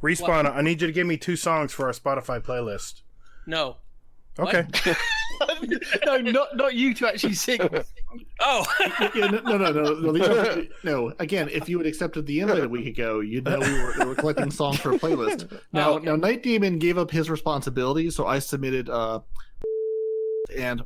Respawn, I need you to give me 2 songs for our Spotify playlist. No. Okay. No, not you to actually sing. Oh. Yeah, no. Again, if you had accepted the invite a week ago, you'd know we were collecting songs for a playlist. Now, Night Demon gave up his responsibility, so I submitted and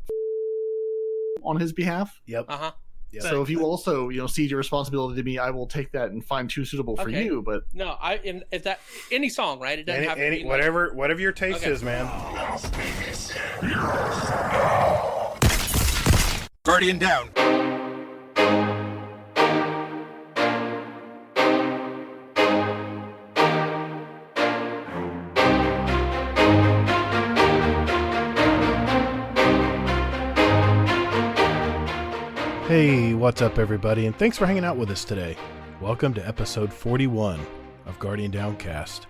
on his behalf. Yep. Uh-huh. Yep. So if you also, cede your responsibility to me, I will take that and find 2 suitable for you. But no, if that any song, right? It doesn't have to be whatever your taste is, man. Guardian down. Hey, what's up, everybody, and thanks for hanging out with us today. Welcome to episode 41 of Guardian Downcast.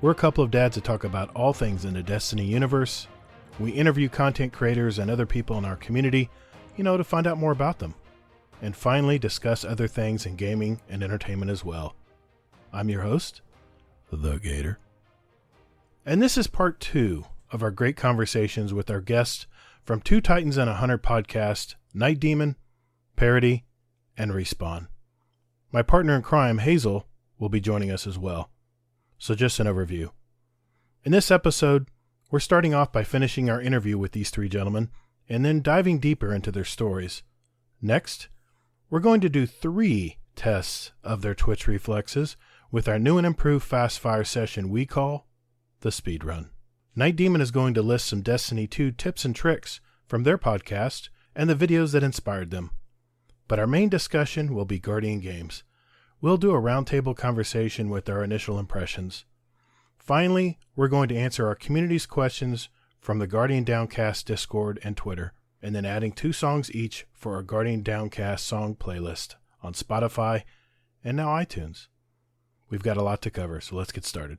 We're a couple of dads that talk about all things in the Destiny universe. We interview content creators and other people in our community, to find out more about them. And finally, discuss other things in gaming and entertainment as well. I'm your host, The Gator. And this is part 2 of our great conversations with our guests from Two Titans and a Hunter podcast, Night Demon, Parody, and Respawn. My partner in crime, Hazel, will be joining us as well. So just an overview. In this episode, we're starting off by finishing our interview with these 3 gentlemen, and then diving deeper into their stories. Next, we're going to do 3 tests of their Twitch reflexes with our new and improved fast fire session we call the Speed Run. Night Demon is going to list some Destiny 2 tips and tricks from their podcast and the videos that inspired them. But our main discussion will be Guardian Games. We'll do a roundtable conversation with our initial impressions. Finally, we're going to answer our community's questions from the Guardian Downcast Discord and Twitter, and then adding 2 songs each for our Guardian Downcast song playlist on Spotify and now iTunes. We've got a lot to cover, so let's get started.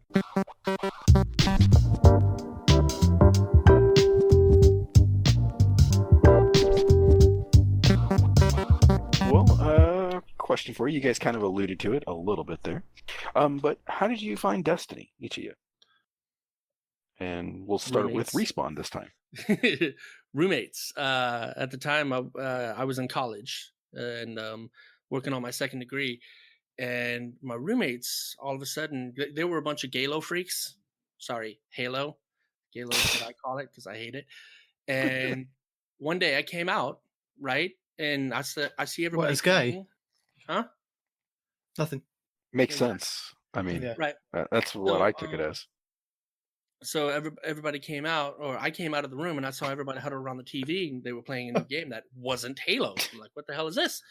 Well, question for you. You guys kind of alluded to it a little bit there. But how did you find Destiny, each of you? And we'll start with Respawn this time. Roommates. At the time, I was in college and working on my second degree. And my roommates, all of a sudden, they were a bunch of Galo freaks. Sorry, Halo. Galo is what I call it because I hate it. And one day I came out, right? And I see everybody. What, this guy? Huh? Nothing. Makes sense. I mean, right. That's what I took it as. So everybody came out, or I came out of the room, and I saw everybody huddled around the TV, and they were playing a new game that wasn't Halo. I'm like, what the hell is this?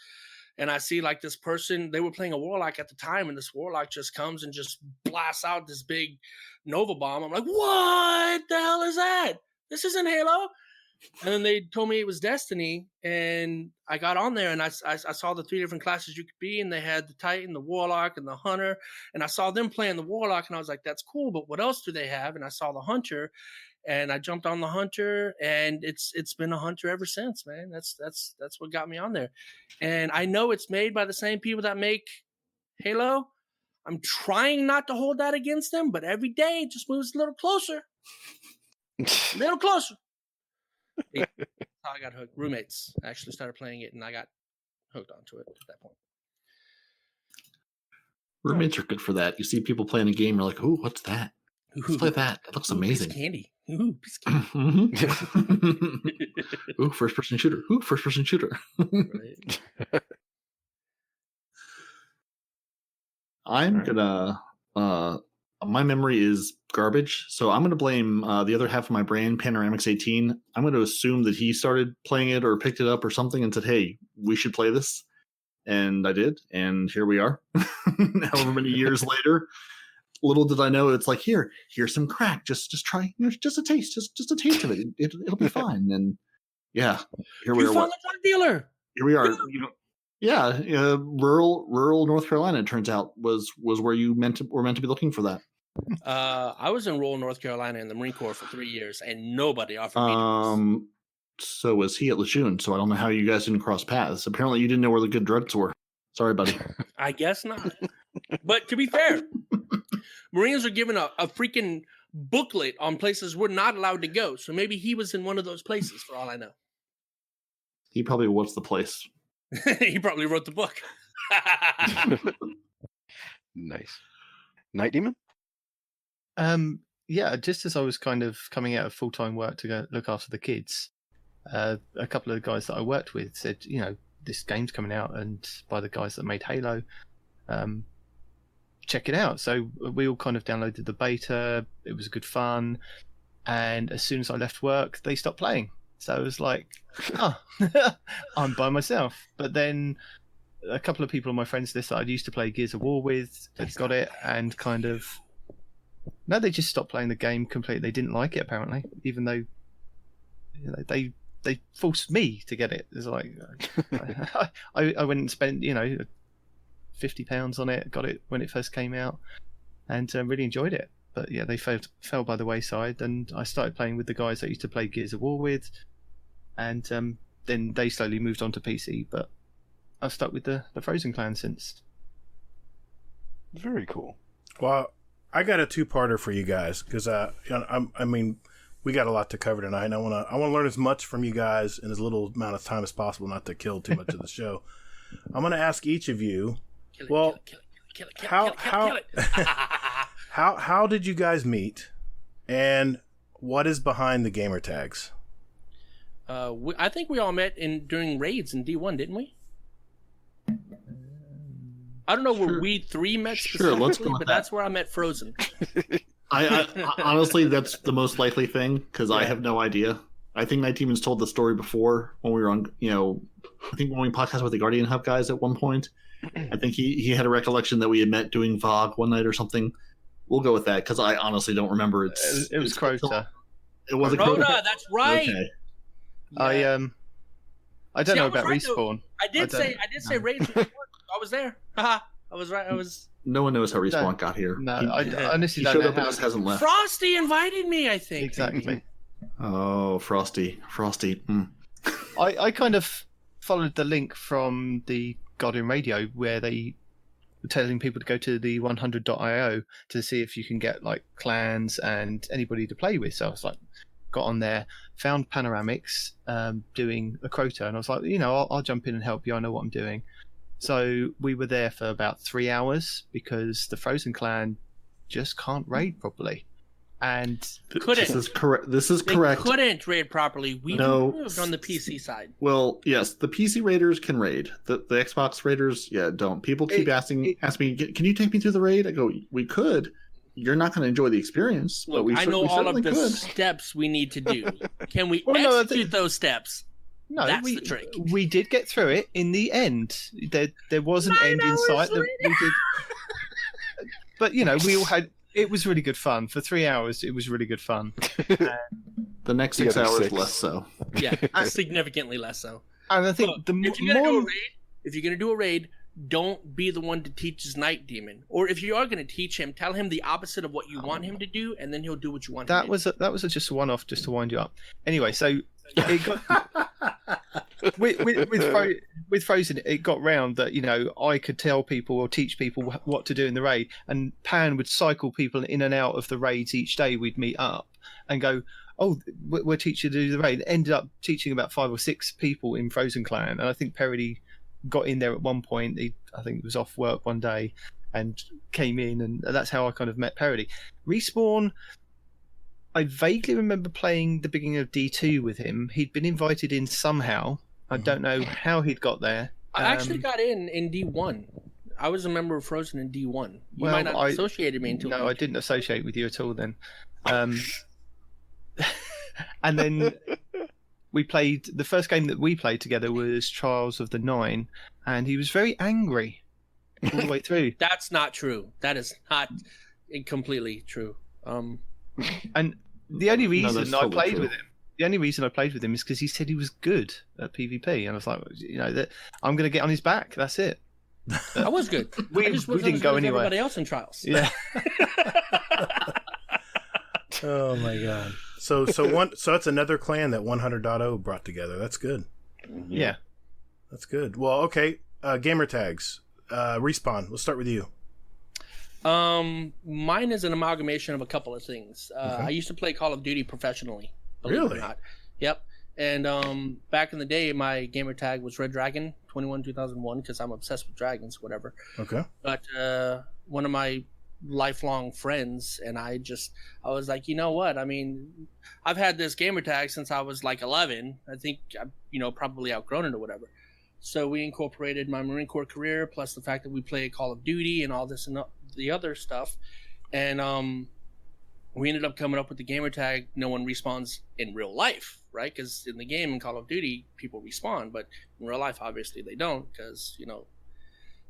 And I see like this person, they were playing a Warlock at the time, and this Warlock just comes and just blasts out this big Nova bomb. I'm like, what the hell is that? This isn't Halo. And then they told me it was Destiny, and I got on there, and I saw the 3 different classes you could be, and they had the Titan, the Warlock, and the Hunter, and I saw them playing the Warlock, and I was like, that's cool, but what else do they have? And I saw the Hunter, and I jumped on the Hunter, and it's been a Hunter ever since, man. That's what got me on there. And I know it's made by the same people that make Halo. I'm trying not to hold that against them, but every day it just moves a little closer. A little closer. That's how I got hooked. Roommates actually started playing it, and I got hooked onto it at that point. Roommates are good for that. You see people playing a game, you're like, "Ooh, what's that? Let's play that. That looks amazing." Piece of candy. Ooh, piece of candy. Ooh, first-person shooter. Ooh, first-person shooter. Right. I'm gonna. My memory is garbage, so I'm gonna blame the other half of my brain, Panoramix 18. I'm gonna assume that he started playing it or picked it up or something and said, "Hey, we should play this," and I did, and here we are. However many years later. Little did I know, it's like, here's some crack. Just try, just a taste, just a taste of it. It'll be fine. And yeah, here we are. You found the drug dealer. Here we are. Rural North Carolina. It turns out was where were meant to be looking for that. I was in rural North Carolina in the Marine Corps for 3 years, and nobody offered me drugs. So was he at Lejeune. So I don't know how you guys didn't cross paths. Apparently, you didn't know where the good drugs were. Sorry, buddy. I guess not. But to be fair, Marines are given a freaking booklet on places we're not allowed to go. So maybe he was in one of those places for all I know. He probably was the place. He probably wrote the book. Nice. Night Demon? Yeah, just as I was kind of coming out of full-time work to go look after the kids, a couple of the guys that I worked with said, this game's coming out, and by the guys that made Halo, check it out. So we all kind of downloaded the beta. It was good fun. And as soon as I left work, they stopped playing. So it was like, I'm by myself. But then a couple of people on my friends list that I used to play Gears of War with had got it and kind of... No, they just stopped playing the game completely. They didn't like it, apparently, even though they forced me to get it. It's like I went and spent £50 on it, got it when it first came out, and really enjoyed it. But yeah, they fell by the wayside, and I started playing with the guys I used to play Gears of War with, and then they slowly moved on to PC. But I've stuck with the Frozen Clan since. Very cool. Well, I got a two-parter for you guys because we got a lot to cover tonight, and I want to learn as much from you guys in as little amount of time as possible, not to kill too much of the show. I'm going to ask each of you. Kill it. How did you guys meet, and what is behind the gamer tags? I think we all met during raids in D1, didn't we? I don't know where we three met specifically, let's go with but that. That's where I met Frozen. I honestly, that's the most likely thing because I have no idea. I think Night Demon's told the story before when we were on, I think when we podcasted with the Guardian Hub guys at one point. I think he had a recollection that we had met doing VOG one night or something. We'll go with that because I honestly don't remember. It was Crota. It was a Crota, Crota. that's right. Okay. Yeah. I don't know I was about right, Respawn. I did say raids. I was there. I was right. No one knows how Respawn got here. No, he, I honestly he don't showed know up and how. just hasn't left. Frosty invited me, I think. Exactly. Oh, Frosty. I kind of followed the link from the Guardian Radio where they were telling people to go to the 100.io to see if you can get like clans and anybody to play with. So I was like, got on there, found Panoramics doing a Crota, and I was like, I'll jump in and help you. I know what I'm doing. So we were there for about 3 hours because the Frozen Clan just can't raid properly. And couldn't. This is correct. They couldn't raid properly. We moved on the PC side. Well, yes, the PC raiders can raid. The Xbox raiders, don't. People keep asking me, can you take me through the raid? I go, we could. You're not going to enjoy the experience. Look, but I know all of the could. steps we need to do. Can we Well, execute those steps? no, That's the trick. We did get through it in the end. There was an end in sight that we did. But we all had. It was really good fun. For 3 hours, it was really good fun. The next The 6 other hours, 6. less so. Yeah, significantly less so. And I think Look, the if you're gonna more do a raid, if you're gonna do a raid, don't be the one to teach his Night Demon. Or if you are gonna teach him, tell him the opposite of what you want him to do, and then he'll do what you want. that him was just a one-off, just to wind you up. Anyway, so it got with Frozen, it got round that I could tell people or teach people what to do in the raid, and Pan would cycle people in and out of the raids each day. We'd meet up and go, "Oh, we're teaching you to do the raid." Ended up teaching about 5 or 6 people in Frozen Clan, and I think Parody got in there at one point. I think he was off work one day and came in, and that's how I kind of met Parody. Respawn, I vaguely remember playing the beginning of D2 with him. He'd been invited in somehow. I don't know how he'd got there. I actually got in D1. I was a member of Frozen in D1. You might not have associated me until. No, I didn't associate with you at all then. And then we played. The first game that we played together was Trials of the Nine, and he was very angry all the way through. That's not true. That is not completely true. And the only reason that's I totally played true. with him. The only reason I played with him is because he said he was good at PvP, and I was like, that I'm going to get on his back. That's it. I was good. We I just didn't wasn't as go good as anywhere. everybody else in Trials. Yeah. Oh my god. So that's another clan that 100.0 brought together. That's good. Yeah. That's good. Well, okay. Gamer tags. Respawn. We'll start with you. Mine is an amalgamation of a couple of things. I used to play Call of Duty professionally. Believe it or Really? not. Yep. And back in the day, my gamer tag was Red Dragon 21 2001 because I'm obsessed with dragons, whatever. Okay. But one of my lifelong friends and I was like, you know what? I mean, I've had this gamer tag since I was like 11. I think I've, probably outgrown it or whatever. So we incorporated my Marine Corps career plus the fact that we play Call of Duty and all this and the other stuff. And we ended up coming up with the gamer tag. No one respawns in real life, right? Because in the game in Call of Duty, people respawn, but in real life, obviously they don't because,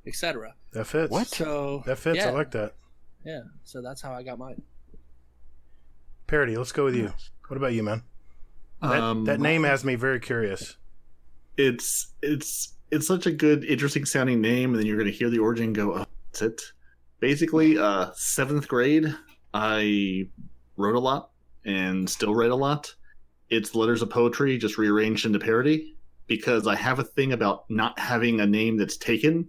etc. That fits. What? So That fits. yeah, I like that. yeah. So that's how I got mine. Parody, let's go with you. What about you, man? That name has me very curious. It's such a good, interesting sounding name, and then you're going to hear the origin and go, oh, that's it. Basically, 7th grade, I wrote a lot and still write a lot. It's letters of poetry just rearranged into parody because I have a thing about not having a name that's taken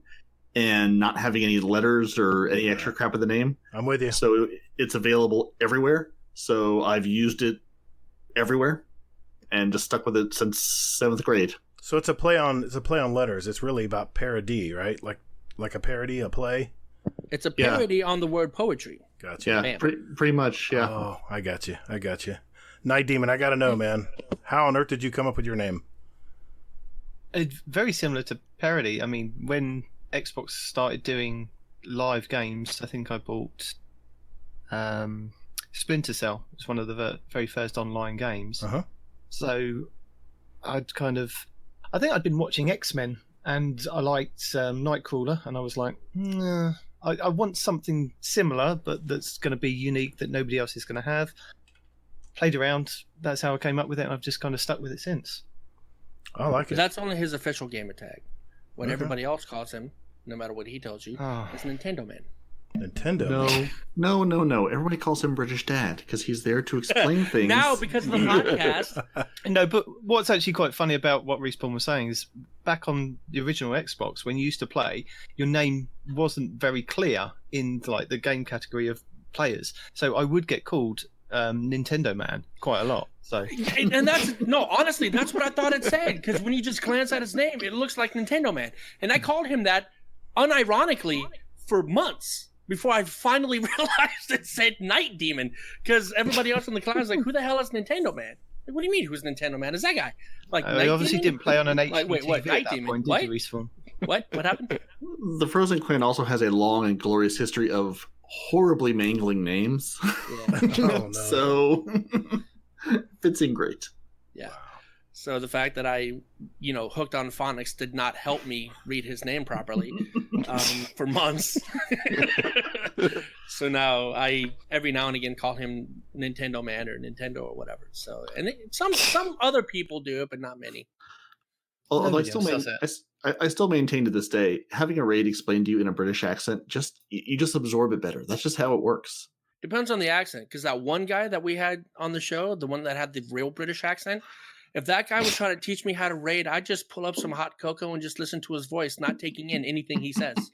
and not having any letters or any extra crap in the name. I'm with you. So it's available everywhere. So I've used it everywhere and just stuck with it since 7th grade. So it's a play on letters. It's really about parody, right? Like a parody, a play. It's a parody on the word poetry. Gotcha. Yeah, Bam. pretty much. Yeah. Oh, I got you. Night Demon, I got to know, man. How on earth did you come up with your name? It's very similar to parody. I mean, when Xbox started doing live games, I think I bought Splinter Cell. It's one of the very first online games. Uh-huh. So I think I'd been watching X-Men and I liked Nightcrawler, and I was like, I want something similar, but that's going to be unique that nobody else is going to have. Played around. That's how I came up with it, and I've just kind of stuck with it since. I like it. That's only his official gamer tag. What Okay. everybody else calls him, no matter what he tells you, Oh. is Nintendo Man. Nintendo. No. Everybody calls him British Dad because he's there to explain things. Now, because of the podcast, No, but what's actually quite funny about what Respawn was saying is back on the original Xbox, when you used to play, your name wasn't very clear in like the game category of players. So I would get called Nintendo Man quite a lot. So and honestly, that's what I thought it said. Because when you just glance at his name, it looks like Nintendo Man. And I called him that unironically for months before I finally realized it said Night Demon. Because everybody else in the class was like, who the hell is Nintendo Man? Like, what do you mean, who's Nintendo Man? Is that guy? Like, I obviously didn't play on an HD Like, wait, what? TV at Night that Demon? point, What? did you, Respawn? What happened? The Frozen Queen also has a long and glorious history of horribly mangling names. Yeah. Oh, no. So fits in great. Yeah. So the fact that I, hooked on phonics did not help me read his name properly for months. So now I every now and again call him Nintendo Man or Nintendo or whatever. So some other people do it, but not many. Although Nobody else does I still maintain to this day, having a raid explained to you in a British accent, you just absorb it better. That's just how it works. Depends on the accent, because that one guy that we had on the show, the one that had the real British accent, if that guy was trying to teach me how to raid, I'd just pull up some hot cocoa and just listen to his voice, not taking in anything he says.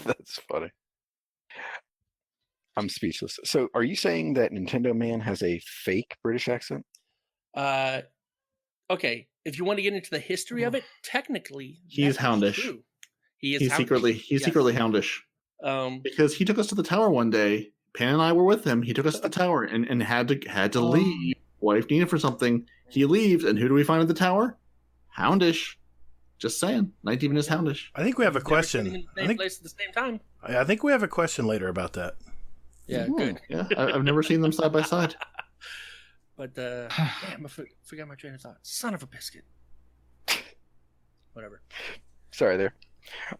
That's funny. I'm speechless. So, are you saying that Nintendo Man has a fake British accent? Okay, if you want to get into the history of it, technically, He's that houndish. true. He's He's houndish. secretly houndish. Because he took us to the tower one day. Pan and I were with him. He took us to the tower and had to leave. Wife needed for something. He leaves, and who do we find at the tower? Houndish. Just saying. Night Demon is houndish. I think we have a Never been question. in the same place at the same time. I think we have a question later about that. Yeah, Ooh, good. Yeah, I've never seen them side by side. But damn, I forgot my train of thought. Son of a biscuit. Whatever. Sorry there.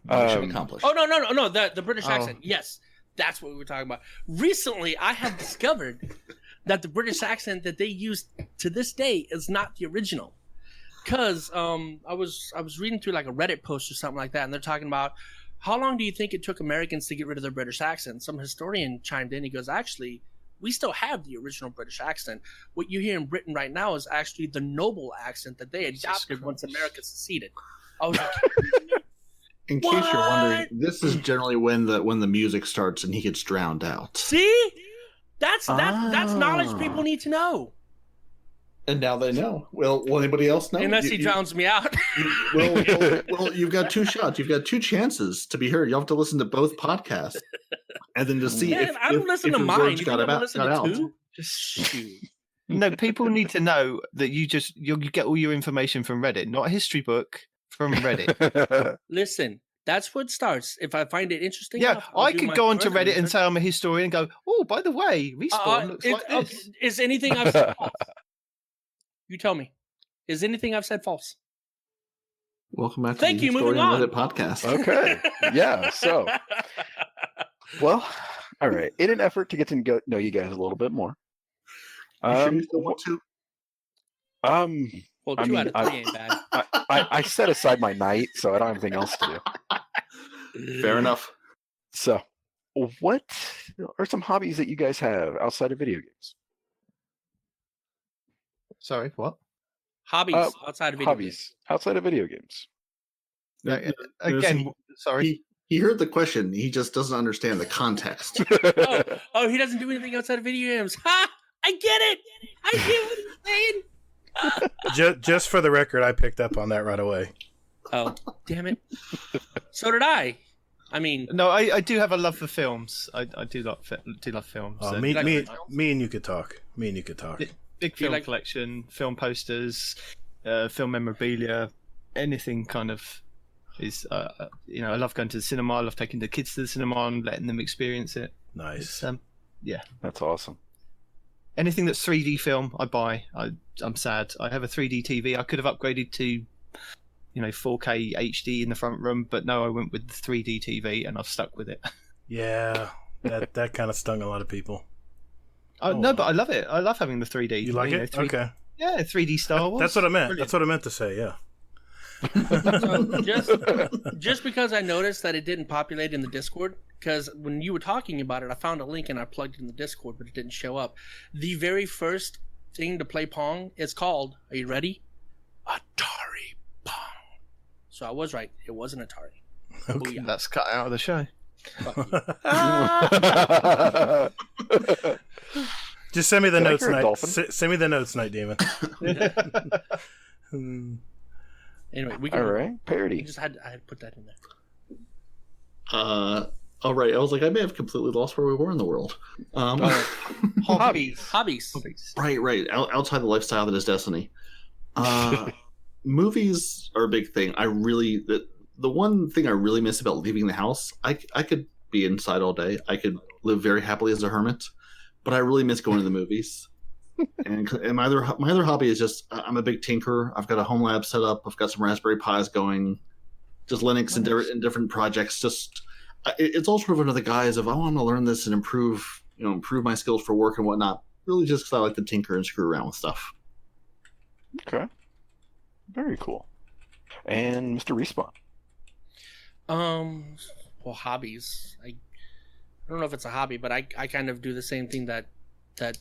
Mission accomplished. Oh no! The British Oh. accent. Yes, that's what we were talking about. Recently, I have discovered that the British accent that they use to this day is not the original. Because I was reading through like a Reddit post or something like that, and they're talking about how long do you think it took Americans to get rid of their British accent? Some historian chimed in. He goes, actually, we still have the original British accent. What you hear in Britain right now is actually the noble accent that they adopted once America seceded. I was like, In case you're wondering, What? this is generally when the music starts and he gets drowned out. See? That's knowledge people need to know. And now they know. Well, will anybody else know? Unless he drowns me out. Well, you've got two shots. You've got two chances to be heard. You'll have to listen to both podcasts, and then to see Man, if I don't listen to your mine. words You got think I'm out. listening Got to out. two? Just Shoot. no. People need to know that you get all your information from Reddit, not a history book, from Reddit. Listen, that's what starts. If I find it interesting, Yeah, enough, I'll I do could my go onto further Reddit and research. say I'm a historian and go, oh, by the way, Respawn looks like this. Is anything I've said false? You tell me. Is anything I've said false? Welcome back to Thank the you, moving Historian on. Reddit podcast. Okay. Yeah. So, well, all right. In an effort to get to know you guys a little bit more, You sure you still want to? Well, I 2 out mean, of 3 ain't bad. I set aside my night, so I don't have anything else to do. Fair enough. So, what are some hobbies that you guys have outside of video games? Sorry, what? Hobbies outside of video Hobbies outside of video games. Yeah, No, again, see, sorry. He heard the question. He just doesn't understand the context. games. Oh, he doesn't do anything outside of video games. Ha! I get it. I get what he's saying. Just for the record, I picked up on that right away. Oh, damn it. So did I. I mean, No, I do have a love for films. I do love films. Oh, and me and you could talk. Big Do you film like- collection, film posters, film memorabilia, anything kind of is. I love going to the cinema. I love taking the kids to the cinema and letting them experience it. Nice. It's, That's awesome. anything that's 3D film, I buy. I'm sad. I have a 3D TV. I could have upgraded to, 4K HD in the front room, but no, I went with the 3D TV and I've stuck with it. Yeah, that kind of stung a lot of people. No, but I love it. I love having the 3D. You like it? 3D Okay. Yeah, 3D Star Wars. That's what I meant. Brilliant. That's what I meant to say. Yeah. so just because I noticed that it didn't populate in the Discord, because when you were talking about it, I found a link and I plugged it in the Discord, but it didn't show up. The very first thing to play Pong is called, are you ready? Atari Pong. So I was right. It wasn't Atari. Okay. Booyah. That's cut out of the show. Fuck you. Just send me the Did I notes, hear a Night. dolphin? Send me the notes, Night Demon. Anyway, we can. All right, parody. I had to put that in there. All right. I was like, I may have completely lost where we were in the world. Hobbies. Hobbies. Right. Outside the lifestyle that is Destiny. Movies are a big thing. The one thing I really miss about leaving the house, I could be inside all day. I could live very happily as a hermit, but I really miss going to the movies. and my other hobby is just I'm a big tinkerer. I've got a home lab set up. I've got some Raspberry Pis going, just Linux and different projects. Just it's all sort of under the guise of I want to learn this and improve my skills for work and whatnot. Really, just because I like to tinker and screw around with stuff. Okay. Very cool. And Mr. Respawn. Well, hobbies. I don't know if it's a hobby, but I kind of do the same thing that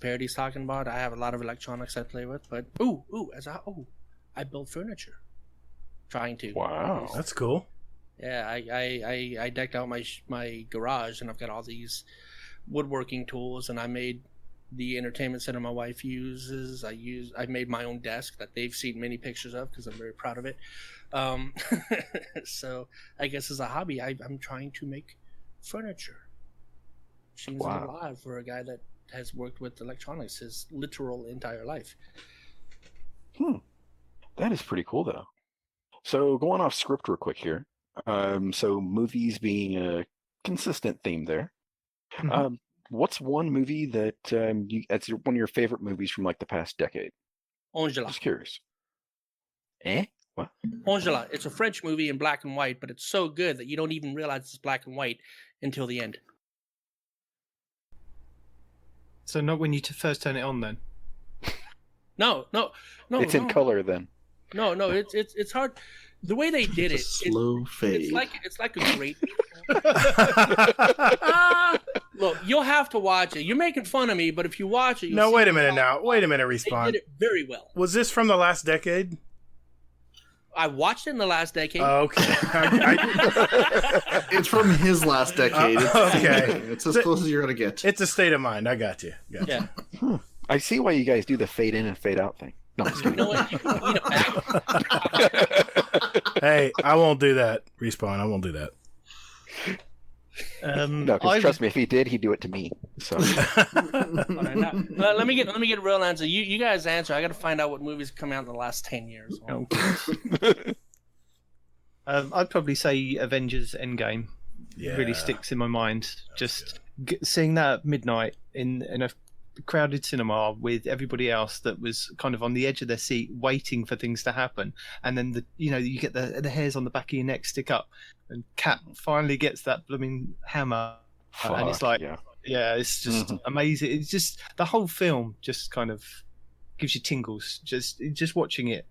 Parody's talking about. I have a lot of electronics I play with, but I build furniture. Trying to. Wow. That's cool. Yeah, I decked out my garage, and I've got all these woodworking tools, and I made the entertainment center my wife uses. I made my own desk that they've seen many pictures of because I'm very proud of it. So I guess as a hobby, I'm trying to make furniture. Seems Wow. alive for a guy that has worked with electronics his literal entire life. That is pretty cool, though. So going off script real quick here. So movies being a consistent theme there. Mhm. What's one movie that that's one of your favorite movies from like the past decade? Angela. Just curious. What? Angela. It's a French movie in black and white, but it's so good that you don't even realize it's black and white until the end. So not when you first turn it on, then. No. It's in color then. No, it's hard. The way they did it, It's a slow fade. it's like a great. Look, you'll have to watch it. You're making fun of me, but if you watch it, you'll No, see wait a how minute now. Wait a minute, They Respawn. did it very well. Was this from the last decade? I watched it in the last decade. Okay. It's from his last decade. It's okay. It's as close as you're gonna get. It's a state of mind. I got you. Yeah. I see why you guys do the fade in and fade out thing. No, I'm just You kidding. know what? You can eat a bag. Hey, I won't do that. Respawn. I won't do that. No, because trust me, if he did, he'd do it to me. So All right, now, let me get a real answer. You guys answer. I got to find out what movies come out in the last 10 years. I'd probably say Avengers Endgame Yeah. really sticks in my mind. Just seeing that at midnight in a crowded cinema with everybody else that was kind of on the edge of their seat waiting for things to happen, and then you get the hairs on the back of your neck stick up, and Cap finally gets that blooming hammer, and it's like yeah, it's just amazing. It's just the whole film just kind of gives you tingles just watching it.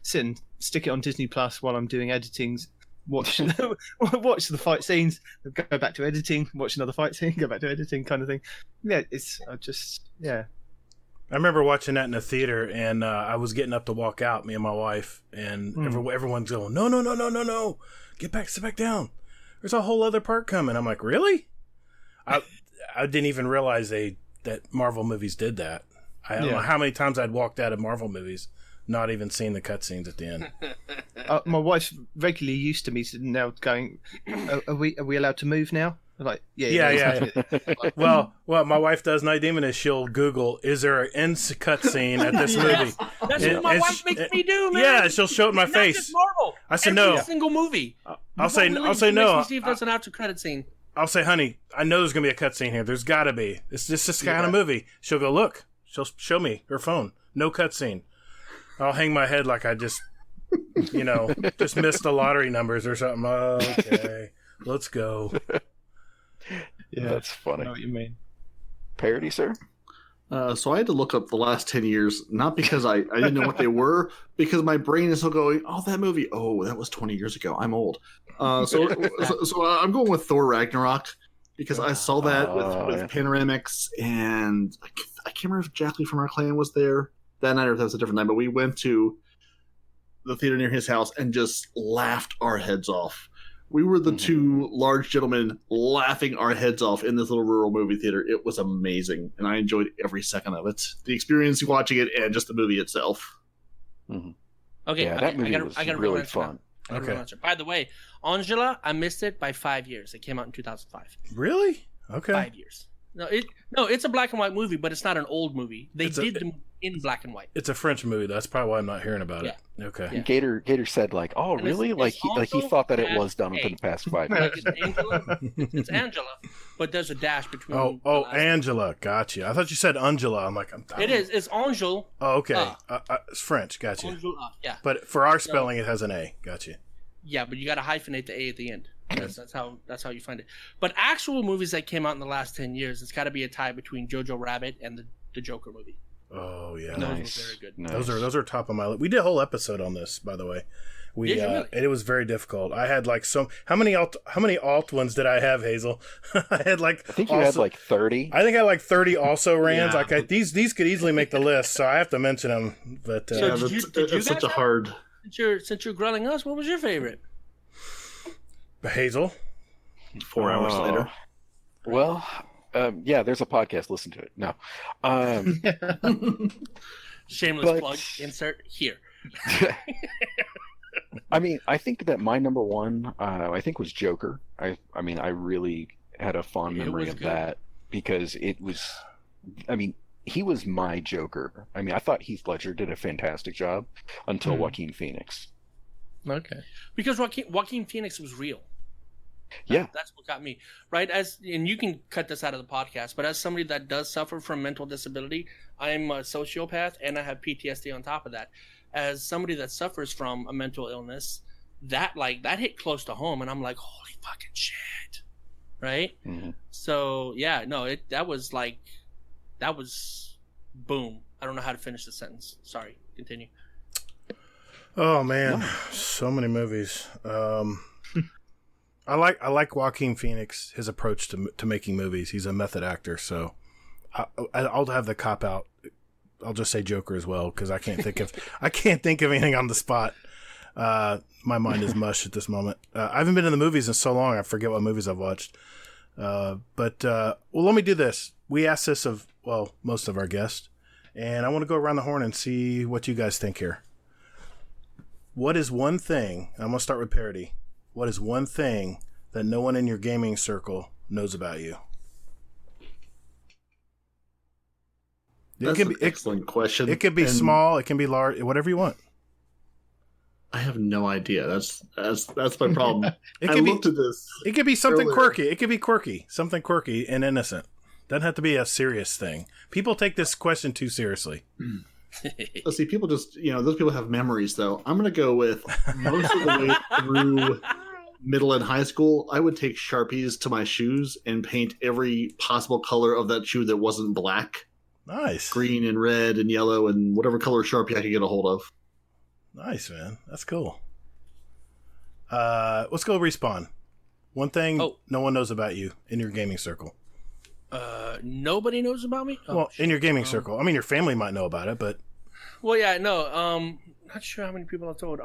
Sit and stick it on Disney Plus while I'm doing editing, watch the fight scenes, go back to editing, watch another fight scene, go back to editing, kind of thing. Yeah, I remember watching that in the theater, and I was getting up to walk out, me and my wife, and everyone's going, no, sit back down. There's a whole other part coming. I'm like, really? I didn't even realize that Marvel movies did that. I don't know how many times I'd walked out of Marvel movies, not even seeing the cutscenes at the end. my wife's regularly used to me now going, are we allowed to move now? I'm like, yeah. Well, what my wife does, Nadim, is she'll Google, is there an end cutscene at this movie? That's what my wife makes me do, man. Yeah, she'll show it in my face. Just Marvel. I said Every no. single movie. I'll say no. Makes me see if there's an after credit scene. I'll say, honey, I know there's gonna be a cutscene here. There's gotta be. It's just this kind of movie. She'll go, look. She'll show me her phone. No cutscene. I'll hang my head like I just, just missed the lottery numbers or something. Okay, let's go. Yeah, that's funny. I know what you mean. Parody, sir? So I had to look up the last 10 years, not because I didn't know what they were, because my brain is still going, oh, that movie, that was 20 years ago. I'm old. So I'm going with Thor Ragnarok, because I saw that with Panoramics, and I can't remember if Jackie from our clan was there that night or if that was a different night, but we went to the theater near his house and just laughed our heads off. We were the two large gentlemen laughing our heads off in this little rural movie theater. It was amazing, and I enjoyed every second of it. The experience watching it and just the movie itself. Mm-hmm. Okay, yeah, that movie was really fun. Okay. By the way, Angela, I missed it by 5 years. It came out in 2005. Really? Okay. 5 years. No, it's a black and white movie, but it's not an old movie. They did them in black and white. It's a French movie. That's probably why I'm not hearing about it. Okay. Yeah. Gator said like, "Oh, And really?" He thought that it was done within the past 5 years. It's Angela, but there's a dash between. Angela. Gotcha. I thought you said Angela. I'm like, it is. It's Angel. Oh, okay. It's French. Gotcha. Angela, yeah. But for our spelling, it has an A. Gotcha. Yeah, but you got to hyphenate the A at the end. That's how you find it. But actual movies that came out in the last 10 years, it's got to be a tie between Jojo Rabbit and the Joker movie. Oh yeah, Those were very good. Nice. Those are top of my list. We did a whole episode on this, by the way. Did you really? And it was very difficult. I had like how many alt ones did I have, Hazel? I had like I think you had like 30. I think I had like 30 also rans. Yeah. Like these could easily make the list, so I have to mention them. But So It's you such guys a have- hard. Since you're grilling us, what was your favorite? Hazel. 4 hours later. Well, yeah, there's a podcast. Listen to it. No. Shameless plug. Insert here. I mean, I think that my number one, I think was Joker. I mean, I really had a fond memory was of good. that because it was, I mean, he was my Joker. I mean, I thought Heath Ledger did a fantastic job until Joaquin Phoenix. Okay. Because Joaquin Phoenix was real. Yeah. That's what got me. Right? And you can cut this out of the podcast, but as somebody that does suffer from mental disability, I'm a sociopath and I have PTSD on top of that. As somebody that suffers from a mental illness, that hit close to home, and I'm like, holy fucking shit. Right? Mhm. So yeah, no, that was boom. I don't know how to finish the sentence. Sorry. Continue. Oh man, so many movies. I like Joaquin Phoenix, his approach to making movies. He's a method actor, so I'll have the cop out. I'll just say Joker as well because I can't think of anything on the spot. My mind is mush at this moment. I haven't been in the movies in so long, I forget what movies I've watched. Well, let me do this. We asked this of, most of our guests, and I want to go around the horn and see what you guys think here. What is one thing, I'm going to start with Parody. What is one thing that no one in your gaming circle knows about you? That's an excellent question. It could be small, it can be large, whatever you want. I have no idea. That's my problem. Looked at this. It could be something earlier. quirky. It could be quirky, something quirky and innocent. Doesn't have to be a serious thing. People take this question too seriously. Let's see. People just, those people have memories, though. I'm going to go with most of the way through middle and high school. I would take Sharpies to my shoes and paint every possible color of that shoe that wasn't black. Nice. Green and red and yellow and whatever color Sharpie I could get a hold of. Nice, man. That's cool. Let's go Respawn. One thing no one knows about you in your gaming circle. Nobody knows about me? In your gaming circle. I mean, your family might know about it, but... Well, yeah, no. Not sure how many people I've told.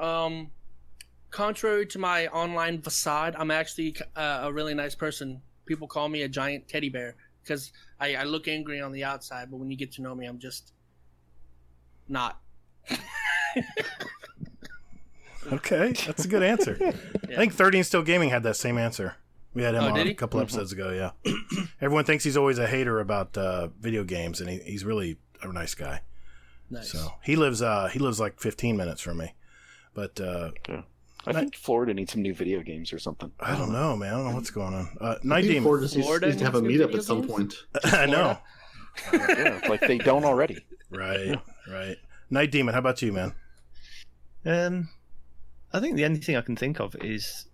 Contrary to my online facade, I'm actually a really nice person. People call me a giant teddy bear because I look angry on the outside, but when you get to know me, I'm just not. Okay, that's a good answer. Yeah. I think 13 Still Gaming had that same answer. We had him on a couple episodes ago, yeah. Everyone thinks he's always a hater about video games, and he's really a nice guy. Nice. So he lives like 15 minutes from me. But I think Florida needs some new video games or something. I don't know, man. I don't know what's going on. Night Demon. Florida needs to have a meetup at some point. I know. Yeah, like they don't already. Right. Night Demon, how about you, man? I think the only thing I can think of is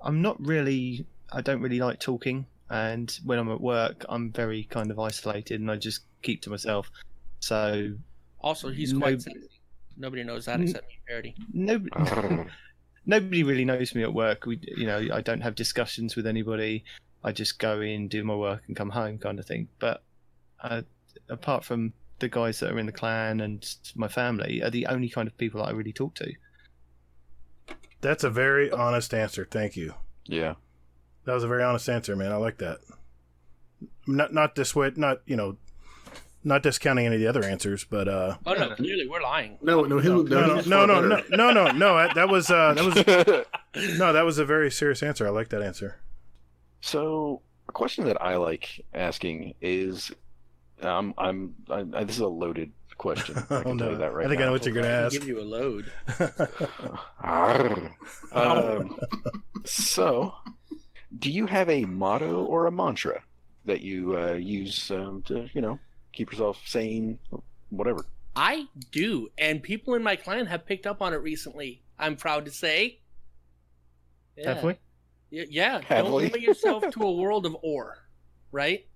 I don't really like talking, and when I'm at work, I'm very kind of isolated, and I just keep to myself. So also, he's quite sexy. Nobody knows that except me, Parody. Nobody really knows me at work. I don't have discussions with anybody. I just go in, do my work, and come home, kind of thing. But apart from the guys that are in the clan and my family, are the only kind of people that I really talk to. That's a very honest answer. Thank you. Yeah. That was a very honest answer, man. I like that. Not this way, not discounting any of the other answers, but oh no, clearly we're lying. No. That was a very serious answer. I like that answer. So a question that I like asking is, this is a loaded question. I can tell you that right now. I think I know what you're going to ask. Give you a load. So, do you have a motto or a mantra that you use to, keep yourself sane, whatever? I do, and people in my clan have picked up on it recently. I'm proud to say. Yeah. Have we? Yeah. Have Don't we? limit yourself to a world of ore, right?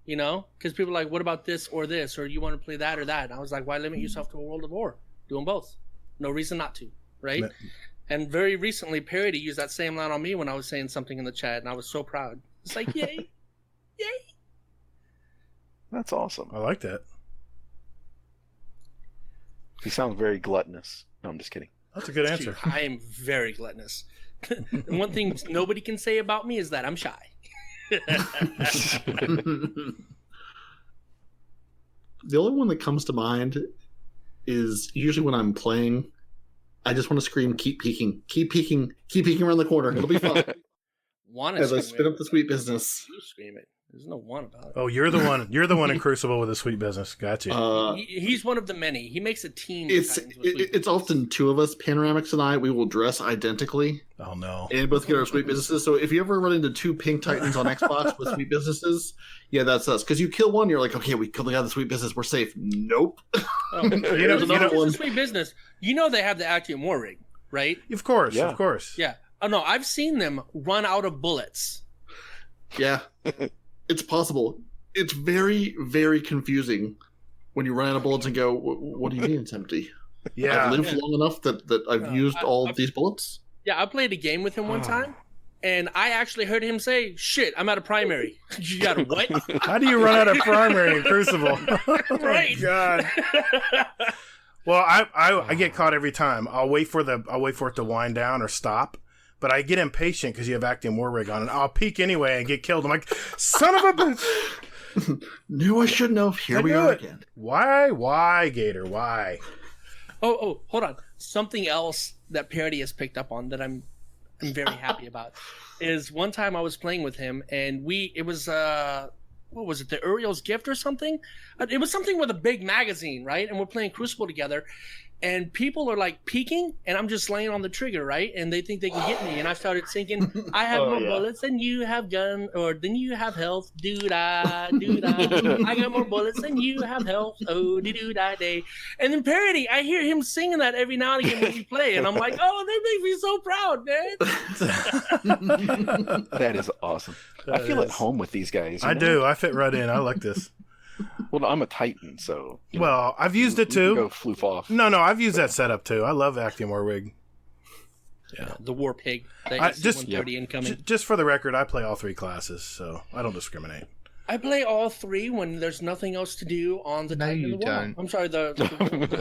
Because people are like, what about this or this? Or you want to play that or that? And I was like, why limit yourself to a world of ore? Do them both. No reason not to, right? And very recently, Parody used that same line on me when I was saying something in the chat, and I was so proud. It's like, yay. Yay. That's awesome. I like that. You sound very gluttonous. No, I'm just kidding. That's a good answer. I am very gluttonous. And one thing nobody can say about me is that I'm shy. The only one that comes to mind is usually when I'm playing, I just want to scream, keep peeking around the corner. It'll be fun. As I spin up the sweet business. You scream it. There's no one about it. Oh, you're the one. You're the one in Crucible with the sweet business. Gotcha. He's one of the many. He makes a team. It's often two of us, Panoramics and I. We will dress identically. Oh no! And both get our sweet businesses. So if you ever run into two Pink Titans on Xbox with sweet businesses, yeah, that's us. Because you kill one, you're like, okay, we killed the guy with the sweet business. We're safe. Nope. Sweet business. They have the Actium War rig, right? Of course. Yeah. Oh no, I've seen them run out of bullets. Yeah. It's possible. It's very, very confusing when you run out of bullets and go, what do you mean it's empty? Yeah. I've lived long enough that I've used all of these bullets. Yeah, I played a game with him one time, and I actually heard him say, shit, I'm out of primary. You got a what? How do you run out of primary in Crucible? Right. Oh, God. Well, I get caught every time. I'll wait for it to wind down or stop, but I get impatient because you have Acting War Rig on, and I'll peek anyway and get killed. I'm like, son of a bitch! Knew I should know. Here we knew are it. again. Why, Gator? Why? Oh, hold on. Something else that Parody has picked up on that I'm very happy about is one time I was playing with him, and it was what was it, the Uriel's Gift or something? It was something with a big magazine, right? And we're playing Crucible together, and people are like peeking, and I'm just laying on the trigger, right? And they think they can get me, and I started thinking, I have more bullets than you have than you have health, doo-da, doo-da. I got more bullets than you have health, oh, doo-da day. And then Parody, I hear him singing that every now and again when we play, and I'm like, oh, that makes me so proud, man. That is awesome. I feel at home with these guys. I do. I fit right in. I like this. Well, I'm a Titan, so. Well, I've used it too. Go floof off. No, I've used that setup too. I love Acting War Rig. Yeah. The War Pig. Just for the record, I play all three classes, so I don't discriminate. I play all three when there's nothing else to do on the Titan and the Warlock. don't. I'm sorry, the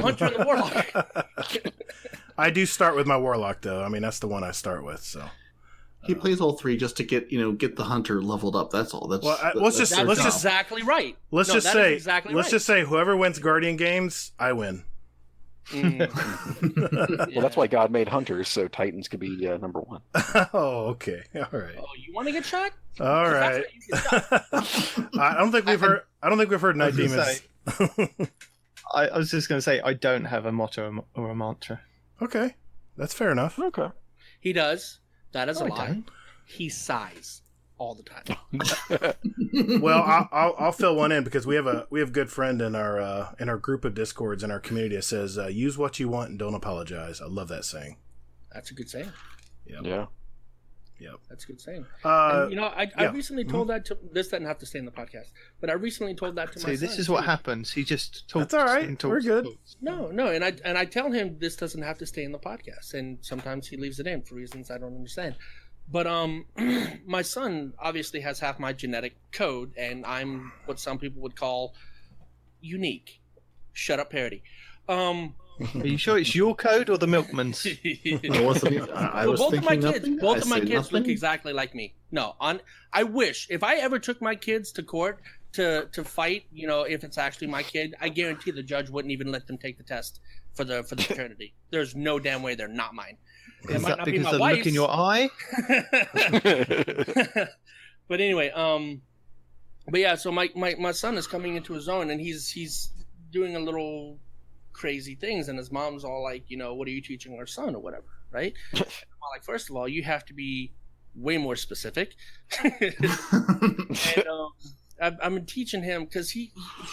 Hunter and the Warlock. I do start with my Warlock though. I mean, that's the one I start with. So He plays all three just to get the hunter leveled up. That's all. That's let's just exactly right. Let's No, just that say is exactly let's right. just say whoever wins Guardian games, I win. Well, that's why God made hunters, so Titans could be number one. Oh, okay, all right, Oh, you want to get shot? all right. I don't think we've heard Night I was Demons. gonna I was just going to say, I don't have a motto or a mantra. Okay, that's fair enough. Okay. He does. That is a I lie. don't. He sighs all the time. Well, I'll fill one in because we have a good friend in our group of Discords in our community that says use what you want and don't apologize. I love that saying. That's a good saying. Yeah. That's a good saying. Uh, And, I recently told that to this doesn't have to stay in the podcast, but I recently told that to my See, son. this is what too. happens. He just talks. That's all right. and talks We're and good. talks. No, and I tell him this doesn't have to stay in the podcast, and sometimes he leaves it in for reasons I don't understand. But my son obviously has half my genetic code, and I'm what some people would call unique. Shut up, Parody. Are you sure it's your code or the milkman's? I was both of my thinking kids, nothing. both I of my say kids look nothing. exactly like me. No, I wish if I ever took my kids to court to fight, if it's actually my kid, I guarantee the judge wouldn't even let them take the test for the paternity. There's no damn way they're not mine. It Is might that not be because my the look in wife's. your eye? But anyway, but yeah, so my son is coming into his own, and he's doing a little crazy things, and his mom's all like, what are you teaching our son or whatever, right? And I'm like, first of all, you have to be way more specific. And I'm teaching him because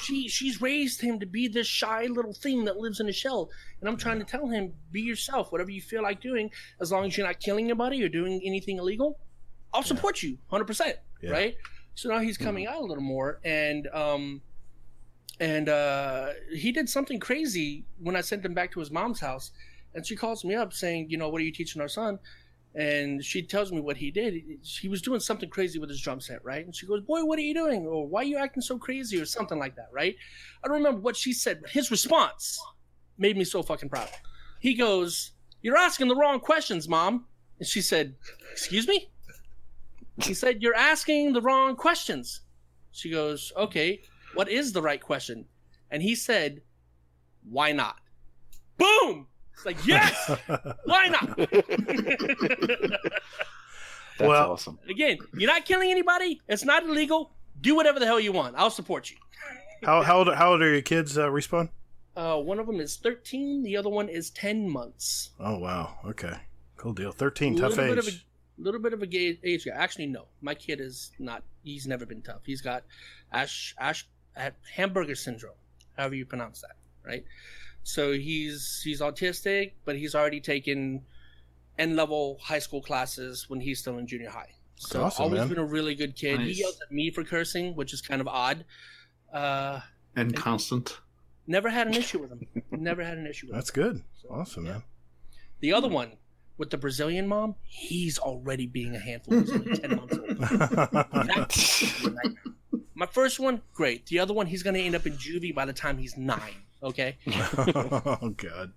she's raised him to be this shy little thing that lives in a shell, and I'm trying to tell him, be yourself, whatever you feel like doing, as long as you're not killing anybody or doing anything illegal, I'll support you 100%, Yeah. right? So now he's coming out a little more, and he did something crazy when I sent him back to his mom's house, and she calls me up saying, what are you teaching our son? And she tells me what he did. He was doing something crazy with his drum set, right? And she goes, boy, what are you doing? Or why are you acting so crazy? Or something like that, right? I don't remember what she said, but his response made me so fucking proud. He goes, you're asking the wrong questions, Mom. And she said, excuse me? He said, you're asking the wrong questions. She goes, okay, what is the right question? And he said, why not? Boom! It's like, yes! Why not? That's Well- awesome. Again, you're not killing anybody. It's not illegal. Do whatever the hell you want. I'll support you. how old are your kids? Respawn? One of them is 13. The other one is 10 months. Oh wow. Okay. Cool deal. 13, tough age. Little bit of a gay age gap. Actually, no. My kid is not. He's never been tough. He's got hamburger syndrome, however you pronounce that, right? So he's autistic, but he's already taken N-level high school classes when he's still in junior high. So awesome, always man. been a really good kid. Nice. He yells at me for cursing, which is kind of odd. And constant. Never had an issue with him. Never had an issue with him. That's good. Awesome, man. The other one with the Brazilian mom, he's already being a handful. He's only 10 months old. My first one, great. The other one, he's going to end up in juvie by the time he's 9. Okay. Oh God.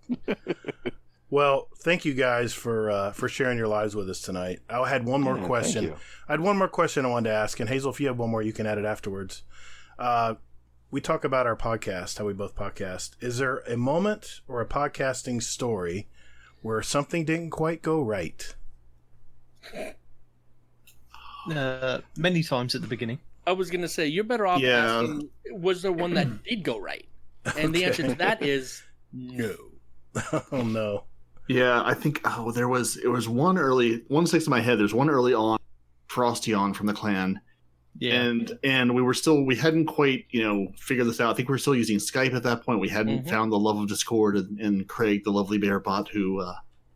Well, thank you guys for sharing your lives with us tonight. I had one more question. Thank you. I had one more question I wanted to ask, and Hazel, if you have one more, you can add it afterwards. We talk about our podcast, how we both podcast. Is there a moment or a podcasting story where something didn't quite go right? Many times at the beginning. I was going to say, you're better off asking, was there one that did go right? And the answer to that is no. Oh, no. Yeah, I think it was one sticks in my head. There's one early on, Frosty on from the clan. Yeah. And we hadn't quite, figured this out. I think we were still using Skype at that point. We hadn't found the love of Discord and Craig, the lovely bear bot who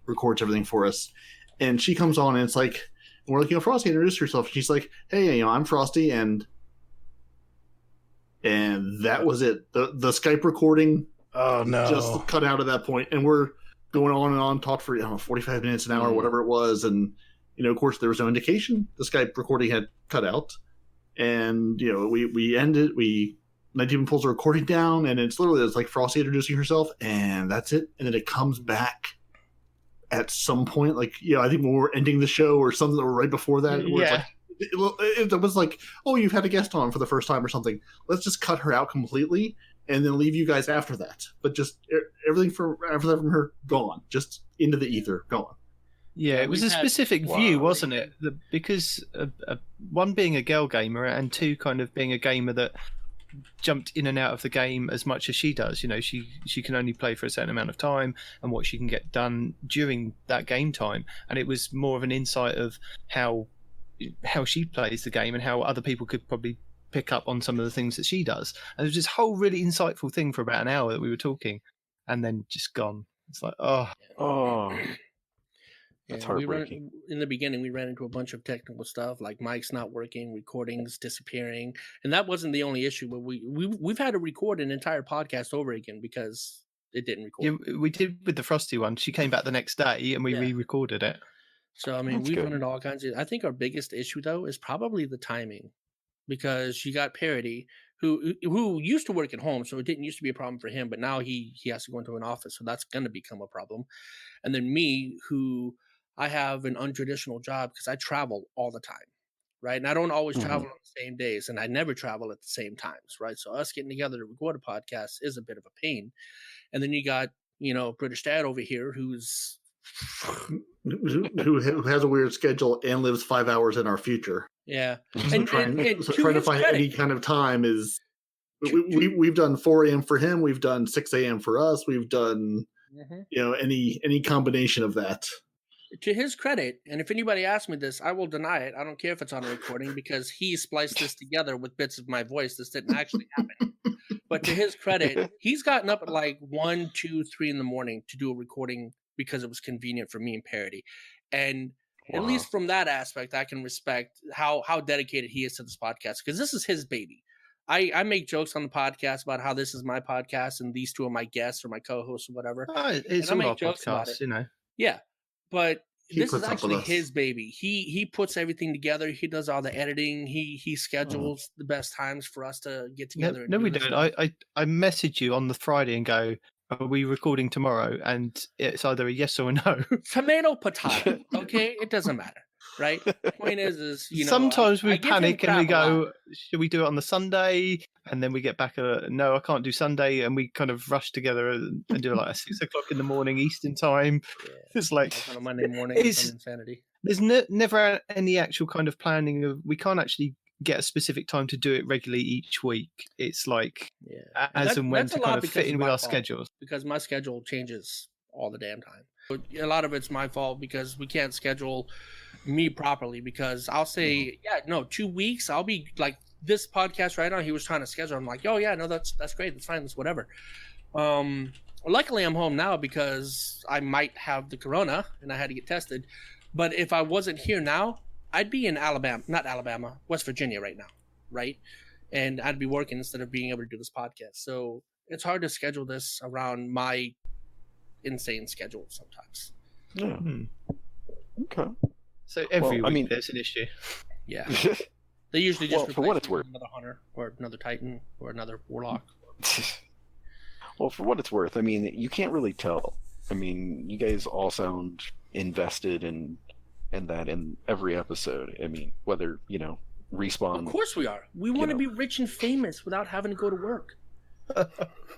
records everything for us. And she comes on and it's like, we're like, Frosty, introduce yourself. And she's like, hey, I'm Frosty. And that was it. The Skype recording just cut out at that point. And we're going on and on, talked for 45 minutes, an hour, whatever it was. And, of course, there was no indication. The Skype recording had cut out. And, we ended, Night Demon pulls the recording down, and it's like Frosty introducing herself, and that's it. And then it comes back at some point, I think when we're ending the show or something, or right before that, where it was like, oh, you've had a guest on for the first time or something. Let's just cut her out completely and then leave you guys after that. But just everything after that from her, gone. Just into the ether, gone. Yeah, it was a specific view, wasn't it? Because one being a girl gamer and two kind of being a gamer that jumped in and out of the game as much as she does. She can only play for a certain amount of time and what she can get done during that game time. And it was more of an insight of how she plays the game and how other people could probably pick up on some of the things that she does. And there was this whole really insightful thing for about an hour that we were talking and then just gone. It's like, oh. That's heartbreaking. In the beginning, we ran into a bunch of technical stuff, like mics not working, recordings disappearing, and that wasn't the only issue. But we've had to record an entire podcast over again because it didn't record. Yeah, we did with the Frosty one. She came back the next day, and we re-recorded it. So we've run into all kinds of. I think our biggest issue though is probably the timing, because you got Parody, who used to work at home, so it didn't used to be a problem for him, but now he has to go into an office, so that's going to become a problem. And then me, who I have an untraditional job because I travel all the time, right? And I don't always travel on the same days, and I never travel at the same times, right? So us getting together to record a podcast is a bit of a pain. And then you got, British Dad over here who has a weird schedule and lives 5 hours in our future. Yeah. So trying to find any kind of time is we've done 4 a.m. for him. We've done 6 a.m. for us. We've done, any combination of that. To his credit, and if anybody asks me this, I will deny it. I don't care if it's on a recording because he spliced this together with bits of my voice. This didn't actually happen. But to his credit, he's gotten up at like 1, 2, 3 in the morning to do a recording because it was convenient for me and Parody. And at least from that aspect, I can respect how dedicated he is to this podcast because this is his baby. I make jokes on the podcast about how this is my podcast and these two are my guests or my co-hosts or whatever. It's all our podcasts, Yeah. But this is actually his baby. He puts everything together. He does all the editing. He schedules the best times for us to get together. No, we don't. I message you on the Friday and go, are we recording tomorrow? And it's either a yes or a no. Tomato, potato. Okay, it doesn't matter, right? The point is sometimes we panic and we go, should we do it on the Sunday? And then we get back, no, I can't do Sunday. And we kind of rush together and do it like at 6 o'clock in the morning Eastern time. Yeah. It's like on a Monday morning. It's insanity. There's never any actual kind of planning of, we can't actually get a specific time to do it regularly each week. It's like as and when to kind of fit in with our schedules. Because my schedule changes all the damn time. But a lot of it's my fault because we can't schedule me properly because I'll say, 2 weeks. I'll be like, this podcast right now, he was trying to schedule. I'm like, oh yeah, no, that's great. That's fine. That's whatever. Luckily I'm home now because I might have the corona and I had to get tested. But if I wasn't here now, I'd be in West Virginia right now. Right. And I'd be working instead of being able to do this podcast. So it's hard to schedule this around my insane schedule sometimes. Yeah. Okay. So every week there's an issue. Yeah. They usually just Well, for what replace it's it with worth. another hunter or another titan or another warlock. Well, for what it's worth, I mean, you can't really tell. I mean, you guys all sound invested in that in every episode. I mean, whether Respawn. Of course we are. We want to know. be rich and famous without having to go to work.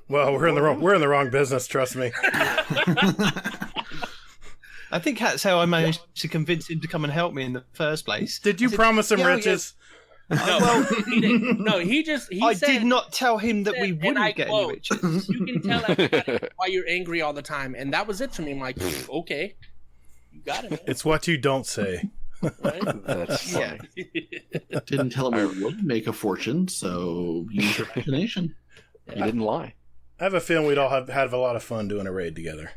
Well, we're in the wrong business. Trust me. I think that's how I managed to convince him to come and help me in the first place. Did you I said, promise him "Yeah, riches? No, he didn't. No, he I said, did not tell him that we and I wouldn't get any quote, riches. You can tell everybody why you're angry all the time, and that was it for me. I'm like, okay, you got it. Man. It's what you don't say. Right? That's Yeah. funny. Didn't tell him we would make a fortune, so use your imagination. You didn't lie. I have a feeling we'd all have a lot of fun doing a raid together.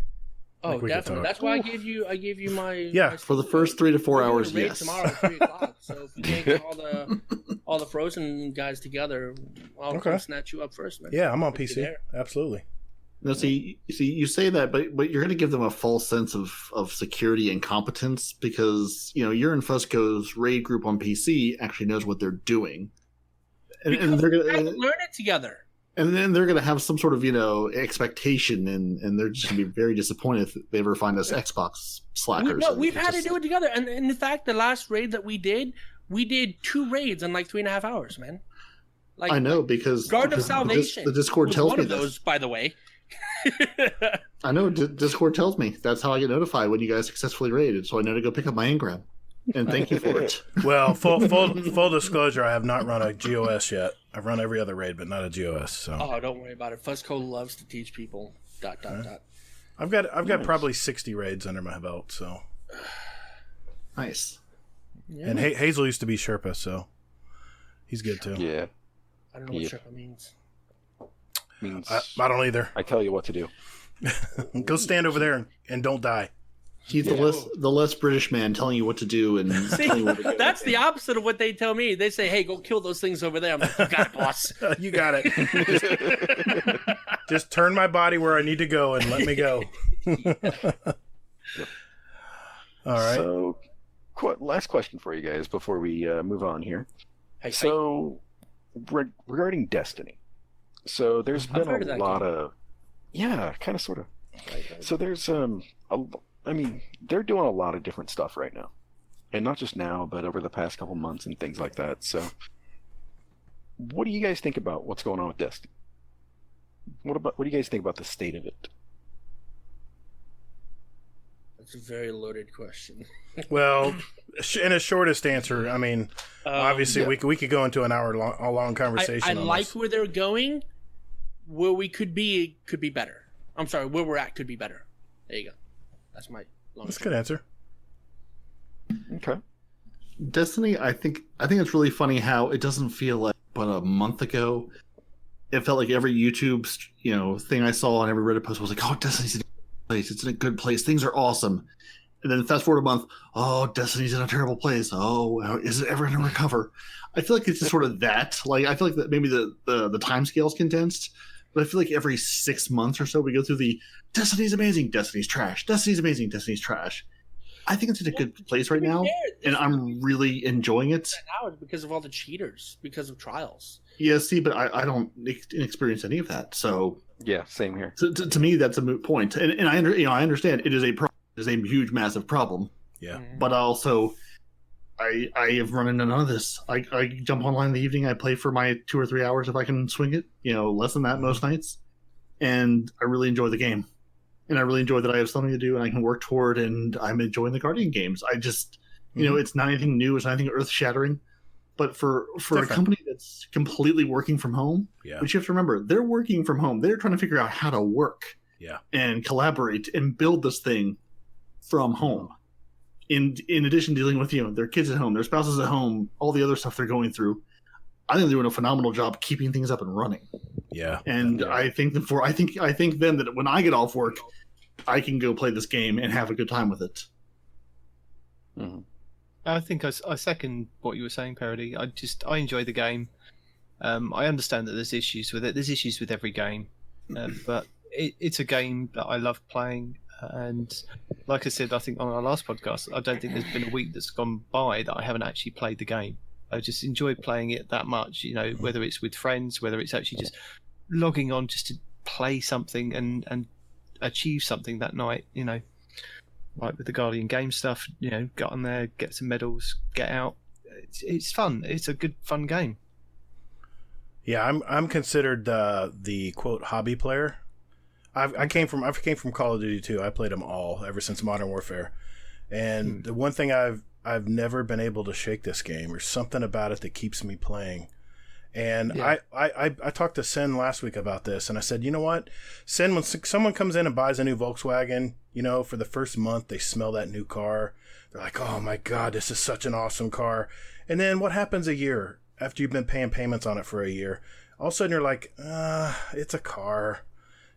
Oh, Like we could definitely. talk. That's why I gave you my Yeah. For the first 3 to 4 We're doing hours, a raid yes. tomorrow at 3:00. So if you can't get all the Frozen guys together, I'll Okay. come snatch you up first, man. Yeah, I'm on If you're PC. there. Absolutely. No, see, you say that, but you're going to give them a false sense of security and competence because you're in Fusco's raid group on PC actually knows what they're doing, and Because they're we going guys learn it together. and then they're going to have some sort of expectation, and they're just going to be very disappointed if they ever find us Xbox slackers. We've had to do it together, and in fact, the last raid that we did 2 raids in like 3.5 hours, man. Like I know because Garden of because Salvation. the Discord was tells one me of this. those, by the way. I know Discord tells me that's how I get notified when you guys successfully raided, so I know to go pick up my engram. And thank you for it. Well, full disclosure, I have not run a GOS yet. I've run every other raid, but not a GOS. So Oh, don't worry about it. Fusco loves to teach people. ... I've got probably 60 raids under my belt. So Nice. Yeah, and Hazel used to be Sherpa, so he's good too. Yeah. I don't know what Yeah. Sherpa means. Means I don't either. I tell you what to do. Go stand over there and don't die. He's Yeah. the less British man telling you what to do and See, telling you where to go. that's the opposite of what they tell me. They say, "Hey, go kill those things over there." I'm like, "You got it, boss." You got it. Just turn my body where I need to go and let me go. All right. So, last question for you guys before we move on here. Hey, So, regarding Destiny, so there's I've been heard of a that lot game. of, yeah, kind of, sort of. So there's I mean, they're doing a lot of different stuff right now, and not just now, but over the past couple months and things like that. So, what do you guys think about what's going on with Destiny? What do you guys think about the state of it? That's a very loaded question. Well, in a shortest answer, I mean, obviously yeah. we could go into an hour long conversation. I on like this. where they're going. Where we could be better. I'm sorry, where we're at could be better. There you go. That's my long. That's a good answer. Okay. Destiny, I think it's really funny how it doesn't feel like but a month ago it felt like every YouTube thing I saw on every Reddit post was like, oh, Destiny's in a good place, it's in a good place, things are awesome. And then fast forward a month, oh, Destiny's in a terrible place. Oh, is it ever going to recover? I feel like it's just sort of that. Like I feel like that maybe the time scale's condensed, but I feel like every 6 months or so we go through the Destiny's amazing, Destiny's trash, Destiny's amazing, Destiny's trash. I think it's in a good place right now, and I'm really enjoying it. Now it's because of all the cheaters, because of trials. Yeah, see, but I don't experience any of that. So Yeah, same here. to me, that's a moot point. And I understand it is a problem. It is a huge, massive problem. Yeah. But also, I have run into none of this. I jump online in the evening. I play for my 2 or 3 hours if I can swing it. Less than that most nights, and I really enjoy the game. And I really enjoy that I have something to do and I can work toward. And I'm enjoying the Guardian games. I just, it's not anything new. It's not anything earth shattering. But for a different. company that's completely working from home, Yeah. which you have to remember, they're working from home. They're trying to figure out how to work Yeah. and collaborate and build this thing from home. In addition to dealing with their kids at home, their spouses at home, all the other stuff they're going through, I think they're doing a phenomenal job keeping things up and running. Yeah. And Yeah. I think then that when I get off work, I can go play this game and have a good time with it. Mm-hmm. I think I second what you were saying, Parody. I enjoy the game. I understand that there's issues with it. There's issues with every game, but it's a game that I love playing. And like I said, I think on our last podcast, I don't think there's been a week that's gone by that I haven't actually played the game. I just enjoy playing it that much. Whether it's with friends, whether it's actually just logging on just to play something and achieve something that night. Like with the Guardian game stuff. Get on there, get some medals, get out. It's fun. It's a good fun game. Yeah, I'm considered the quote hobby player. I came from Call of Duty too. I played them all ever since Modern Warfare, and the one thing I've never been able to shake this game. There's something about it that keeps me playing. And yeah. I talked to Sin last week about this, and I said, you know what, Sin, when someone comes in and buys a new Volkswagen, for the first month they smell that new car. They're like, oh my God, this is such an awesome car. And then what happens a year after you've been paying payments on it for a year? All of a sudden you're like, it's a car.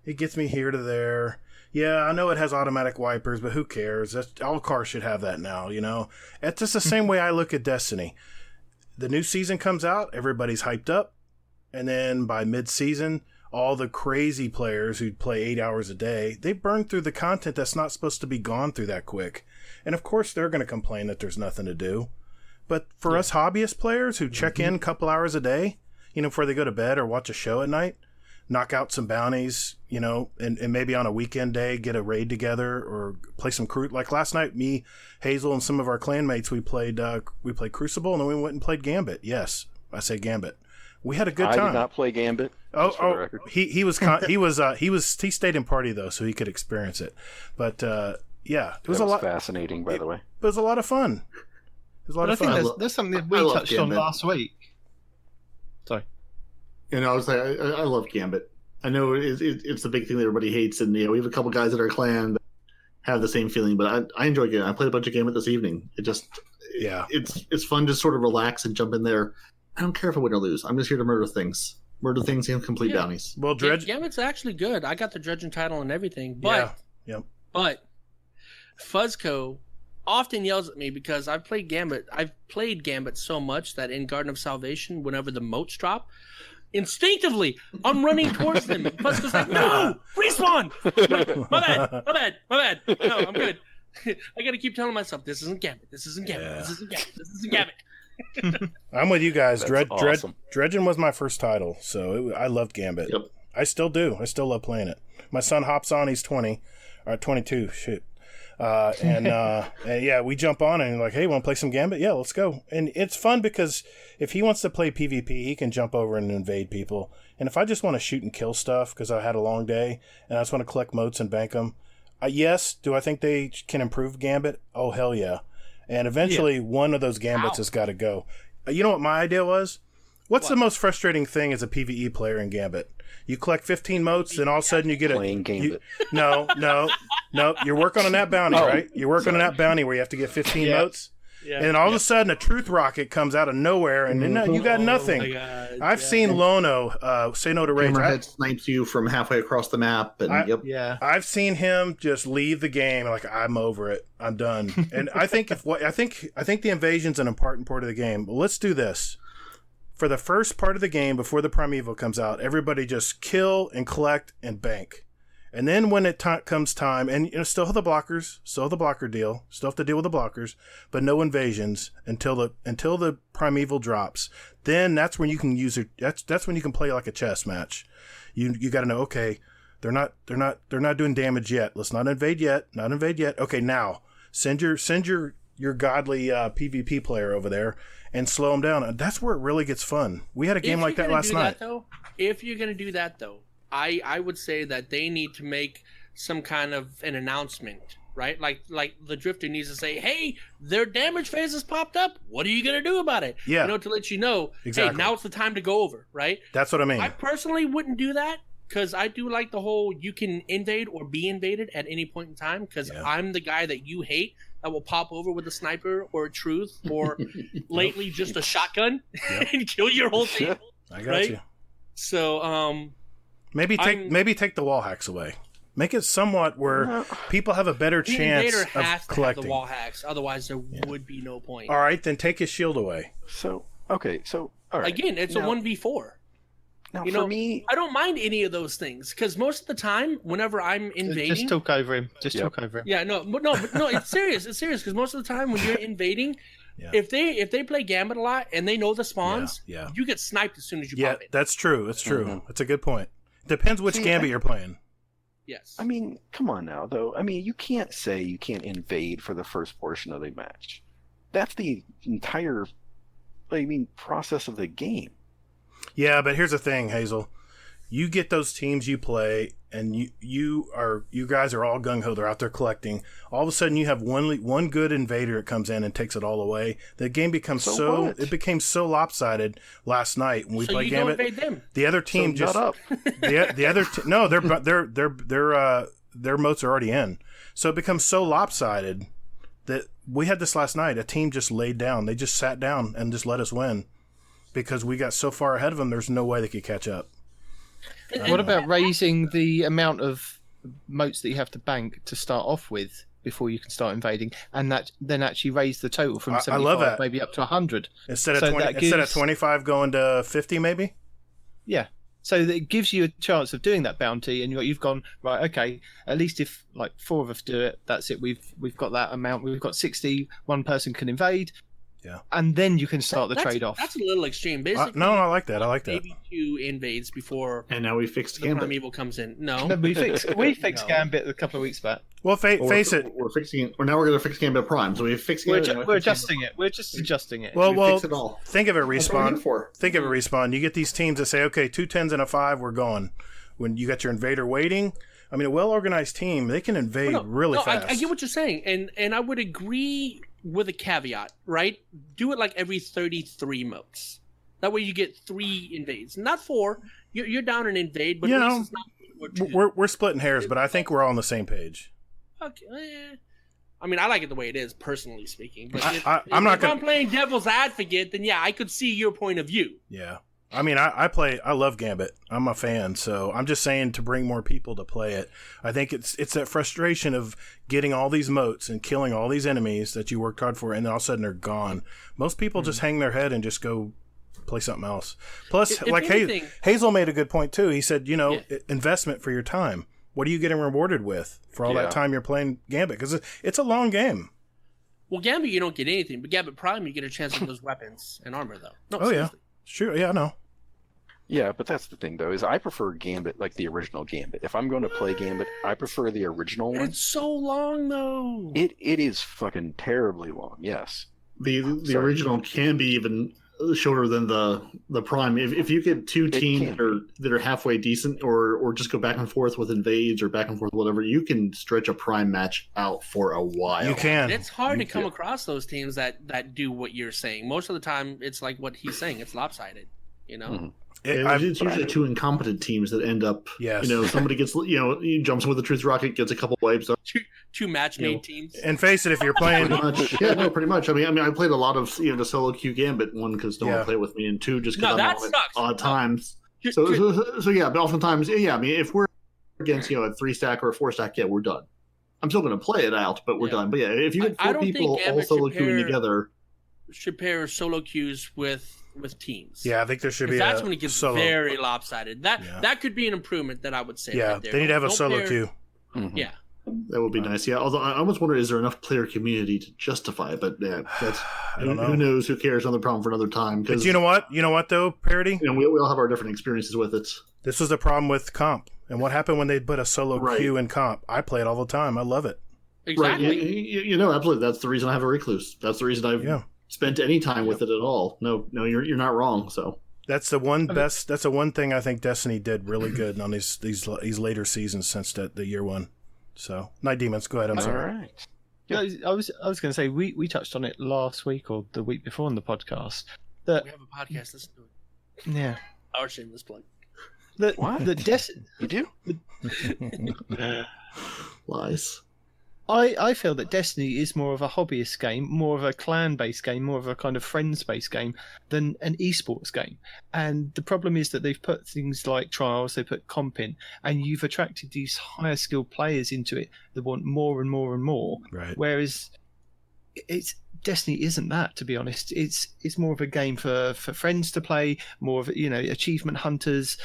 It gets me here to there. Yeah, I know it has automatic wipers, but who cares? All cars should have that now, It's just the same way I look at Destiny. The new season comes out, everybody's hyped up, and then by mid-season, all the crazy players who play 8 hours a day, they burn through the content that's not supposed to be gone through that quick. And of course, they're going to complain that there's nothing to do. But for us hobbyist players who check in a couple hours a day, before they go to bed or watch a show at night, knock out some bounties, and maybe on a weekend day, get a raid together or play some like last night, me, Hazel, and some of our clanmates, we played Crucible, and then we went and played Gambit. Yes, I say Gambit. We had a good time. I did not play Gambit. Oh, he stayed in party though, so he could experience it. But yeah, it was a lot fascinating, by the way. It was a lot of fun. It was a lot of fun. I think there's something that we touched on last week. Sorry. I was like, I love Gambit. I know it's the big thing that everybody hates, and we have a couple guys in our clan that have the same feeling. But I enjoy Gambit. I played a bunch of Gambit this evening. It's fun to sort of relax and jump in there. I don't care if I win or lose. I'm just here to murder things and complete bounties. Well, Gambit's actually good. I got the dredging title and everything, but but Fuzzco often yells at me because I've played Gambit so much that in Garden of Salvation, whenever the moats drop, instinctively I'm running towards them. Fuzzco's like, no, respawn. Like, my bad. No, I'm good. I gotta keep telling myself, this isn't Gambit. This isn't Gambit. I'm with you guys. Awesome. Dredging was my first title, so I loved Gambit. Yep. I still do. I still love playing it. My son hops on. He's 22. Shit. And yeah, we jump on and like, hey, want to play some Gambit? Yeah, let's go. And it's fun because if he wants to play PvP, he can jump over and invade people. And if I just want to shoot and kill stuff because I had a long day and I just want to collect motes and bank them, yes, do I think they can improve Gambit? Oh, hell yeah. And eventually one of those Gambits has got to go. You know what my idea was? What's the most frustrating thing as a PvE player in Gambit? You collect 15 motes, and all of a sudden you get playing Gambit. No. You're working on that bounty, right? You're working on that bounty where you have to get 15 motes. Yeah. And all of a sudden a truth rocket comes out of nowhere, and then you got nothing. Oh my God. I've seen Lono say no to rage. Hammerhead snipes you from halfway across the map, and I've seen him just leave the game like, I'm over it, I'm done. And I think I think the invasion's an important part of the game. But let's do this. For the first part of the game, before the Primeval comes out, everybody just kill and collect and bank. And then when it comes time, and still have the blockers, still have the blocker deal, still have to deal with the blockers, but no invasions until the Primeval drops. Then that's when you can use it. That's when you can play like a chess match. You got to know, okay, they're not doing damage yet. Let's not invade yet. Okay, now send your godly PvP player over there and slow them down. That's where it really gets fun. We had a game like that last night. If you're going to do that, though, I would say that they need to make some kind of an announcement, right? Like the Drifter needs to say, hey, their damage phase has popped up. What are you going to do about it? Yeah. To let you know, exactly. Hey, now it's the time to go over, right? That's what I mean. I personally wouldn't do that because I do like the whole you can invade or be invaded at any point in time because I'm the guy that you hate that will pop over with a sniper or a truth or lately just a shotgun and kill your whole team. I got you. So, maybe take the wall hacks away. Make it somewhat where people have a better chance of collecting. The wall hacks, otherwise there would be no point. All right, then take his shield away. So all right. Again, it's a 1v4. Now, for me, I don't mind any of those things because most of the time, whenever I'm invading, just talk over him. Talk over him. Yeah, no, it's serious. It's serious because most of the time when you're invading, Yeah. If they play Gambit a lot and they know the spawns, Yeah. you get sniped as soon as you Yeah, pop it. that's true. That's true. Mhm. That's a good point. Depends which See, Gambit you're playing. Yes. I mean, come on now, though. I mean, you can't say you can't invade for the first portion of the match. That's the entire, process of the game. Yeah, but here's the thing, Hazel. You get those teams you play, and you guys are all gung ho. They're out there collecting. All of a sudden, you have one good invader that comes in and takes it all away. The game becomes what? it became so lopsided last night when we so played you go Gambit. invade them. The other team So just nut up. the other no, their moats are already in. So it becomes so lopsided that we had this last night. A team just laid down. They just sat down and just let us win because we got so far ahead of them. There's no way they could catch up. What about raising the amount of moats that you have to bank to start off with before you can start invading, and that then actually raise the total from I 75 love that. maybe up to 100? Instead of So 20, that instead of gives- 25 going to 50 maybe. Yeah. So that it gives you a chance of doing that bounty, and you've gone right. Okay, at least if like 4 of us do it, that's it. We've got that amount. We've got 60. One person can invade. Yeah. And then you can start the That's- trade-off. That's a little extreme. Basically, No, I like that. I like that. maybe 2 invades before And now we fixed the Gambit. Primeval comes in. No. No, we fixed No. Gambit a couple of weeks back. Well, face We're- it. We're fixing it. Or now we're going to fix Gambit Prime. So we fix We're, Gambit. we're adjusting it. We're just adjusting it. Well, We fix it all. think of it, That's what we're here Respawn. for. Think of it, Respawn. You get these teams that say, okay, 2 10s and a 5, we're going. When you got your invader waiting, I mean, a well-organized team, they can invade really fast. I get what you're saying, and I would agree with a caveat, right? Do it like every 33 moats. That way you get 3 invades, not 4. You're down an invade, but You at know, least it's not 4 or 2. We're splitting hairs, but I think we're all on the same page. Okay. I mean, I like it the way it is, personally speaking. But I'm playing devil's advocate, then yeah, I could see your point of view. Yeah. I mean, I love Gambit. I'm a fan, so I'm just saying to bring more people to play it. I think it's that frustration of getting all these moats and killing all these enemies that you worked hard for, and then all of a sudden they're gone. Most people just hang their head and just go play something else. Plus, If like anything- Hazel made a good point too. He said, Yeah. investment for your time. What are you getting rewarded with for all Yeah. that time you're playing Gambit? Because it's a long game. Well, Gambit, you don't get anything, but Gambit Prime, you get a chance to get those weapons and armor, though. No, Oh, yeah. seriously. Sure, yeah, I know. Yeah, but that's the thing, though, is I prefer Gambit, like the original Gambit. If I'm going to play Gambit, I prefer the original one. It's so long, though. It is fucking terribly long, yes. The Sorry. original can be even shorter than the Prime. If you get 2 teams that are halfway decent, or just go back and forth with invades or back and forth whatever, you can stretch a Prime match out for a while. You can. And it's hard You to come can. across those teams that do what you're saying. Most of the time, it's like what he's saying. It's lopsided, you know? Mhm. It's usually 2 incompetent teams that end up. Yes. Somebody gets he jumps in with the Truth Rocket, gets a couple wipes. Two match-made You know, teams. And face it, if you're playing, Pretty much, yeah, no, pretty much. I mean, I played a lot of the solo queue Gambit, one because no Yeah. one played with me, and 2 just No, because that I'm on at sucks. odd times. You're- So, you're- so yeah, but oftentimes, yeah. I mean, if we're against a 3-stack or a 4-stack, yeah, we're done. I'm still going to play it out, but we're Yeah. done. But yeah, if you get I 4 don't think people all Gambit solo should queuing pair- together, should pair solo queues with teams. yeah, I think there should be That's a when it gets solo. very lopsided. That Yeah. that could be an improvement that I would say. Yeah, right there. they need to have a Don't solo pair- queue. Mhm. Yeah. that would be nice. Yeah, although I almost wonder, is there enough player community to justify it? But yeah, that's I don't know. who knows? Who cares? Another problem for another time. But you know what? You know what though, Parody? we all have our different experiences with it. This was the problem with comp. And what happened when they put a solo Right. queue in comp? I play it all the time. I love it. Exactly. Right. Absolutely. That's the reason I have a recluse. That's the reason I've Yeah. spent any time with it at all. No, you're not wrong. So That's the one best. That's the one thing I think Destiny did really good on these later seasons since the year one. So, Night Demons, go ahead. I'm All sorry. right. Yeah, I was going to say we touched on it last week or the week before on the podcast. That We have a podcast. Listen to it. yeah, Our shameless plug. that What? You do? lies. I feel that Destiny is more of a hobbyist game, more of a clan-based game, more of a kind of friends-based game than an esports game. And the problem is that they've put things like trials, they put comp in, and you've attracted these higher skilled players into it that want more and more and more. Right. Whereas Destiny isn't that, to be honest. It's more of a game for friends to play, more of achievement hunters,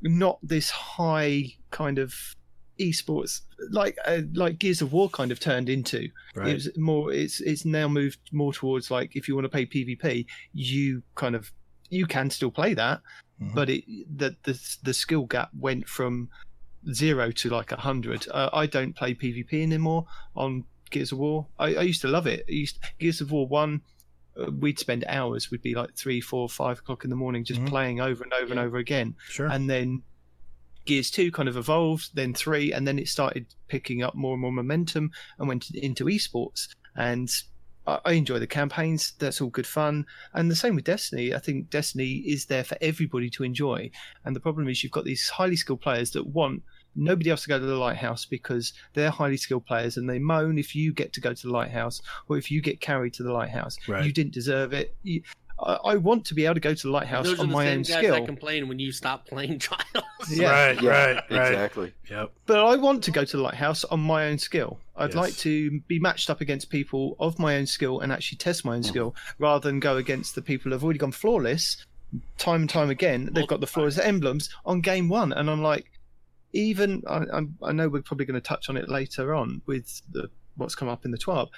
not this high kind of esports like Gears of War kind of turned into. Right. It was more. It's now moved more towards like if you want to play PvP, you can still play that, but the skill gap went from 0 to like 100. I don't play PvP anymore on Gears of War. I used to love it. Gears of War 1. We'd spend hours. We'd be like 3, 4, 5 o'clock in the morning just playing over and over and over again. Sure. And then Gears 2 kind of evolved, then 3, and then it started picking up more and more momentum and went into esports. And I enjoy the campaigns. That's all good fun. And the same with Destiny. I think Destiny is there for everybody to enjoy. And the problem is you've got these highly skilled players that want nobody else to go to the lighthouse because they're highly skilled players, and they moan if you get to go to the lighthouse or if you get carried to the lighthouse. Right. You didn't deserve it. I want to be able to go to the lighthouse Those on are the my same own guys skill. that complain when you stop playing Trials. Yeah. Right. Exactly. Yep. But I want to go to the lighthouse on my own skill. I'd Yes. like to be matched up against people of my own skill and actually test my own skill rather than go against the people who've already gone flawless time and time again. They've got the flawless emblems on game 1. And I'm like, I know we're probably going to touch on it later on with what's come up in the TWAB.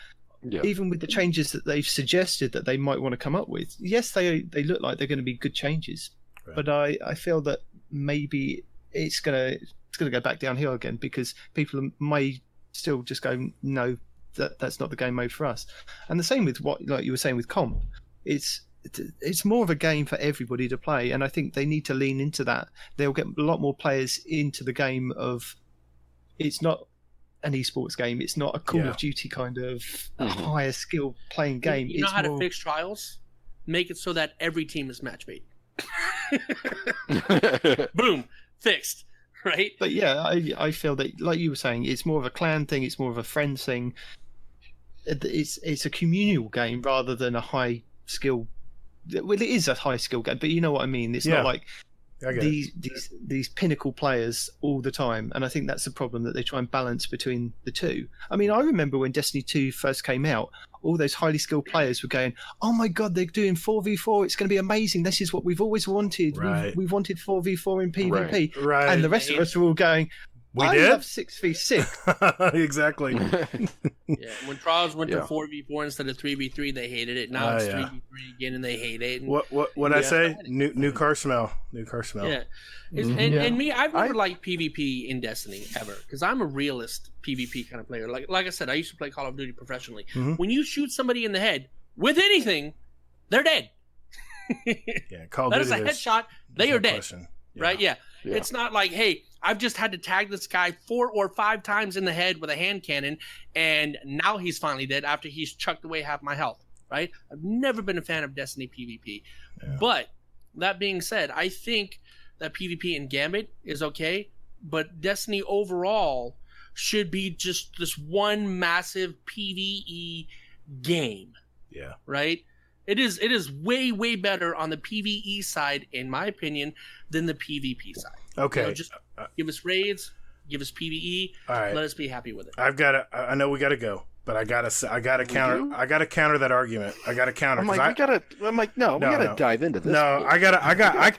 Yeah. Even with the changes that they've suggested that they might want to come up with, yes, they look like they're going to be good changes, Right. but I feel that maybe it's gonna go back downhill again because people may still just go, no, that's not the game mode for us. And the same with what like you were saying with comp, it's more of a game for everybody to play, and I think they need to lean into that. They'll get a lot more players into the game of it's not an esports game. It's not a Call of Duty kind of higher skill playing game. You know it's how more... to fix Trials? Make it so that every team is match made. Boom, fixed. Right? But yeah, I feel that, like you were saying, it's more of a clan thing. It's more of a friend thing. It's a communal game rather than a high skill. Well, it is a high skill game, but you know what I mean. It's not like I get it. these pinnacle players all the time, and I think that's the problem that they try and balance between the two. I mean, I remember when Destiny 2 first came out, all those highly skilled players were going, "Oh my god, they're doing 4v4! It's going to be amazing! This is what we've always wanted. Right. We've wanted 4v4 in PvP." Right. And the rest of us were all going, We I did? love 6v6. Exactly. Yeah. When Trials went to Yeah. 4v4 instead of 3v3, they hated it. Now it's 3v3 again, and they hate it. And, What I say? New car smell. New car smell. yeah. And me, I've never liked PvP in Destiny ever because I'm a realist PvP kind of player. Like I said, I used to play Call of Duty professionally. Mhm. When you shoot somebody in the head with anything, they're dead. Yeah. Call of That Duty. is a there's- headshot. They there's are no dead. question. Yeah. Right? Yeah. Yeah. It's not like, hey, I've just had to tag this guy 4 or 5 times in the head with a hand cannon, and now he's finally dead after he's chucked away half my health. Right? I've never been a fan of Destiny PvP. Yeah. But that being said, I think that PvP in Gambit is okay, but Destiny overall should be just this one massive PvE game. Yeah. Right? It is way better on the PvE side, in my opinion, than the PvP side. Okay. You know, just give us raids, give us PvE, All right. let us be happy with it. I know we got to go, but I gotta counter. do? I gotta counter that argument. I gotta counter. I'm 'cause like, No, we gotta no. dive into this. No,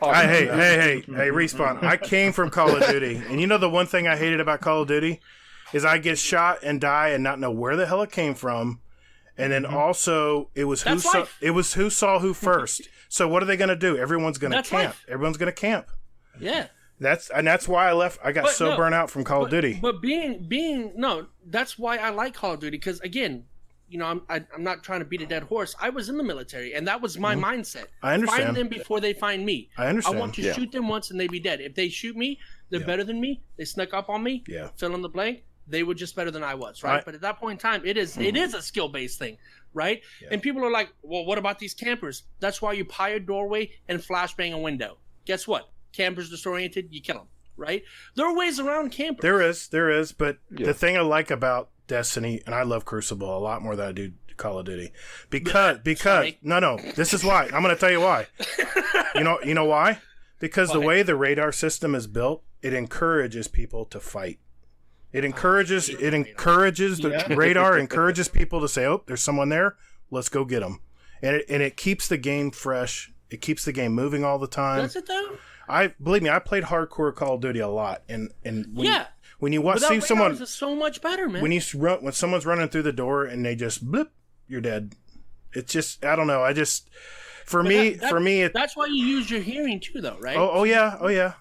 hey, Respawn. I came from Call of Duty, and you know the one thing I hated about Call of Duty is I get shot and die and not know where the hell it came from, and then also it was That's life. who saw who first. So what are they gonna do? Everyone's gonna That's camp. life. Everyone's gonna camp. Yeah. That's why I left. I got But so no, burnt out from Call of Duty. But being no, that's why I like Call of Duty because again, you know, I'm not trying to beat a dead horse. I was in the military, and that was my mindset. I understand. Find them before they find me. I understand. I want to Yeah. shoot them once and they be dead. If they shoot me, they're Yeah. better than me. They snuck up on me. Yeah. Fill in the blank. They were just better than I was, right? Right. But at that point in time, it is a skill based thing, right? Yeah. And people are like, well, what about these campers? That's why you pie a doorway and flashbang a window. Guess what? Campers disoriented, you kill them, right? There are ways around campers. There is, but Yeah. the thing I like about Destiny, and I love Crucible a lot more than I do Call of Duty, because Sorry. no, this is why. I'm going to tell you why. You know why? Because the Why? way the radar system is built, it encourages people to fight. It encourages the radar encourages people to say, "Oh, there's someone there. Let's go get them." And it keeps the game fresh. It keeps the game moving all the time. Does it though? Believe me, I played hardcore Call of Duty a lot, and when Yeah. When you watch, Without see radars, someone, it's so much better, man. when someone's running through the door and they just blip, you're dead. It's just, I don't know. For me, that's why you use your hearing too, though, right? oh yeah.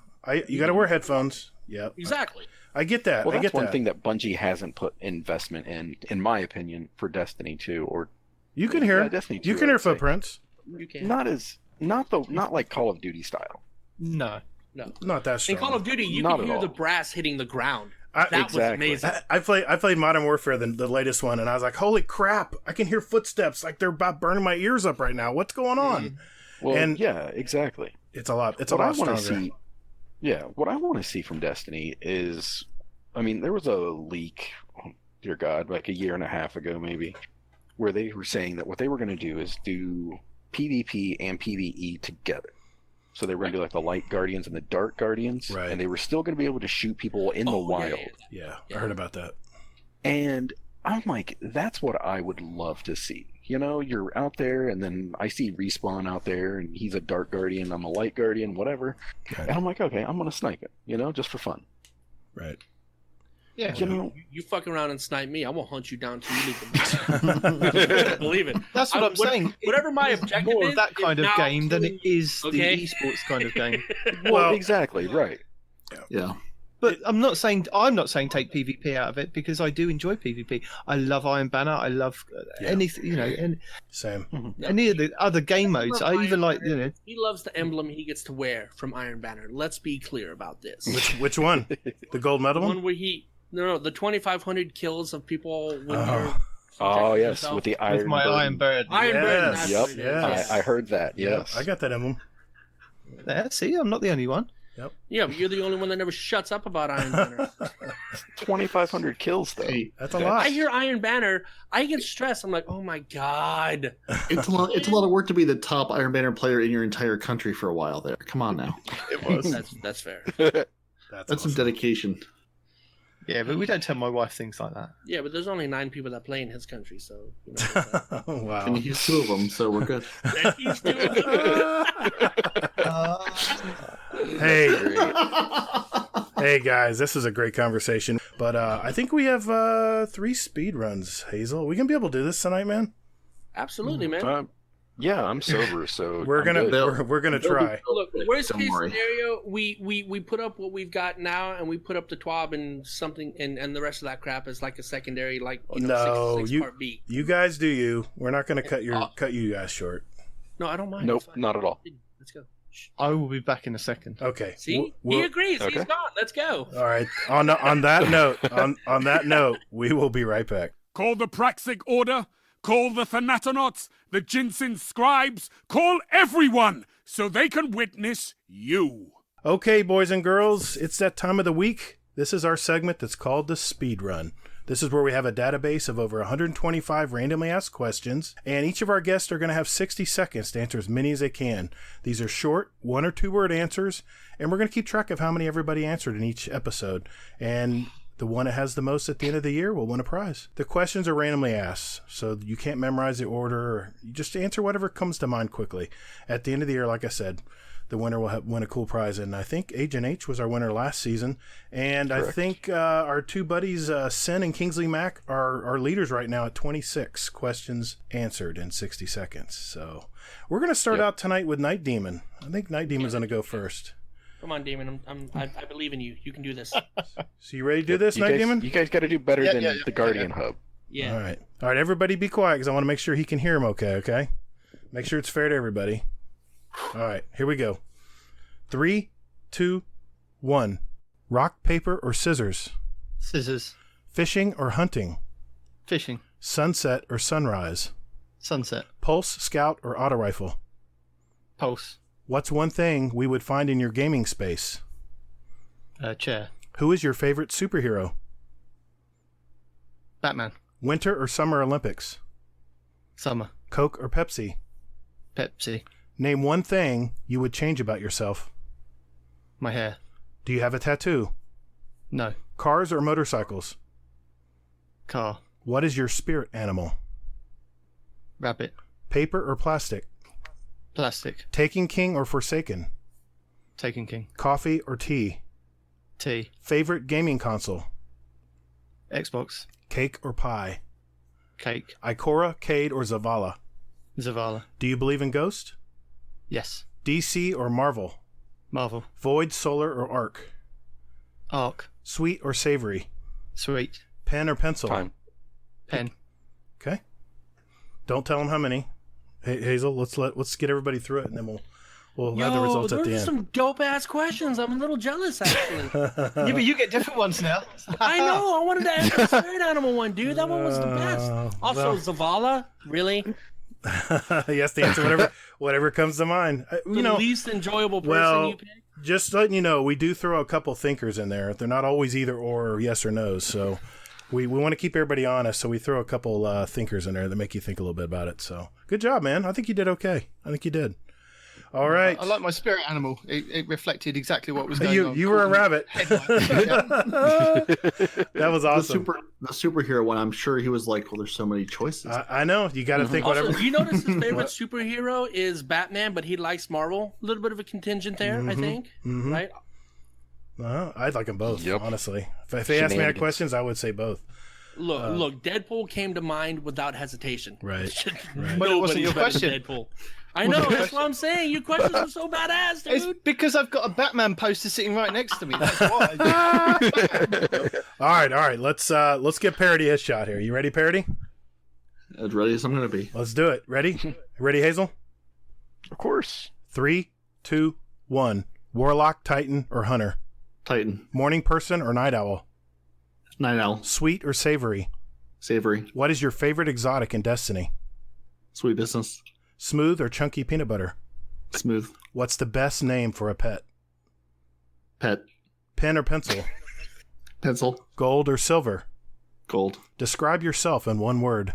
You got to wear headphones. Yep. Exactly. I get that. Well, I that's get one that. thing that Bungie hasn't put investment in my opinion, for Destiny 2 or You can hear. Yeah, Destiny 2, you can I hear would say. footprints. You can. not like Call of Duty style. No. Not that In strong. Call of Duty, you Not can at hear all. the brass hitting the ground. I- That Exactly. was amazing. I played Modern Warfare, the latest one, and I was like, "Holy crap! I can hear footsteps like they're about burning my ears up right now. What's going on?" Well, And- yeah, exactly. It's a lot. It's What a I lot want to stronger. see, what I want to see from Destiny is, I mean, there was a leak, oh, dear God, like a year and a half ago maybe, where they were saying that what they were going to do is do PvP and PvE together. So they were going to do like the Light Guardians and the Dark Guardians, Right. and they were still going to be able to shoot people in the Oh, yeah, wild. yeah. Yeah, I heard about that. And I'm like, that's what I would love to see. You know, you're out there, and then I see Respawn out there, and he's a Dark Guardian, I'm a Light Guardian, whatever. Right. And I'm like, okay, I'm going to snipe it, just for fun. Right. Yeah. You know, You fuck around and snipe me, I will hunt you down till you leave the Believe it. That's what I'm saying. Whatever my It's objective more is, of that kind is of now game than it is Okay. the esports kind of game. well, exactly, right. Yeah. But I'm not saying take PvP out of it, because I do enjoy PvP. I love Iron Banner. I love Yeah. anything, Same. any of the other game modes. I even like, He loves the emblem he gets to wear from Iron Banner. Let's be clear about this. Which one? The gold medal The one? one where the 2,500 kills of people when you're Oh, yes, yourself. with the with Iron my Burden. Iron Bird. Iron Yes. Burden. that's Yep, what it is. Yes. I heard that, yes. I got that emblem. There, see, I'm not the only one. Yeah, but you're the only one that never shuts up about Iron Banner. 2,500 kills, though. Hey, That's a lot. I hear Iron Banner, I get stressed. I'm like, oh my god. it's a lot. It's a lot of work to be the top Iron Banner player in your entire country for a while. There, come on now. It was. That's fair. That's awesome. some dedication. Yeah, but we don't tell my wife things like that. Yeah, but there's only 9 people that play in his country, so you know what's that. Oh, wow. And he's 2 of them, so we're good. He's doing good. Hey guys, this is a great conversation. But I think we have 3 speed runs, Hazel. We can be able to do this tonight, man. Absolutely, man. Yeah, I'm sober, so We're I'm gonna good. we're gonna try. Look, worst Don't case worry. scenario, we put up what we've got now, and we put up the TWAB and something, and the rest of that crap is like a secondary, like No, 6 part B. You guys do you. We're not gonna cut you guys short. No, I don't mind. Nope, It's fine. not at all. Let's go. I will be back in a second. Okay. See, We'll- he agrees. okay. He's gone. Let's go. all right. On that note, we will be right back. Call the Praxic Order, call the Thanatonauts, the Jinsen Scribes, call everyone so they can witness you. Okay, boys and girls, it's that time of the week. This is our segment that's called the Speed Run. This is where we have a database of over 125 randomly asked questions, and each of our guests are going to have 60 seconds to answer as many as they can. These are short, 1 or 2 word answers, and we're going to keep track of how many everybody answered in each episode. And the one that has the most at the end of the year will win a prize. The questions are randomly asked, so you can't memorize the order. Or you just answer whatever comes to mind quickly. At the end of the year, like I said, the winner will win a cool prize. And I think Agent H was our winner last season. And Correct. I think our 2 buddies, Sin and Kingsley Mack, are leaders right now at 26 questions answered in 60 seconds. So we're going to start out tonight with Night Demon. I think Night Demon's going to go first. Come on, Damon. I believe in you. You can do this. So you ready to do this, You Night guys, Demon? you guys got to do better Yeah, than yeah, yeah, the Guardian Hub. Yeah. All right, everybody be quiet because I want to make sure he can hear him okay? Make sure it's fair to everybody. All right, here we go. 3, 2, 1. Rock, paper, or scissors? Scissors. Fishing or hunting? Fishing. Sunset or sunrise? Sunset. Pulse, scout, or auto rifle? Pulse. What's one thing we would find in your gaming space? Chair. Who is your favorite superhero? Batman. Winter or summer Olympics? Summer. Coke or Pepsi? Pepsi. Name one thing you would change about yourself. My hair. Do you have a tattoo? No. Cars or motorcycles? Car. What is your spirit animal? Rabbit. Paper or plastic? Plastic. Taken King or Forsaken? Taken King. Coffee or tea? T. Favorite gaming console? Xbox. Cake or pie? Cake. Ikora, Cade, or Zavala? Zavala. Do you believe in Ghost? Yes. DC or Marvel? Marvel. Void, Solar, or Arc? Arc. Sweet or savory? Sweet. Pen or pencil? Time. Pen. Okay. Don't tell them how many. Hey, Hazel, let's get everybody through it, and then we'll have the results at those the are end. some dope ass questions. I'm a little jealous, actually. Yeah, but you get different ones now. I know. I wanted to ask the spirit animal one, dude. That one was the best. Also, well. Zavala, really? He has to answer whatever comes to mind. The least enjoyable person well, you pick. Just letting you know, we do throw a couple thinkers in there. They're not always either or yes or no. So we want to keep everybody honest. So we throw a couple thinkers in there that make you think a little bit about it. So good job, man. I think you did okay. I think you did. All right. I like my spirit animal. It reflected exactly what was going on. You were a rabbit. That was awesome. The superhero one, I'm sure he was like, well, there's so many choices. I know. You got to think Also, whatever. you notice his favorite superhero is Batman, but he likes Marvel. A little bit of a contingent there, I think. Mhm. Right? I'd like them both, Yep. honestly. If they asked me that Shenanigans. questions, I would say both. Look, Deadpool came to mind without hesitation. Right. But it wasn't your better than question. Deadpool. I know, that's what I'm saying. Your questions are so badass, It's dude. because I've got a Batman poster sitting right next to me. That's why. All right. Let's get Parody his shot here. You ready, Parody? As ready as I'm going to be. Let's do it. Ready? Ready, Hazel? Of course. 3, 2, 1. Warlock, Titan, or Hunter? Titan. Morning person or night owl? Night Owl. Sweet or savory? Savory. What is your favorite exotic in Destiny? Sweet business. Smooth or chunky peanut butter? Smooth. What's the best name for a pet? Pet. Pen or pencil? Pencil. Gold or silver? Gold. Describe yourself in one word.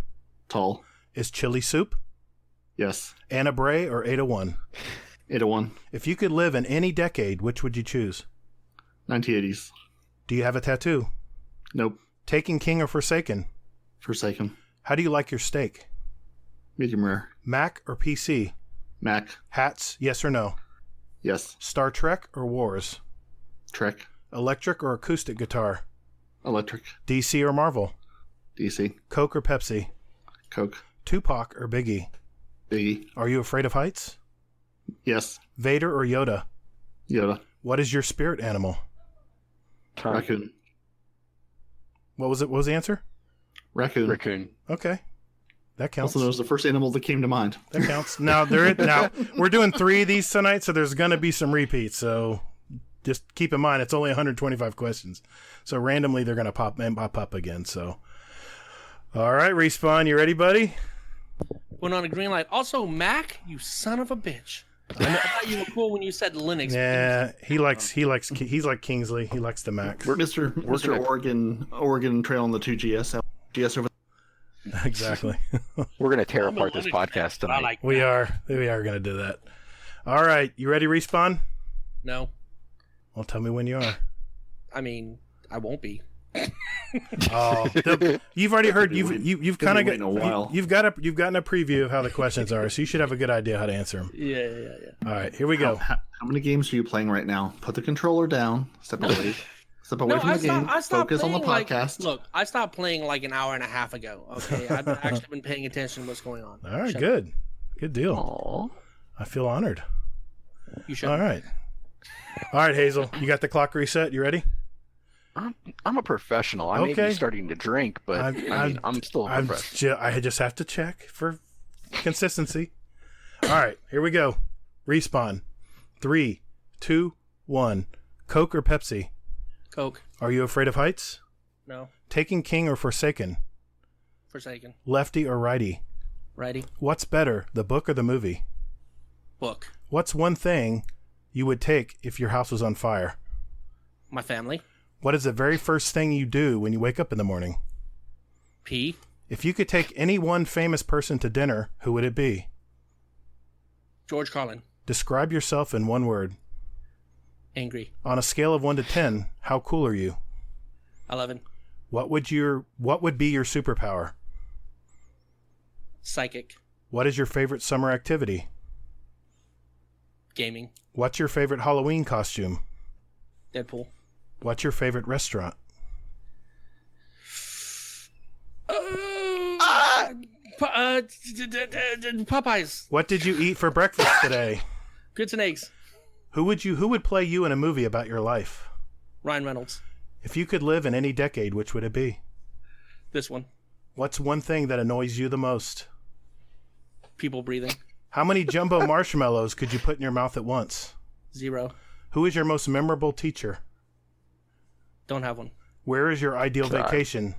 Tall. Is chili soup? Yes. Anna Bray or Ada 1? 801. If you could live in any decade, which would you choose? 1980s. Do you have a tattoo? Nope. Taken King or Forsaken? Forsaken. How do you like your steak? Medium rare. Mac or PC? Mac. Hats, yes or no? Yes. Star Trek or Wars? Trek. Electric or acoustic guitar? Electric. DC or Marvel? DC. Coke or Pepsi? Coke. Tupac or Biggie? Biggie. Are you afraid of heights? Yes. Vader or Yoda? Yoda. What is your spirit animal? Time. Raccoon. What was it? What was the answer? Raccoon. Raccoon. Okay. That counts. Also, that was the first animal that came to mind. That counts. Now we're doing 3 of these tonight, so there's gonna be some repeats. So just keep in mind it's only 125 questions. So randomly they're gonna pop up again. So all right, Respawn, you ready, buddy? Went on a green light. Also, Mac, you son of a bitch. I thought you were cool when you said Linux. Yeah, he's like Kingsley. He likes the Max. We're Mr. Oregon Trail on the 2GS. GS over. Exactly. We're gonna tear I'm a apart this Linux podcast fan, but I tonight. like We Mac. are gonna do that. All right, you ready, Respawn? No, Well, tell me when you are. I mean, I won't be. Oh, you've already heard. You've kind of waiting a while. you've gotten a preview of how the questions are, so you should have a good idea how to answer them. Yeah. All right, here we go. How many games are you playing right now? Put the controller down. Step away. Step away No, from the game. I stopped Focus on the playing, podcast. look, I stopped playing like an hour and a half ago. Okay, I've actually been paying attention to what's going on. All right, Shut good deal. Aw. I feel honored. up. You should. All right, Hazel, you got the clock reset. You ready? I'm a professional. I may Okay. be starting to drink, but I'm still a professional. I just have to check for consistency. All right, here we go. Respawn. 3, 2, 1. Coke or Pepsi? Coke. Are you afraid of heights? No. Taken King or Forsaken? Forsaken. Lefty or righty? Righty. What's better, the book or the movie? Book. What's one thing you would take if your house was on fire? My family. What is the very first thing you do when you wake up in the morning? P. If you could take any one famous person to dinner, who would it be? George Carlin. Describe yourself in one word. Angry. On a scale of 1 to 10, how cool are you? 11. What would be your superpower? Psychic. What is your favorite summer activity? Gaming. What's your favorite Halloween costume? Deadpool. What's your favorite restaurant? Popeyes. What did you eat for breakfast today? Grits and eggs. Who would play you in a movie about your life? Ryan Reynolds. If you could live in any decade, which would it be? This one. What's one thing that annoys you the most? People breathing. How many jumbo marshmallows could you put in your mouth at once? 0. Who is your most memorable teacher? Don't have one. Where is your ideal vacation?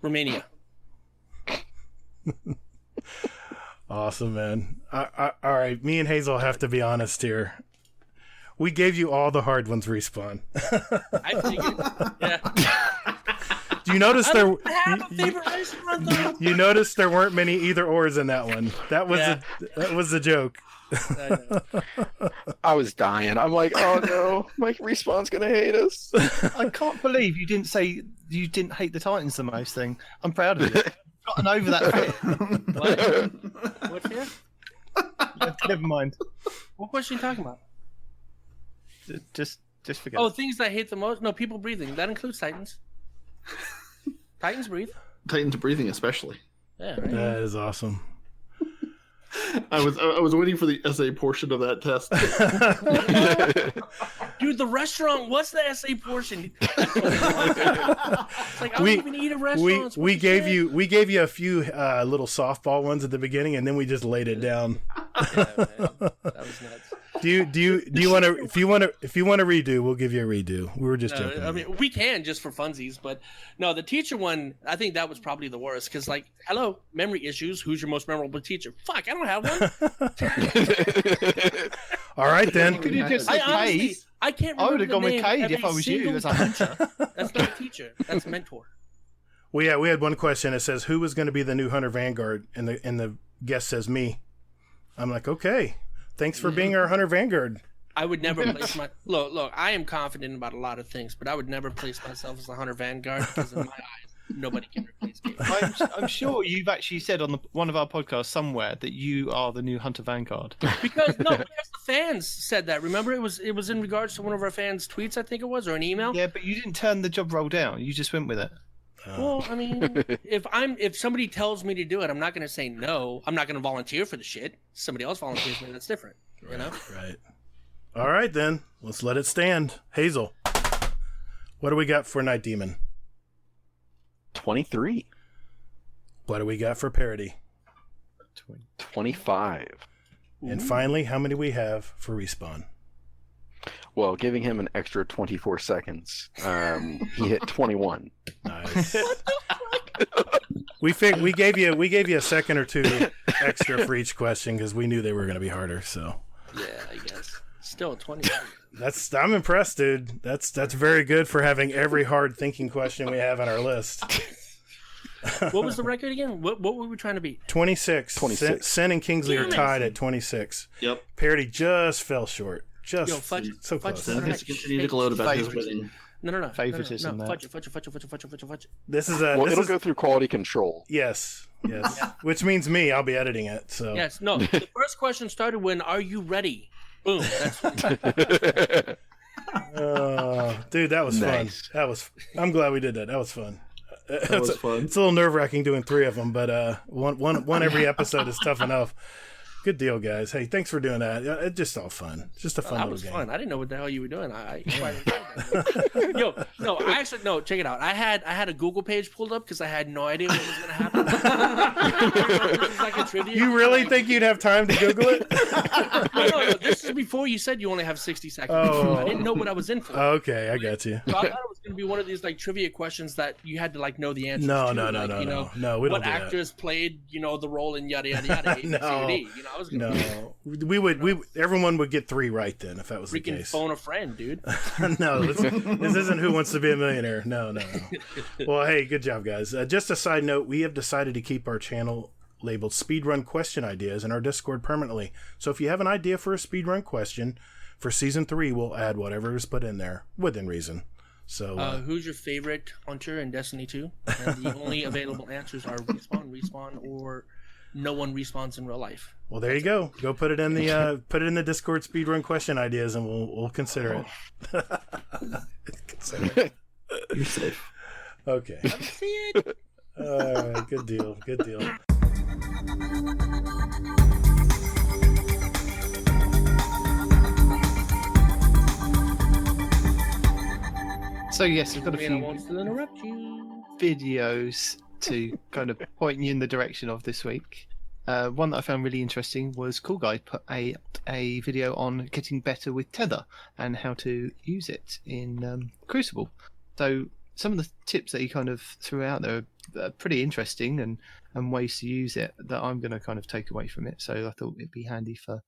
Romania. Awesome, man. All right, me and Hazel have to be honest here. We gave you all the hard ones, Respawn. I figured. Yeah. Do you notice there? I have a favorite restaurant though. You noticed there weren't many either ors in that one. That was the joke. I know. I was dying. I'm like, oh no, Mike Respawn's gonna hate us. I can't believe you didn't say you didn't hate the Titans the most thing. I'm proud of you. Gotten over that fear. What here? Never mind. What question are you talking about? Just forget. Oh, things I hate the most? No, people breathing. That includes Titans. Titans breathe. Titans breathing, especially. Yeah, right. That is awesome. I was waiting for the essay portion of that test. Dude, the restaurant, what's the essay portion? It's like, I don't even eat at restaurants. We gave you a few little softball ones at the beginning, and then we just laid it down. Yeah, man. That was nuts. Do you want to if you want to redo, we'll give you a redo. We were just joking. I mean, we can just for funsies, but no, the teacher one, I think that was probably the worst because, like, hello, memory issues. Who's your most memorable teacher? Fuck, I don't have one. All right then. You could have just said Kay. I can't. I would remember have gone the with name Cade of if a I was you single as a hunter. That's not a teacher. That's a mentor. Well, yeah, we had one question. It says, "Who was going to be the new Hunter Vanguard?" And the guest says, "Me." I'm like, okay, thanks for being our Hunter Vanguard. I would never place my look. I am confident about a lot of things, but I would never place myself as the Hunter Vanguard because in my eyes, nobody can replace me. I'm sure you've actually said on one of our podcasts somewhere that you are the new Hunter Vanguard. Because the fans said that. Remember, it was in regards to one of our fans' tweets, I think it was, or an email. Yeah, but you didn't turn the job role down. You just went with it. Well, I mean, if somebody tells me to do it, I'm not going to say no. I'm not going to volunteer for the shit. Somebody else volunteers me. That's different. You know? Right. All right, then. Let's let it stand. Hazel, what do we got for Night Demon? 23. What do we got for Parody? 25. And finally, how many we have for Respawn? Well, giving him an extra 24 seconds, he hit 21. Nice. We gave you a second or two extra for each question because we knew they were going to be harder. So yeah, I guess still 20. I'm impressed, dude. That's very good for having every hard thinking question we have on our list. What was the record again? What were we trying to beat? 26. 26. Sen and Kingsley Damn are it. tied at 26. Yep. Parody just fell short. Just Yo, fudge, so fudge close. the Then next- he's continued to gloat about his Favorites. winning. No. Favoritism No, there. fudge. This is Well, this it'll is go through quality control. yes. Which means me. I'll be editing it. So Yes, no. The first question started when, "Are you ready?" Boom. That's dude, that was Nice. fun. I'm glad we did that. That was fun. That was fun. It's a little nerve wracking doing 3 of them, but one every episode is tough enough. Good deal, guys. Hey, thanks for doing that. It's just all fun. It's just a fun that little was game. fun. I didn't know what the hell you were doing. I quite enjoyed that. I actually check it out. I had a Google page pulled up because I had no idea what was going to happen. It was like a trivia. You really think you'd have time to Google it? No. This is before you said you only have 60 seconds. Oh. I didn't know what I was in for. Okay, I got you. So I thought it was going to be one of these like trivia questions that you had to like know the answers No, to. no, like, no, you no. know, No, we don't what do that. actors played, the role in yada yada yada. A, B, C, No. D. I was gonna No, everyone would get 3 right then if that was the freaking case. phone a friend, dude. No, this isn't Who Wants to Be a Millionaire. No. Well, hey, good job, guys. Just a side note, we have decided to keep our channel labeled Speedrun Question Ideas in our Discord permanently. So if you have an idea for a speedrun question, for Season 3, we'll add whatever is put in there, within reason. So, Who's your favorite hunter in Destiny 2? And the only available answers are respawn, or no one respawns in real life. well, there you go. Go put it in the Discord Speedrun Question Ideas, and we'll consider it. You're safe. Okay. See it? All right. Good deal. Good deal. So yes, we've got a Marina few wants to interrupt you. videos to kind of point you in the direction of this week. One that I found really interesting was Cool Guy put a video on getting better with Tether and how to use it in Crucible. So some of the tips that he kind of threw out there are pretty interesting and ways to use it that I'm going to kind of take away from it. So I thought it'd be handy for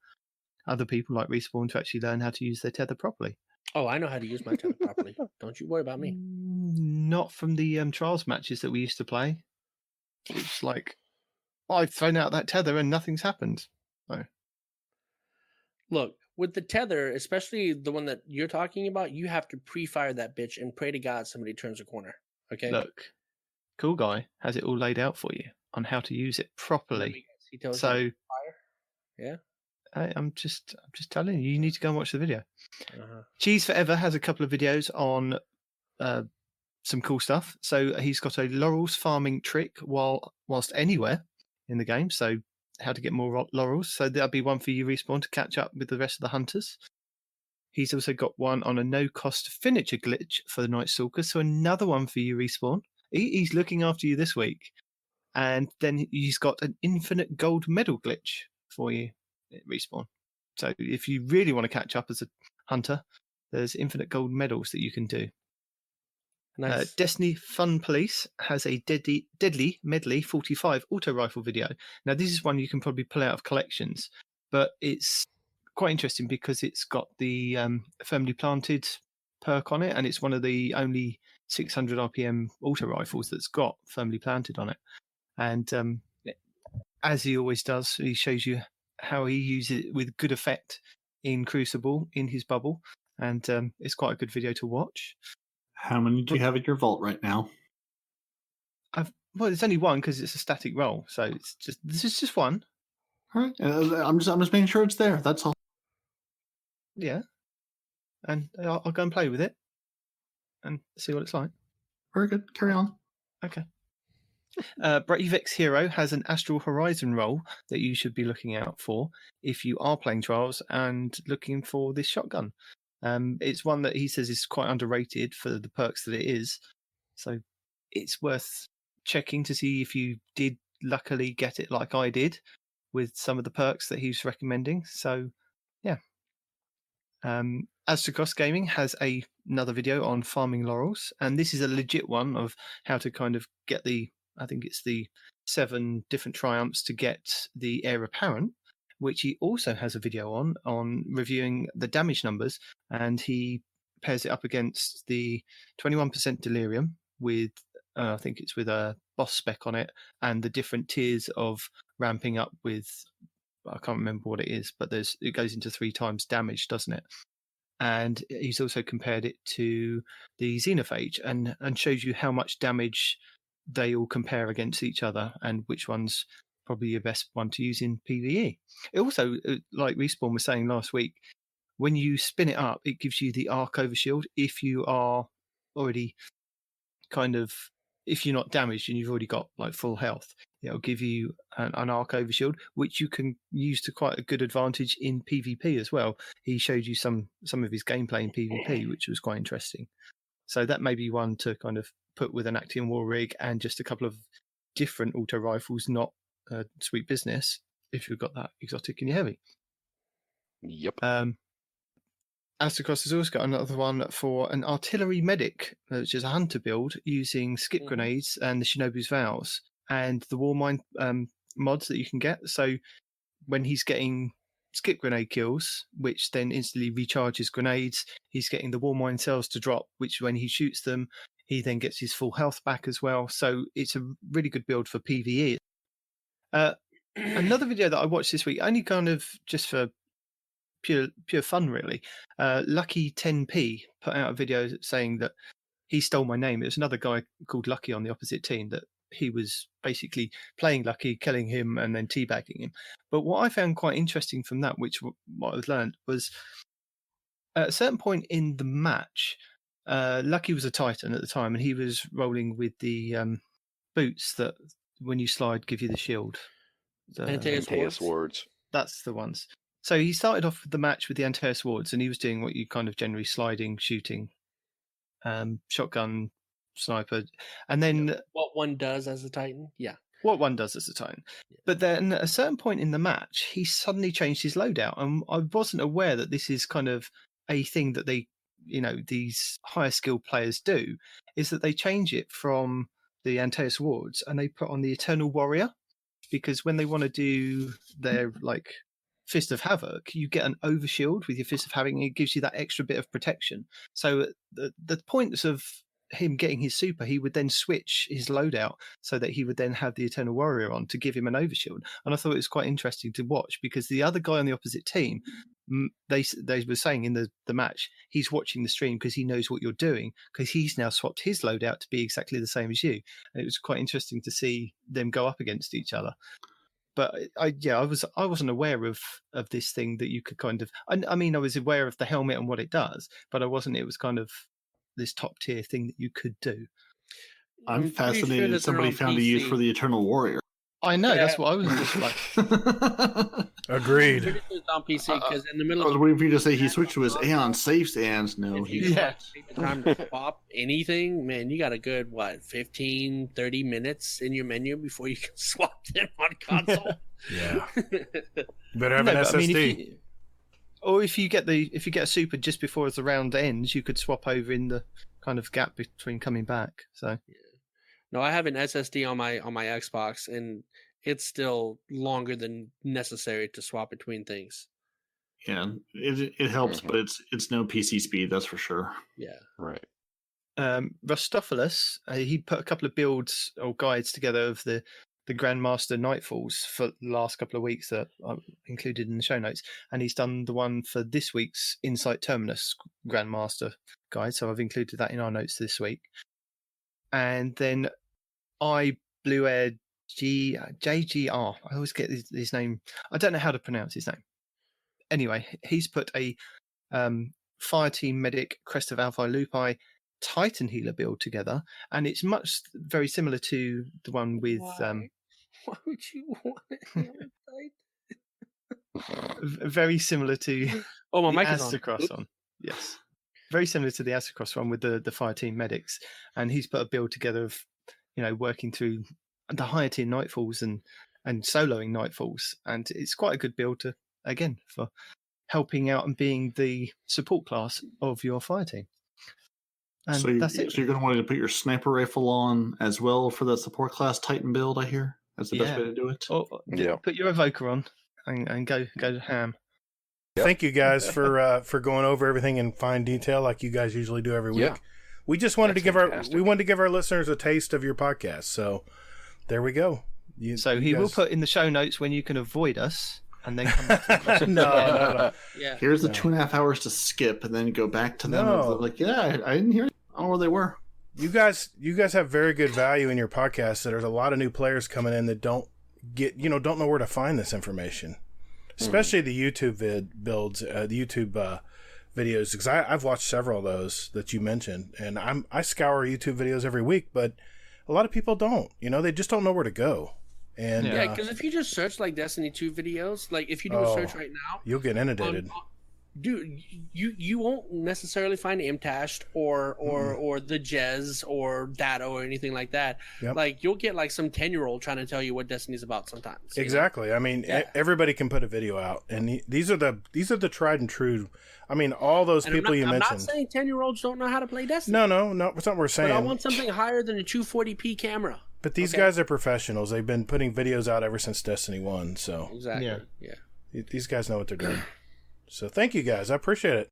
other people like Respawn to actually learn how to use their Tether properly. Oh, I know how to use my tether properly. Don't you worry about me. Not from the trials matches that we used to play. It's like, I've thrown out that tether and nothing's happened. So, Look, with the tether, especially the one that you're talking about, you have to pre-fire that bitch and pray to God somebody turns a corner. Okay. look, Cool Guy has it all laid out for you on how to use it properly. He tells you So, to fire. Yeah. I'm just telling you, you need to go and watch the video. Uh-huh. Cheese Forever has a couple of videos on some cool stuff. So he's got a laurels farming trick whilst anywhere in the game. So how to get more laurels. So that'll be one for you, Respawn, to catch up with the rest of the hunters. He's also got one on a no-cost finisher glitch for the Night Stalker. So another one for you, Respawn. He's looking after you this week. And then he's got an infinite gold medal glitch for you, Respawn. So if you really want to catch up as a hunter, there's infinite gold medals that you can do. Nice. Destiny Fun Police has a Deadly Medley 45 auto rifle video. Now, this is one you can probably pull out of collections, but it's quite interesting because it's got the firmly planted perk on it, and it's one of the only 600 RPM auto rifles that's got firmly planted on it. And as he always does, he shows you how he uses it with good effect in Crucible, in his bubble, and it's quite a good video to watch. How many do you have in your vault right now? Well, there's only one because it's a static roll, so this is just one. All right, I'm just making sure it's there. That's all. Yeah, and I'll go and play with it and see what it's like. Very good. Carry on. Okay. Bravex Hero has an Astral Horizon roll that you should be looking out for if you are playing Trials and looking for this shotgun. It's one that he says is quite underrated for the perks that it is, so it's worth checking to see if you did luckily get it like I did with some of the perks that he's recommending. So, yeah. Astrocross Gaming has another video on farming laurels, and this is a legit one of how to kind of get I think it's the 7 different triumphs to get the heir apparent, which he also has a video on reviewing the damage numbers, and he pairs it up against the 21% delirium with, I think it's with a boss spec on it, and the different tiers of ramping up with, I can't remember what it is, but it goes into 3 times damage, doesn't it? And he's also compared it to the Xenophage and shows you how much damage they all compare against each other and which one's probably your best one to use in PvE. It also, like Respawn was saying last week, when you spin it up, it gives you the arc overshield if you are already if you're not damaged and you've already got like full health. It'll give you an arc overshield, which you can use to quite a good advantage in PvP as well. He showed you some of his gameplay in PvP, which was quite interesting. So that may be one to kind of put with an Actium War Rig and just a couple of different auto rifles, not sweet business if you've got that exotic in your heavy. Yep. Astrocross has also got another one for an artillery medic, which is a hunter build using skip grenades and the Shinobu's Vows and the war mine mods that you can get. So when he's getting skip grenade kills, which then instantly recharges grenades, he's getting the war mine cells to drop, which when he shoots them, he then gets his full health back as well. So it's a really good build for PvE. Another video that I watched this week, only kind of just for pure fun, really. Lucky 10p put out a video saying that he stole my name. It was another guy called Lucky on the opposite team that he was basically playing Lucky, killing him, and then teabagging him. But what I found quite interesting from that, which what I've learned, was at a certain point in the match, Lucky was a Titan at the time, and he was rolling with the boots that, when you slide, give you the shield. Antaeus wards. That's the ones. So he started off with the match with the Antaeus wards, and he was doing what you kind of generally sliding, shooting, shotgun, sniper, and then what one does as a Titan. Yeah. What one does as a Titan. But then at a certain point in the match, he suddenly changed his loadout. And I wasn't aware that this is kind of a thing that they, these higher skilled players do, is that they change it from the Antaeus wards and they put on the Eternal Warrior. Because when they want to do their Fist of Havoc, you get an overshield with your Fist of Havoc, and it gives you that extra bit of protection. So the points of him getting his super, he would then switch his loadout so that he would then have the Eternal Warrior on to give him an overshield. And I thought it was quite interesting to watch, because the other guy on the opposite team, they were saying in the match, he's watching the stream because he knows what you're doing, because he's now swapped his loadout to be exactly the same as you. And it was quite interesting to see them go up against each other. But I wasn't aware of this thing that you could kind of. I mean, I was aware of the helmet and what it does, but I wasn't. It was kind of this top tier thing that you could do. I'm fascinated that somebody found a use for the Eternal Warrior. I know, that's what I was just like. Agreed. On PC, because in the middle I was of waiting for you to say he switched to his Aeon safe stands. No, if you he. take the time to swap anything, man, you got a good 15, 30 minutes in your menu before you can swap them on console. Yeah. Better have an SSD. If you get a super just before the round ends, you could swap over in the kind of gap between coming back. So no, I have an SSD on my Xbox, and it's still longer than necessary to swap between things. Yeah, it helps, but it's no PC speed, that's for sure. Yeah, right. Rostopoulos, he put a couple of builds or guides together of the Grandmaster Nightfalls for the last couple of weeks that I included in the show notes, and he's done the one for this week's Insight Terminus Grandmaster guide, so I've included that in our notes this week. And then Blue Air JGR. I always get his name. I don't know how to pronounce his name. Anyway, he's put a Fireteam Medic Crest of Alpha Lupi Titan Healer build together, and it's very similar to the one with. Why would you want it? Very similar to my mic is Aztecross on. Yes. Very similar to the Aztecross one with the Fireteam Medics, and he's put a build together of, working through the higher tier Nightfalls and soloing Nightfalls, and it's quite a good build for helping out and being the support class of your fire team. And that's it. So you're going to want to put your sniper rifle on as well for the support class Titan build, I hear. That's the best way to do it. Put your evoker on and go ham. Thank you guys for going over everything in fine detail like you guys usually do every week. Yeah. We just wanted to give our listeners a taste of your podcast. So there we go. He will put in the show notes when you can avoid us and then come back to the No. Yeah. Here's the 2.5 hours to skip and then go back to them. No. I didn't hear. I don't know where they were. You guys have very good value in your podcast. There's a lot of new players coming in that don't know where to find this information. Especially the YouTube builds, the YouTube videos, because I've watched several of those that you mentioned, and I scour YouTube videos every week, but a lot of people don't. They just don't know where to go. And because if you just search Destiny 2 videos, if you do a search right now, you'll get inundated. Dude, you won't necessarily find Imtashed or the Jez or Datto or anything like that. Yep. You'll get some 10-year-old trying to tell you what Destiny's about sometimes. Exactly. I mean, everybody can put a video out, and these are the tried and true. I mean, all those people you mentioned. I'm not saying 10-year-olds don't know how to play Destiny. No, that's not what we're saying. But I want something higher than a 240p camera. But these guys are professionals. They've been putting videos out ever since Destiny 1. So exactly. Yeah. These guys know what they're doing. So thank you guys. I appreciate it.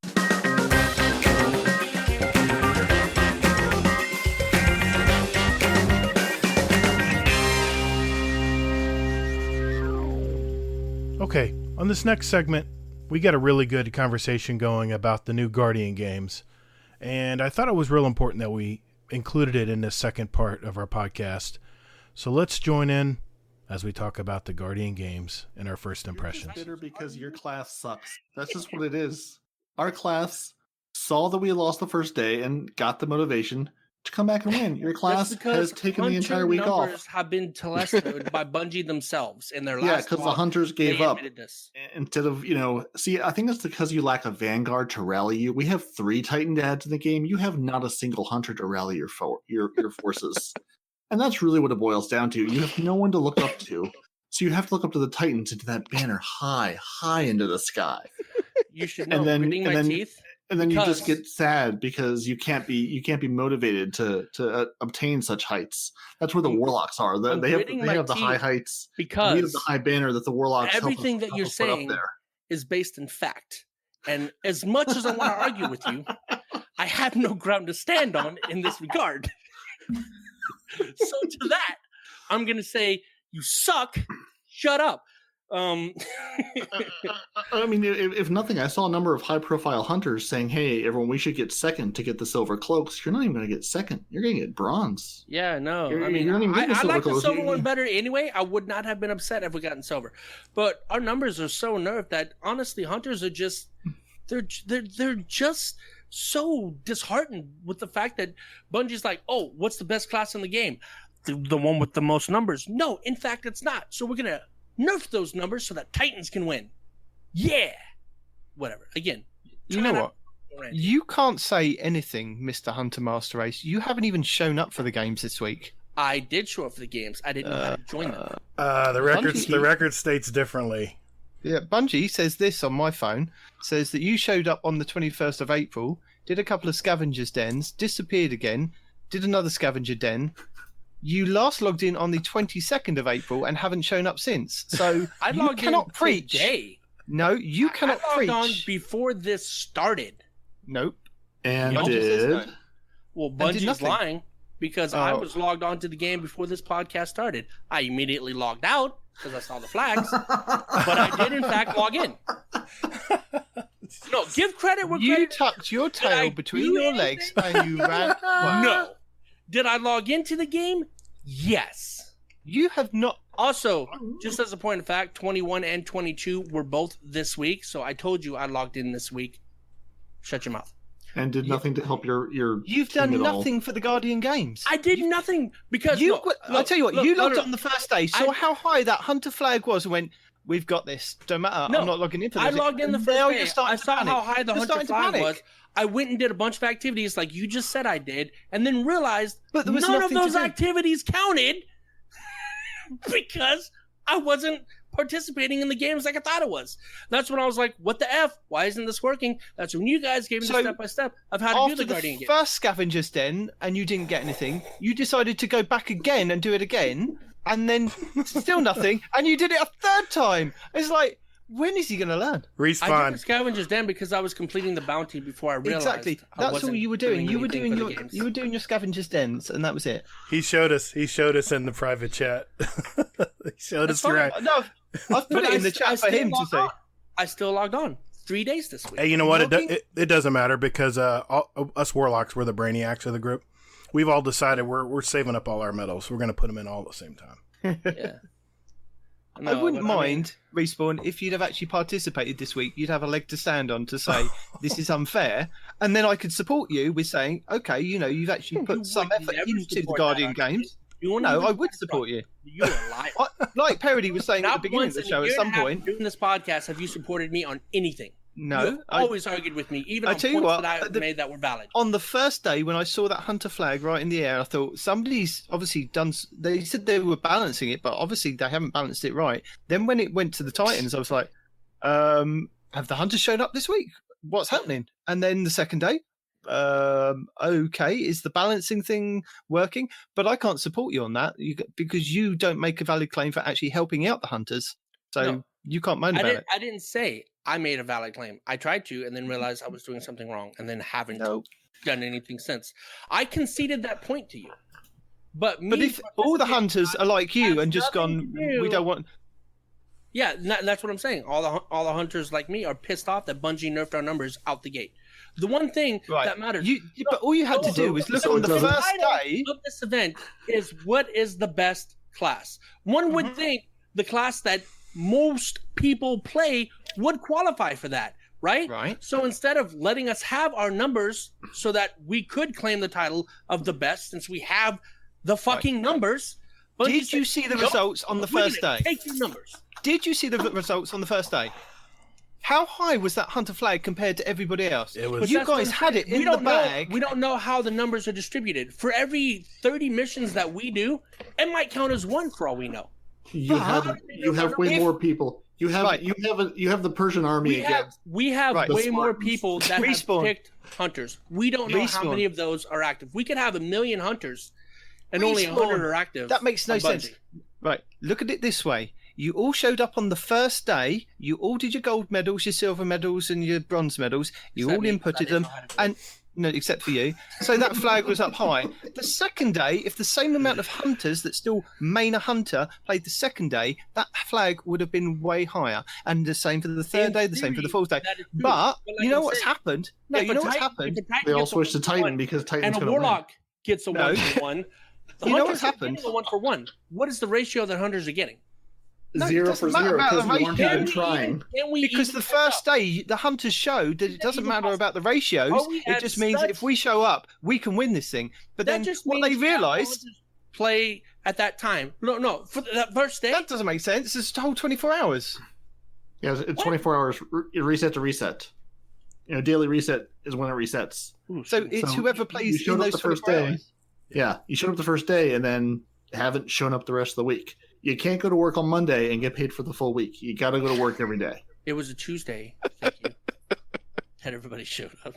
Okay, on this next segment, we got a really good conversation going about the new Guardian games. And I thought it was real important that we included it in this second part of our podcast. So let's join in as we talk about the Guardian games and our first impressions. You're just bitter because your class sucks. That's just what it is. Our class saw that we lost the first day and got the motivation to come back and win. Your class has taken the entire week off. Numbers have been telescoed by Bungie themselves in their last. Yeah, because the hunters gave up. This. Instead of, see, I think it's because you lack a vanguard to rally you. We have 3 Titan dads in the game. You have not a single hunter to rally your forces. And that's really what it boils down to. You have no one to look up to. So you have to look up to the Titans into that banner high into the sky. You should know. Teeth. And then you just get sad because you can't be motivated to obtain such heights. That's where the warlocks are. They have the high heights because we have the high banner that the warlocks. Everything that you're saying is based in fact. And as much as I want to argue with you, I have no ground to stand on in this regard. So to that, I'm gonna say you suck. Shut up. I mean, if nothing, I saw a number of high-profile hunters saying, "Hey, everyone, we should get second to get the silver cloaks." You're not even going to get second; you're going to get bronze. Yeah, no. I like the silver one better anyway. I would not have been upset if we gotten silver, but our numbers are so nerfed that honestly, hunters are just they're just so disheartened with the fact that Bungie's like, "Oh, what's the best class in the game? The one with the most numbers." No, in fact, it's not. So we're gonna nerf those numbers so that Titans can win. Yeah. Whatever. Again. You know what? You can't say anything, Mr. Hunter Master Race. You haven't even shown up for the games this week. I did show up for the games. I didn't know how to join them. The record states differently. Yeah, Bungie says this on my phone. Says that you showed up on the 21st of April, did a couple of scavengers dens, disappeared again, did another scavenger den. You last logged in on the 22nd of April and haven't shown up since. So you cannot preach. Today. No, you cannot preach. I logged on before this started. Nope. And did. Well, Bungie's lying because I was logged on to the game before this podcast started. I immediately logged out because I saw the flags, but I did in fact log in. No, give credit where you tucked your tail between your legs and you ran. No. Did I log into the game? Yes. You have not. Also, just as a point of fact, 21 and 22 were both this week, so I told you I logged in this week. Shut your mouth. And did nothing to help your You've done nothing for the Guardian games. I did nothing because I'll tell you what, you logged on the first day, saw how high that hunter flag was and went, "We've got this. Don't matter. I'm not logging in for this." I logged in the first day. I saw how high the hunter flag was. I went and did a bunch of activities like you just said I did, and then realized none of those activities counted because I wasn't participating in the games like I thought it was. That's when I was like, what the F? Why isn't this working? That's when you guys gave me the step-by-step of how to do the Guardian game. After the first Scavengers Den, and you didn't get anything, you decided to go back again and do it again, and then still nothing, and you did it a third time. It's like, when is he going to learn? Respawn. I did the Scavengers Den because I was completing the bounty before I realized. Exactly. That's all you were doing. You were doing your Scavengers Dens, and that was it. He showed us in the private chat. He showed us right. No, I've put it in the chat for him to say. I still logged on 3 days this week. Hey, you know what? It doesn't matter because us Warlocks, we're the brainiacs of the group. We've all decided we're saving up all our medals. We're going to put them in all at the same time. Yeah. I wouldn't mind, Respawn, if you'd have actually participated this week. You'd have a leg to stand on to say, this is unfair. And then I could support you with saying, okay, you've actually put some effort into the Guardian games. No, I would support you. You're a liar. Like Parody was saying at the beginning of the show, at some point. During this podcast, have you supported me on anything? No. You've always argued with me, even on points that I made that were valid. On the first day, when I saw that hunter flag right in the air, I thought, somebody's obviously done... They said they were balancing it, but obviously they haven't balanced it right. Then when it went to the Titans, I was like, have the hunters shown up this week? What's happening? And then the second day, okay, is the balancing thing working? But I can't support you on that because you don't make a valid claim for actually helping out the hunters. So you can't moan about it. I didn't say I made a valid claim. I tried to and then realized I was doing something wrong and then haven't done anything since. I conceded that point to you. But if all the hunters are like you and just gone, we don't want... Yeah, that's what I'm saying. All the hunters like me are pissed off that Bungie nerfed our numbers out the gate. The one thing that matters... but all you had to do was look on the first day... of this event is what is the best class. One would think the class that most people play would qualify for that. right? Right. So instead of letting us have our numbers so that we could claim the title of the best, since we have the fucking numbers. Bungie Did you said, see the "Nope, results on the we're first gonna day? Take your numbers. Did you see the results on the first day? How high was that hunter flag compared to everybody else? It was- You That's what guys I'm had saying. it in the bag. We don't know how the numbers are distributed. For every 30 missions that we do, it might count as one for all we know. You have way If- more people. You have Right. you have the Persian army against. We have Right. way The more Spartans. people that Respawn. have picked hunters. We don't know how Respawn. many of those are active. We could have 1 million hunters and only Respawn. 100 are active. That makes no on sense. Bungie. Right, look at it this way. You all showed up on the first day. You all did your gold medals, your silver medals, and your bronze medals. You Except all me, inputted 'cause I didn't them, know how to do it. and no, except for you. So that flag was up high. The second day, if the same amount of hunters that still main a hunter played the second day, that flag would have been way higher. And the same for the third In day, the same for the theory, fourth day. that is true. But But like you know I'm what's saying- happened? No, Yeah, if you a know what's Titan- happened? if a Titan They all gets a switched to 1-for-1 Titan because Titan's and a going to win. Warlock gets a No. 1-for-1. The You know hunters what's are happened? getting a 1-for-1. What is the ratio that hunters are getting? No, it 0 doesn't for matter 0 about because the we weren't ratio. even trying. Can we Because even the catch first up? day, the hunters showed that it doesn't even matter possible? about the ratios. Are we It at just means that such- if we show up, we can win this thing. But That then just what means they that realised, hunters play at that time. No, for that first day. that doesn't make sense. It's a whole 24 hours. Yeah, it's 24 hours. Reset to reset. Daily reset is when it resets. So it's So whoever you plays showed in up those the first 24 day. hours. Yeah, you showed up the first day and then haven't shown up the rest of the week. You can't go to work on Monday and get paid for the full week. You got to go to work every day. It was a Tuesday. Thank you. Had everybody showed up.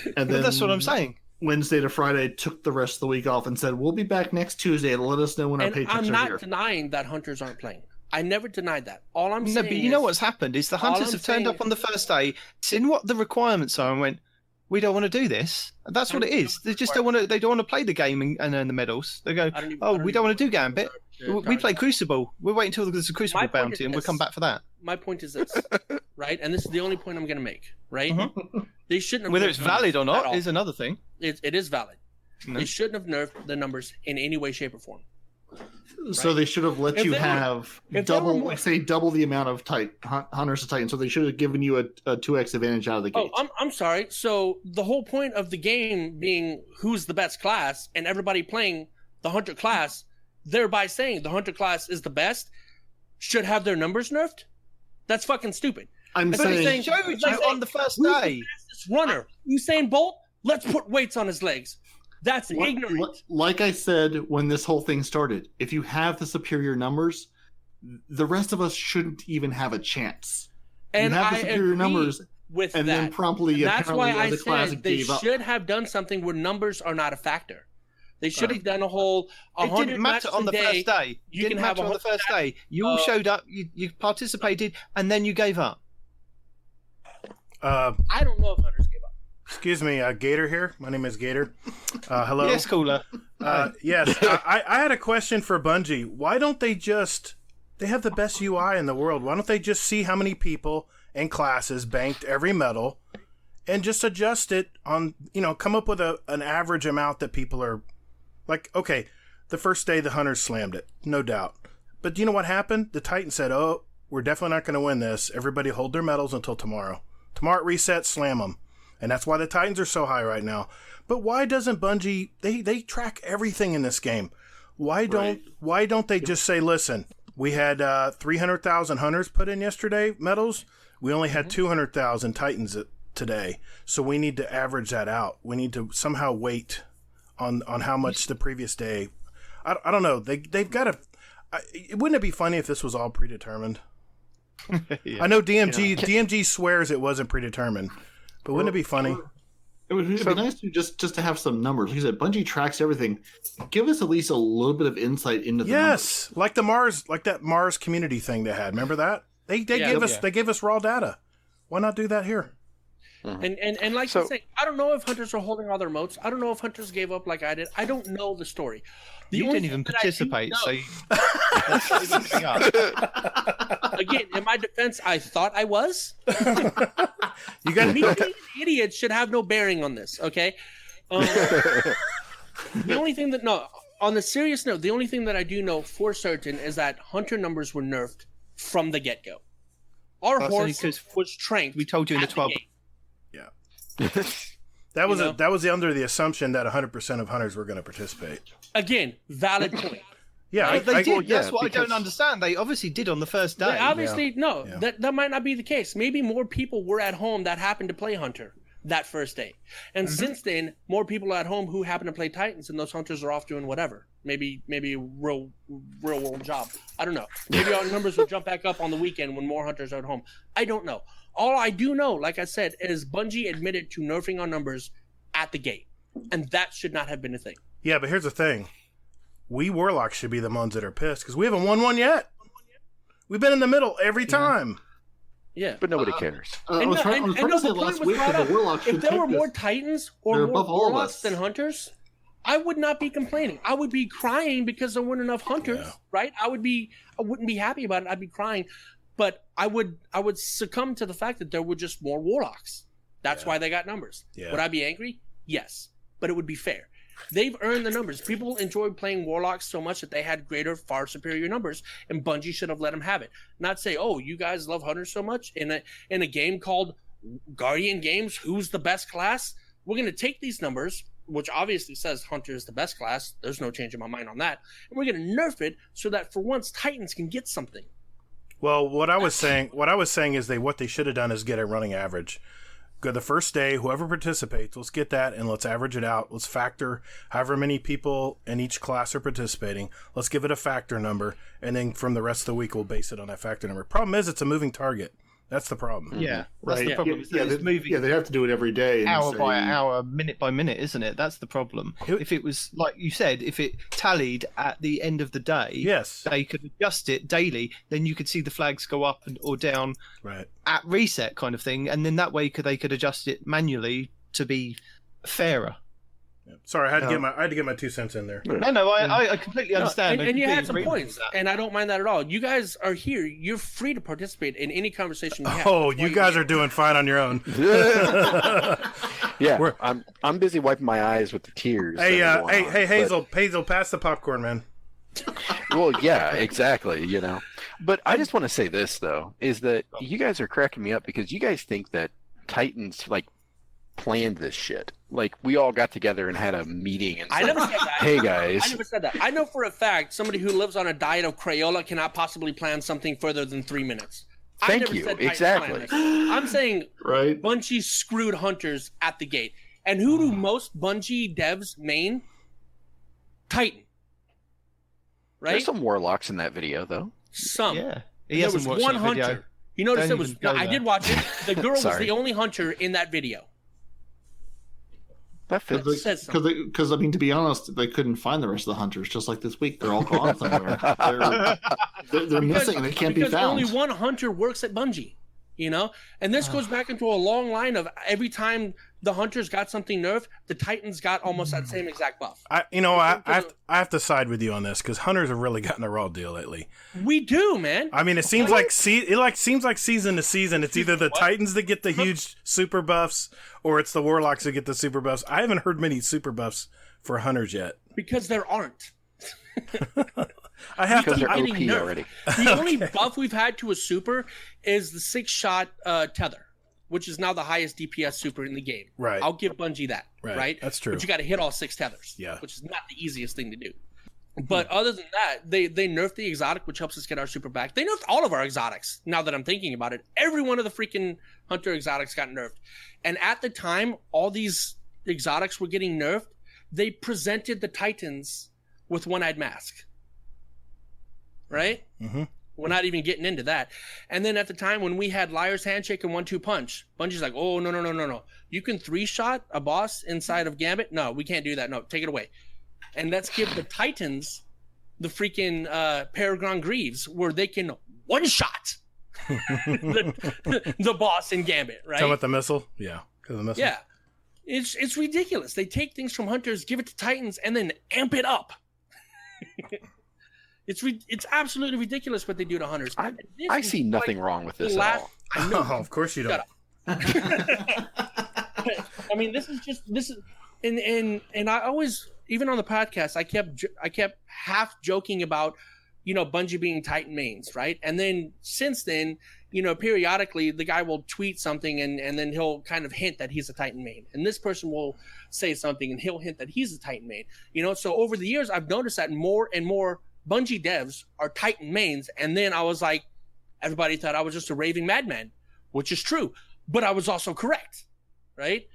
And But then that's what I'm saying. Wednesday to Friday took the rest of the week off and said, "We'll be back next Tuesday to let us know when our And paychecks I'm are not here." denying that hunters aren't playing. I never denied that. All I'm No, saying but you know is- what's happened is the all hunters I'm have turned saying up on the first day, seen what the requirements are, and went, "We don't want to do this." And that's what it is. They just don't want to. They don't want to play the game and earn the medals. They go, I don't even- "Oh, I don't we don't even want to do Gambit. We play Crucible. We're waiting until there's a Crucible My point bounty, is and we'll this. come back for that." My point is this, right? And this is the only point I'm going to make, right? Mhm. They shouldn't have Whether nerfed it's the valid or numbers at not all. is another thing. It is valid. No. They shouldn't have nerfed the numbers in any way, shape, or form. So they should have let If you they were- have if they were double, more- like say double the amount of hunters to Titan. So they should have given you a 2x advantage out of the gate. Oh, I'm sorry. So the whole point of the game being who's the best class and everybody playing the hunter class, thereby saying the hunter class is the best, should have their numbers nerfed? That's fucking stupid. I'm But But it's it saying, saying- showed it's like you on the first Who's the day. fastest runner? Usain Bolt? Let's put weights on his legs. That's ignorant. like I said when this whole thing started, if you have the superior numbers, the rest of us shouldn't even have a chance. And you have the I superior agree numbers, with and that. then promptly, And that's apparently, why I the class said they gave up. should have done something where numbers are not a factor. They should have done a whole It 100 didn't matter matches on a the day. first day. You It can didn't have matter on the 100 first day. You all showed up, you participated, and then you gave up. Uh, I don't know if hunters gave up. excuse me, Gator here. My name is Gator. Hello. Yes, cooler. Yes, I had a question for Bungie. Why don't they just? They have the best UI in the world. Why don't they just see how many people and classes banked every medal, and just adjust it on? Come up with an average amount that people are like. Okay, the first day the hunters slammed it, no doubt. But do you know what happened? The Titans said, "Oh, we're definitely not going to win this. Everybody hold their medals until tomorrow. Tomorrow at reset, slam them." And that's why the Titans are so high right now. But why doesn't Bungie? They track everything in this game. Why don't they just say, listen, we had 300,000 hunters put in yesterday medals. We only had 200,000 Titans today, so we need to average that out. We need to somehow wait on how much the previous day. I don't know. They've got to. Wouldn't it be funny if this was all predetermined? Yeah. I know DMG swears it wasn't predetermined, but wouldn't it be funny? It would be nice to just to have some numbers. Like you said, Bungie tracks everything. Give us at least a little bit of insight into the numbers. Yes, like that Mars community thing they had. Remember that? They gave us raw data. Why not do that here? And like So- you say, I don't know if hunters are holding all their moats. I don't know if hunters gave up like I did. I don't know the story. The You only didn't even thing that I do participate, know- so that's giving up. again, in my defense, I thought I was. You got Me being an idiot should have no bearing on this, okay? The only thing on the serious note, the only thing that I do know for certain is that hunter numbers were nerfed from the get-go. Our That's only horse 'cause was trained. we told you in the at 12. gate. That was You know? that was under the assumption that 100% of hunters were going to participate. Again, valid point. Yeah, Right? They did. well, yeah, That's what I because- don't understand. They obviously did on the first day. But obviously, no, Yeah. that might not be the case. Maybe more people were at home that happened to play Hunter that first day. And since then, more people are at home who happen to play Titans, and those hunters are off doing whatever. Maybe a real world job. I don't know. Maybe our numbers will jump back up on the weekend when more hunters are at home. I don't know. All I do know, like I said, is Bungie admitted to nerfing our numbers at the gate. And that should not have been a thing. Yeah, but here's the thing. We Warlocks should be the ones that are pissed because we haven't won one yet. We've been in the middle every time. Yeah. But nobody cares. I was trying to say the point last was week brought that up. the Warlocks If should there take were more this. Titans or They're more above all of Warlocks us. than Hunters, I would not be complaining. I would be crying because there weren't enough Hunters, Yeah. right? I wouldn't be happy about it. I'd be crying. But I would succumb to the fact that there were just more Warlocks. That's Yeah. why they got numbers. Yeah. Would I be angry? Yes. But it would be fair. They've earned the numbers. People enjoyed playing Warlocks so much that they had greater, far superior numbers, and Bungie should have let them have it. Not say, "Oh, you guys love Hunters so much." In a game called Guardian Games, who's the best class? We're going to take these numbers, which obviously says Hunter is the best class. There's no change in my mind on that. And we're going to nerf it so that for once Titans can get something. Well, what I was saying is what they should have done is get a running average. Go the first day, whoever participates, let's get that and let's average it out. Let's factor however many people in each class are participating. Let's give it a factor number, and then from the rest of the week, we'll base it on that factor number. Problem is, it's a moving target. That's the problem. Yeah, that's Right. the problem. Yeah, is that it's moving they have to do it every day. And hour say- by hour, minute by minute, isn't it? That's the problem. If it was like you said, if it tallied at the end of the day, Yes. they could adjust it daily. Then you could see the flags go up or down Right. at reset, kind of thing, and then that way they could adjust it manually to be fairer. Sorry, I had to get my 2 cents in there. No, I completely understand. No, I and you had completely some agree with points, that. and I don't mind that at all. You guys are here. You're free to participate in any conversation you have. Oh, That's why you guys you're are doing fine on your own. Yeah, We're- I'm busy wiping my eyes with the tears. Hey, that are going on, but- Hazel, pass the popcorn, man. Well, yeah, exactly. But I just want to say this though, is that you guys are cracking me up because you guys think that Titans planned this shit. Like we all got together and had a meeting and I said, never said that. "Hey guys, I never said that. I know for a fact somebody who lives on a diet of Crayola cannot possibly plan something further than 3 minutes. I Thank never you. said Titans Exactly. planned this. I'm saying Right? Bungie screwed Hunters at the gate. And who do most Bungie devs main? Titan. Right? there's some warlocks in that video though." Some. Yeah, And he there hasn't was watched one the hunter. video. You notice Don't it was. even go I there. did watch it. The girl was Sorry. the only hunter in that video. That fits. Says something. Because I mean, to be honest, they couldn't find the rest of the hunters. Just like this week, they're all gone somewhere. They're missing and they can't be because found. only one hunter works at Bungie, And this goes back into a long line of every time the hunters got something nerfed, the Titans got almost that same exact buff. I have to side with you on this because hunters have really gotten a raw deal lately. We do, man. I mean, it seems like seems like season to season, it's either the Titans that get the huge super buffs or it's the Warlocks that get the super buffs. I haven't heard many super buffs for hunters yet. Because there aren't. I have Because to. they're getting OP nerfed. already. The only buff we've had to a super is the 6-shot tether, which is now the highest DPS super in the game. Right. I'll give Bungie that. Right. Right. That's true. But you got to hit all 6 tethers. Yeah. Which is not the easiest thing to do. But other than that, they nerfed the exotic, which helps us get our super back. They nerfed all of our exotics. Now that I'm thinking about it, every one of the freaking hunter exotics got nerfed. And at the time, all these exotics were getting nerfed. They presented the Titans with one-eyed mask. Right? Mm-hmm. We're not even getting into that. And then at the time when we had Liar's Handshake and 1-2 Punch, Bungie's like, oh, no. You can 3-shot a boss inside of Gambit? No, we can't do that. No, take it away. And let's give the Titans the freaking Peregrine Greaves where they can 1-shot the boss in Gambit, right? Talking about the missile? Yeah. Because the missile. Yeah. It's ridiculous. They take things from hunters, give it to Titans, and then amp it up. It's absolutely ridiculous what they do to hunters. I This is see nothing like wrong with this the at last- all. I know. Oh, of course you don't. I mean, this is, and I always, even on the podcast, I kept half joking about Bungie being Titan mains, right? And then since then, periodically the guy will tweet something and then he'll kind of hint that he's a Titan main. And this person will say something and he'll hint that he's a Titan main. So over the years, I've noticed that more and more Bungie devs are Titan mains. And then I was like, everybody thought I was just a raving madman, which is true. But I was also correct, right?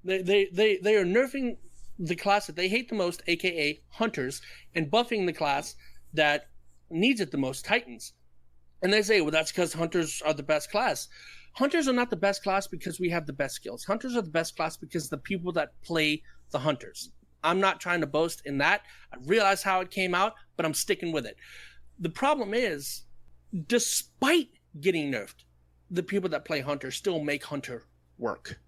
They are nerfing the class that they hate the most, aka Hunters, and buffing the class that needs it the most, Titans. And they say, well, that's because Hunters are the best class. Hunters are not the best class because we have the best skills. Hunters are the best class because the people that play the Hunters. I'm not trying to boast in that. I realize how it came out, but I'm sticking with it. The problem is, despite getting nerfed, the people that play Hunter still make Hunter work.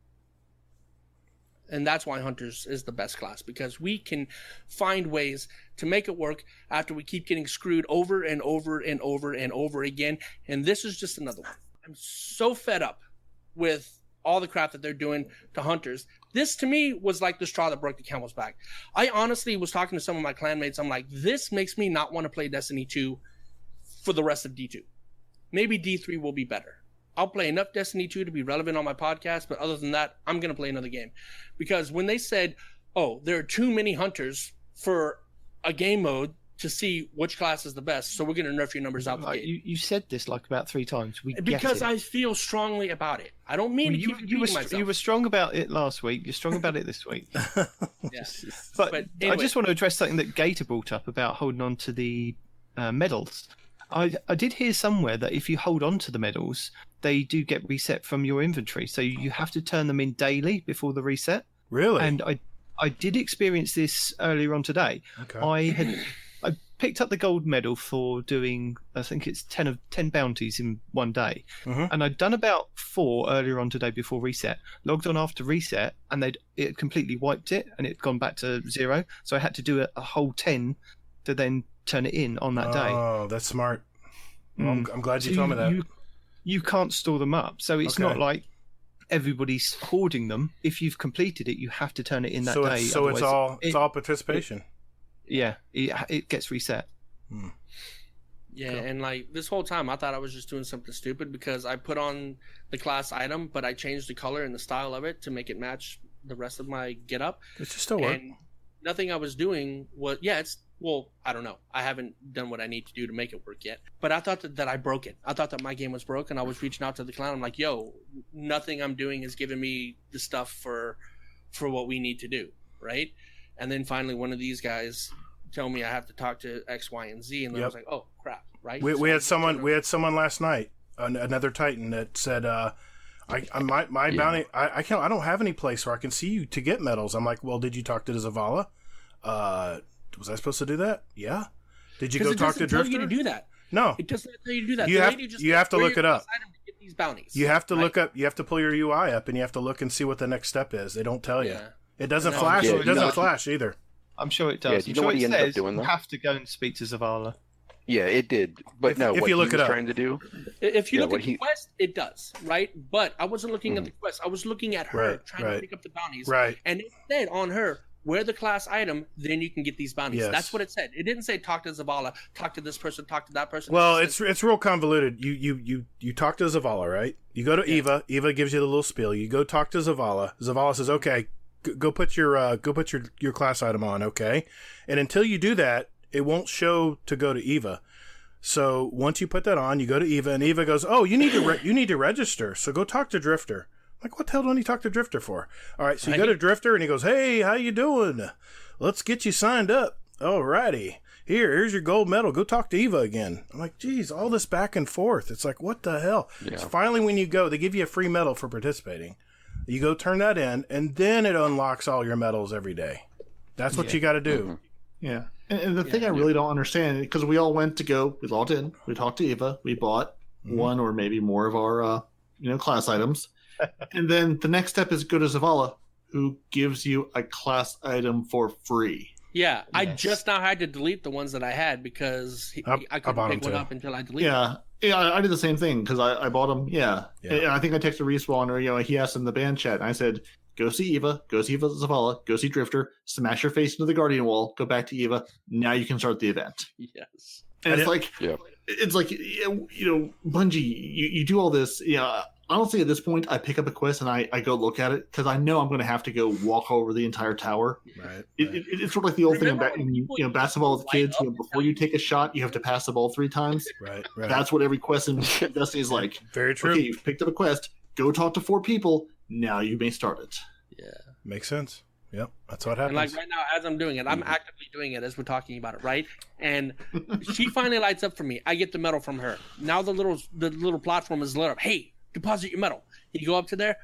And that's why Hunters is the best class, because we can find ways to make it work after we keep getting screwed over and over and over and over again. And this is just another one. I'm so fed up with all the crap that they're doing to Hunters. This, to me, was like the straw that broke the camel's back. I honestly was talking to some of my clanmates. I'm like, this makes me not want to play Destiny 2 for the rest of D2. Maybe D3 will be better. I'll play enough Destiny 2 to be relevant on my podcast, but other than that, I'm going to play another game. Because when they said, oh, there are too many Hunters for a game mode to see which class is the best, so we're going to nerf your numbers out the gate. You said this like about 3 times. Because I feel strongly about it. I don't mean to keep repeating myself. You were strong about it last week. You're strong about it this week. Yeah. But anyway. I just want to address something that Gator brought up about holding on to the medals. I did hear somewhere that if you hold on to the medals, they do get reset from your inventory. So you have to turn them in daily before the reset. Really? And I did experience this earlier on today. Okay. I picked up the gold medal for doing, I think it's 10 bounties in one day. Mhm. And I'd done about 4 earlier on today before reset. Logged on after reset, and it completely wiped it, and it had gone back to 0. So I had to do a whole 10 to then turn it in on that day. Oh, that's smart. Well, I'm glad you told me that. You can't store them up, so it's Okay. not like everybody's hoarding them. If you've completed it, you have to turn it in that day. It's otherwise all participation. It gets reset. Yeah, and like this whole time I thought I was just doing something stupid because I put on the class item, but I changed the color and the style of it to make it match the rest of my getup. It should still work. And nothing I was doing was, I don't know. I haven't done what I need to do to make it work yet. But I thought that I broke it. I thought that my game was broken. I was reaching out to the clan. I'm like, yo, nothing I'm doing is giving me the stuff for what we need to do, right? And then finally one of these guys tell me I have to talk to X, Y, and Z, and then I was like, oh crap, right? We had someone last night, another Titan, that said, my bounty, I don't have any place where I can see you to get medals. I'm like, well, did you talk to the Zavala? Was I supposed to do that? Yeah. Did you go talk to Drifter? It doesn't tell you to do that. No. It doesn't tell you to do that. You have to look it up. To get these bounties, You have to look up. You have to pull your UI up, and you have to look and see what the next step is. They don't tell you. Yeah. It doesn't No. flash. Yeah, it doesn't flash either. I'm sure it does. Yeah, do you know I'm what sure he it ended up says doing, though? you have to go and speak to Zavala. Yeah, it did. But If no, you what look he it was up. trying to do. If you Yeah, look what at the quest, it does, right? But I wasn't looking at the quest. I was looking at her trying to pick up the bounties. Right. And it said on her, wear the class item, then you can get these bounties. Yes. That's what it said. It didn't say talk to Zavala, talk to this person, talk to that person. Well, It said, it's real convoluted. You talk to Zavala, right? You go to Eva. Eva gives you the little spiel. You go talk to Zavala. Zavala says, "Okay, go put your class item on." Okay, and until you do that, it won't show to go to Eva. So once you put that on, you go to Eva, and Eva goes, "Oh, you need to register. So go talk to Drifter." Like, what the hell do I need to talk to Drifter for? All right, so you go to Drifter, and he goes, "Hey, how you doing? Let's get you signed up." Alrighty. Here's your gold medal. Go talk to Eva again. I'm like, geez, all this back and forth. It's like, what the hell? Yeah. So finally, when you go, they give you a free medal for participating. You go turn that in, and then it unlocks all your medals every day. That's what you got to do. Yeah. And the thing I really don't understand, because we all went to go, we logged in, we talked to Eva, we bought one or maybe more of our class items. And then the next step is go to Zavala, who gives you a class item for free. yeah, I just now had to delete the ones that I had because I couldn't bought pick them one too. up until I deleted Yeah. Yeah, I did the same thing because I bought them. Yeah. And I think I texted Respawn, or he asked in the band chat, and I said, go see Eva, go see Zavala, go see Drifter, smash your face into the Guardian wall, go back to Eva. Now you can start the event. Yes. And it's like, Yeah. it's like, you know, Bungie, you do all this. Yeah, honestly, at this point, I pick up a quest and I go look at it because I know I'm going to have to go walk over the entire tower. Right. It's sort of like the old Remember thing when in people used to basketball with light kids. up You know, before you take a shot, you have to pass the ball 3 times. Right. That's what every quest in Destiny is like. Very true. Okay, you've picked up a quest. Go talk to 4 people. Now you may start it. Yeah. Makes sense. Yep. That's what And happens. like right now, as I'm doing it, I'm actively doing it as we're talking about it, right? And she finally lights up for me. I get the medal from her. Now the little platform is lit up. Hey, deposit your medal. You go up to there.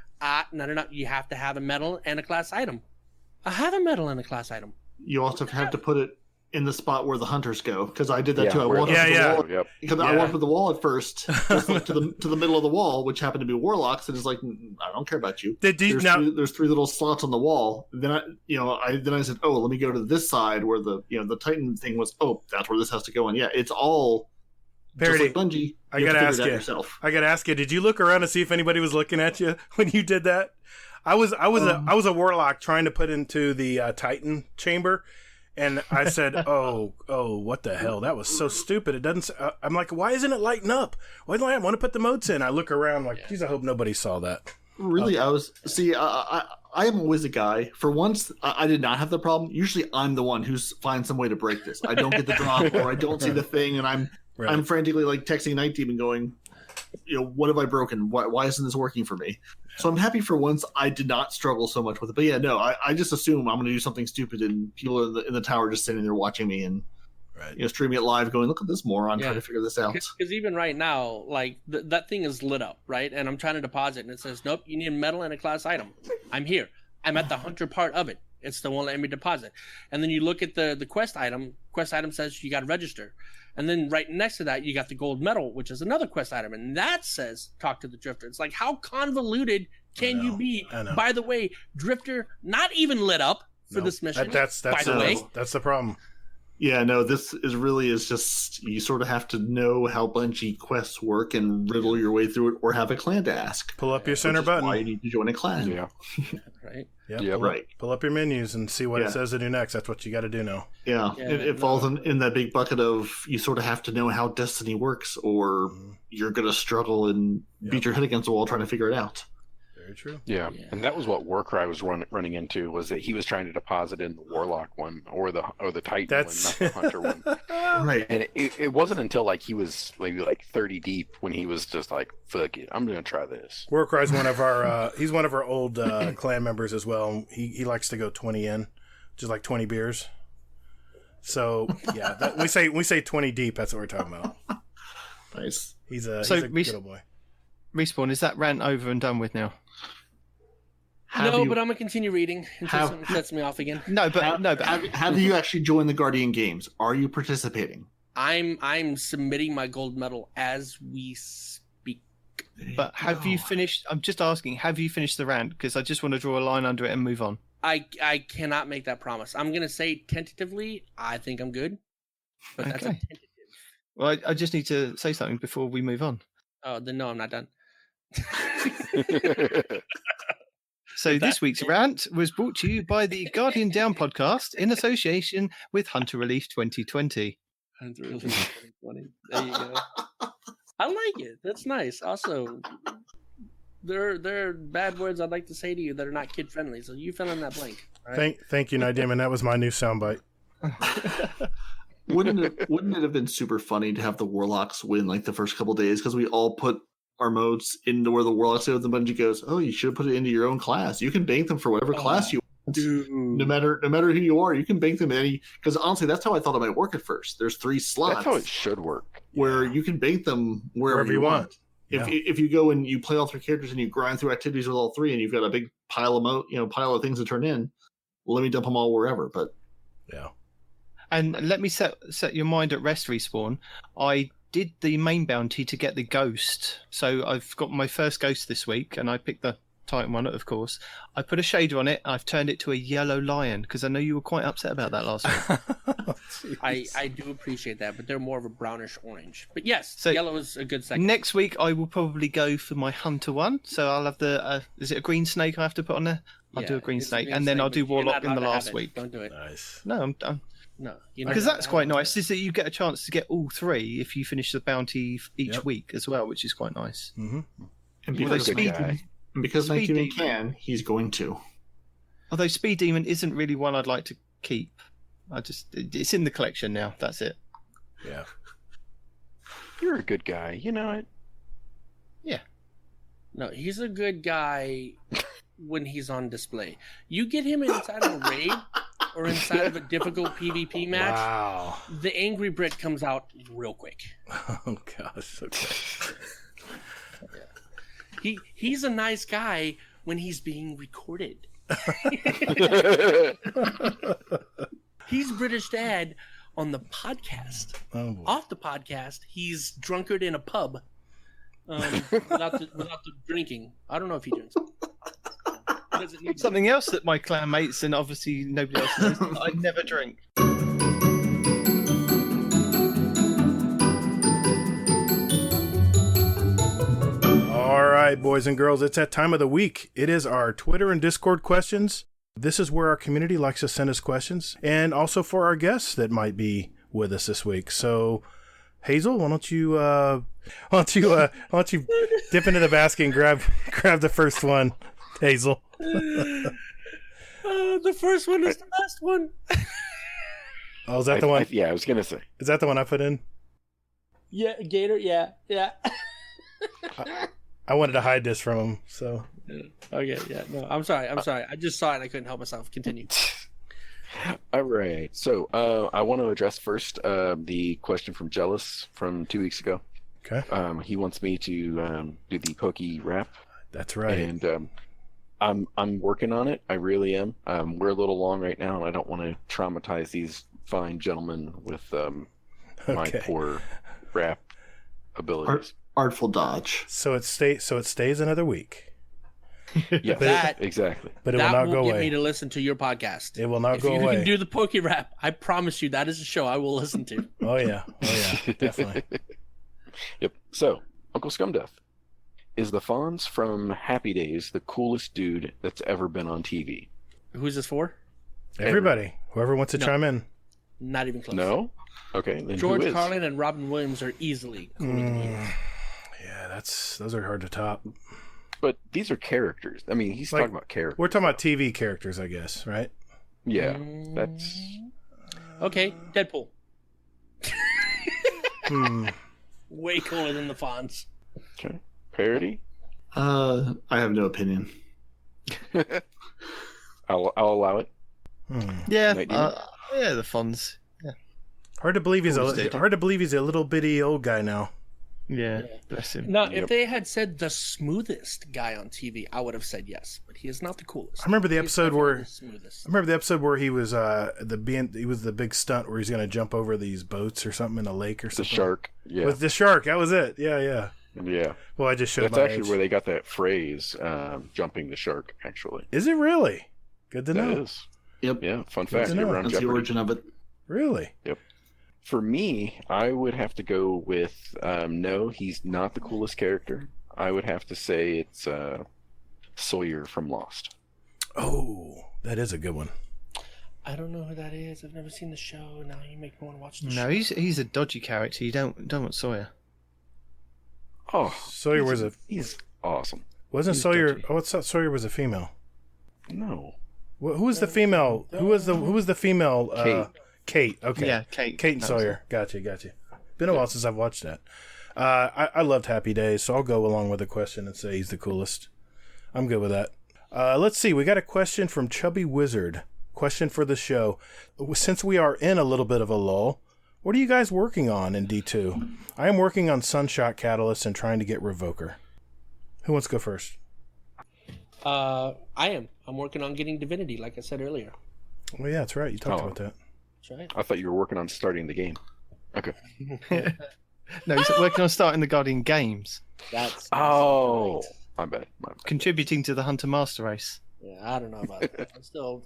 No. You have to have a medal and a class item. I have a medal and a class item. You also have to put it in the spot where the hunters go, because I did that too. I where walked the- up to the wall Yep. because I walked up the wall at first, just like to the middle of the wall, which happened to be warlocks, and it's like, I don't care about you. There's 3 little slots on the wall. Then I said, oh, let me go to this side where the Titan thing was. Oh, that's where this has to go. And yeah, it's all Parody. just like Bungie. I You have gotta to ask figure it out you. yourself. I gotta ask you. Did you look around to see if anybody was looking at you when you did that? I was a warlock trying to put into the Titan chamber, and I said, "Oh, what the hell? That was so stupid. It doesn't." I'm like, "Why isn't it lighting up? Why don't I want to put the motes in?" I look around like, "Geez, I hope nobody saw that." Really, I am always a guy. For once, I did not have the problem. Usually, I'm the one who finds some way to break this. I don't get the drop, or I don't see the thing, and I'm frantically like texting Night Demon, going, what have I broken? Why isn't this working for me? So I'm happy for once I did not struggle so much with it. But yeah, no, I just assume I'm going to do something stupid, and people in the tower just sitting there watching me and streaming it live, going, look at this moron trying to figure this out. Because even right now, like that thing is lit up, right? And I'm trying to deposit, and it says, nope, you need a medal and a class item. I'm here. I'm at the hunter part of it. It still won't let me deposit. And then you look at the quest item. Quest item says you got to register. And then right next to that, you got the gold medal, which is another quest item. And that says talk to the Drifter. It's like, how convoluted can you be? I know. By the way, Drifter not even lit up for this mission. That's by the way. That's the problem. Yeah, no, this is just, you sort of have to know how Bungie quests work and riddle your way through it, or have a clan to ask. Pull up your center Which is button. why you need to join a clan. Yeah. Right. Yeah, pull up your menus and see what it says to do next. That's what you got to do now. Yeah, it falls in that big bucket of, you sort of have to know how Destiny works, or you're going to struggle and beat your head against the wall trying to figure it out. Very true. Yeah, and that was what Warcry was running into, was that he was trying to deposit in the Warlock one or the Titan one, not the Hunter one. Right. And it wasn't until like he was maybe like 30 deep when he was just like, fuck it, I'm gonna try this. Warcry's one of our he's one of our old clan members as well. He likes to go 20 in, just like 20 beers. So yeah, we say 20 deep. That's what we're talking about. Nice. He's a good old boy. Respawn, is that rant over and done with now? But I'm gonna continue reading until something sets me off again. Have you actually joined the Guardian Games? Are you participating? I'm submitting my gold medal as we speak. But have you finished? I'm just asking, have you finished the rant? Because I just want to draw a line under it and move on. I cannot make that promise. I'm gonna say tentatively, I think I'm good, but that's a tentative. Well, I just need to say something before we move on. Oh, then no, I'm not done. So this week's rant was brought to you by the Guardian Down podcast in association with Hunter Relief 2020. Hunter Relief 2020. There you go. I like it. That's nice. Also, there are bad words I'd like to say to you that are not kid friendly. So you fill in that blank. Right? Thank you, Nadim, and that was my new soundbite. Wouldn't it have been super funny to have the Warlocks win like the first couple days, because we all put our modes into where the Warlocks go, and the Bungie goes, oh, you should have put it into your own class. You can bank them for whatever class you want. Dude. No matter who you are, you can bank them in any, because honestly, that's how I thought it might work at first. There's 3 slots. That's how it should work. Where you can bank them wherever you want. If you go and you play all 3 characters and you grind through activities with all 3, and you've got a big pile of things to turn in, let me dump them all wherever. But yeah. And let me set your mind at rest, Respawn. I did the main bounty to get the ghost. So I've got my first ghost this week, and I picked the Titan one, of course. I put a shader on it. I've turned it to a yellow lion, because I know you were quite upset about that last week. I do appreciate that, but they're more of a brownish orange. But yes, so yellow is a good second. Next week, I will probably go for my Hunter one. So I'll have the... is it a green snake I have to put on there? I'll do a green snake, and then I'll do Warlock in the last week. Don't do it. Nice. No, No, Because that's quite nice, is that you get a chance to get all 3 if you finish the bounty each week as well, which is quite nice. Mm-hmm. And Although because Night Speed Demon Demon- can, he's going to. Although Speed Demon isn't really one I'd like to keep. It's in the collection now. That's it. Yeah. You're a good guy. You know it. No, he's a good guy when he's on display. You get him inside of a raid or inside of a difficult PvP match, Wow. the angry Brit comes out real quick. Oh gosh. Okay. He's a nice guy when he's being recorded. He's British Dad on the podcast. Oh, boy. Off the podcast, he's drunkard in a pub without the drinking. I don't know if he drinks. He doesn't need to. Something else that my clan mates and obviously nobody else knows, I never drink. All right, boys and girls, it's that time of the week. It is our Twitter and Discord questions. This is where our community likes to send us questions, and also for our guests that might be with us this week. So, Hazel, why don't you dip into the basket and grab the first one, Hazel? The first one is the best one. Oh, is that the one? Yeah, I was gonna say. Is that the one I put in? Yeah, Gator. Yeah. I wanted to hide this from him, so. Okay. Yeah. No, I'm sorry. I just saw it. I couldn't help myself. Continue. All right. So I want to address first the question from Jealous from 2 weeks ago. Okay. He wants me to do the Pokey rap, That's right. and I'm working on it. I really am. We're a little long right now, and I don't want to traumatize these fine gentlemen with my Okay. poor rap abilities. Artful dodge. So it stays another week, Yeah, That- exactly. but it that will not go get me away. to listen to your podcast. It will not If go you away. can do the Pokey Rap, I promise you that is a show I will listen to. Oh yeah, definitely. Yep. So, Uncle Scumdeath, is the Fonz from Happy Days the coolest dude that's ever been on TV? Who's this for? Everybody, whoever wants to No. chime in. Not even close. No? Okay, then George who is? Carlin and Robin Williams are easily cooler than you. Yeah, those are hard to top. But these are characters. I mean, he's Like, talking about characters. We're talking about TV characters, I guess, right? Yeah, that's... Okay, Deadpool. Hmm. Way cooler than the Fonz. Okay. Parody? I have no opinion. I'll allow it. Yeah, Night Demon? yeah, the Fonz. Hard to believe he's Always did. a little bitty old guy now. Yeah, bless him. Now, if Yep. they had said the smoothest guy on TV, I would have said yes. But he is not the coolest. I remember the He's episode definitely where the smoothest. he was he was the big stunt where he's gonna jump over these boats or something in a lake or The something. shark. Yeah. With the shark, that was it. Yeah. Yeah. Well, I just showed That's my actually age. where they got that phrase, jumping the shark, actually. Is it really? Good to That know. is. Yep. Yeah, fun Good fact. to You know. were on That's the Jeopardy. origin of it. Really? For me, I would have to go with no, he's not the coolest character. I would have to say it's Sawyer from Lost. Oh, that is a good one. I don't know who that is. I've never seen the show. Now you make me want to watch the show. No, he's a dodgy character. You don't want Sawyer. Oh, Sawyer was he's awesome. wasn't He's Sawyer? dodgy. Oh, I thought Sawyer was a female. No, Who was the female? Who was the female? Kate. Kate. Okay. Yeah, Kate. Kate and That was Sawyer. Gotcha. Been a while since I've watched that. I loved Happy Days, so I'll go along with the question and say he's the coolest. I'm good with that. Let's see. We got a question from Chubby Wizard. Question for the show. Since we are in a little bit of a lull, what are you guys working on in D2? I am working on Sunshot Catalyst and trying to get Revoker. Who wants to go first? I am. I'm working on getting Divinity, like I said earlier. Well, yeah, that's right. You talked Oh. about that. That's right. I thought you were working on starting the game. Okay. No, he's working on starting the Guardian games, That's Oh, my bad. contributing to the Hunter Master Race. Yeah, I don't know about that.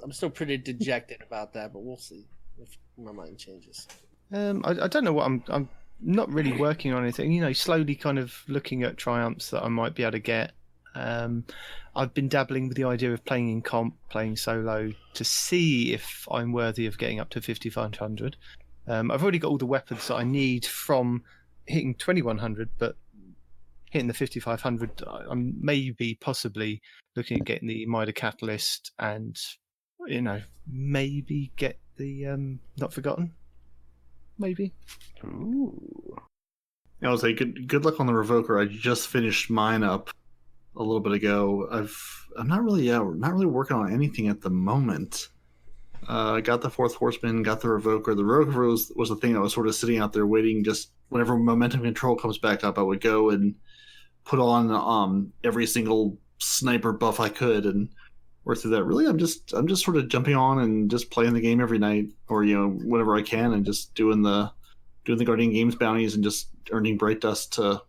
I'm still pretty dejected about that, but we'll see if my mind changes. I don't know what I'm not really working on anything. You know, slowly kind of looking at triumphs that I might be able to get. I've been dabbling with the idea of playing in comp, playing solo, to see if I'm worthy of getting up to 5500. I've already got all the weapons that I need from hitting 2100, but hitting the 5500, I'm maybe possibly looking at getting the Mida Catalyst and, maybe get the Not Forgotten. Maybe. Ooh. I would say good luck on the Revoker. I just finished mine up a little bit ago. I'm not really working on anything at the moment. Got the Fourth Horseman, got the Revoker. The Revoker was the thing that was sort of sitting out there waiting. Just whenever momentum control comes back up, I would go and put on every single sniper buff I could and work through that. Really, I'm just sort of jumping on and just playing the game every night, or whenever I can, and just doing the Guardian Games bounties and just earning Bright Dust to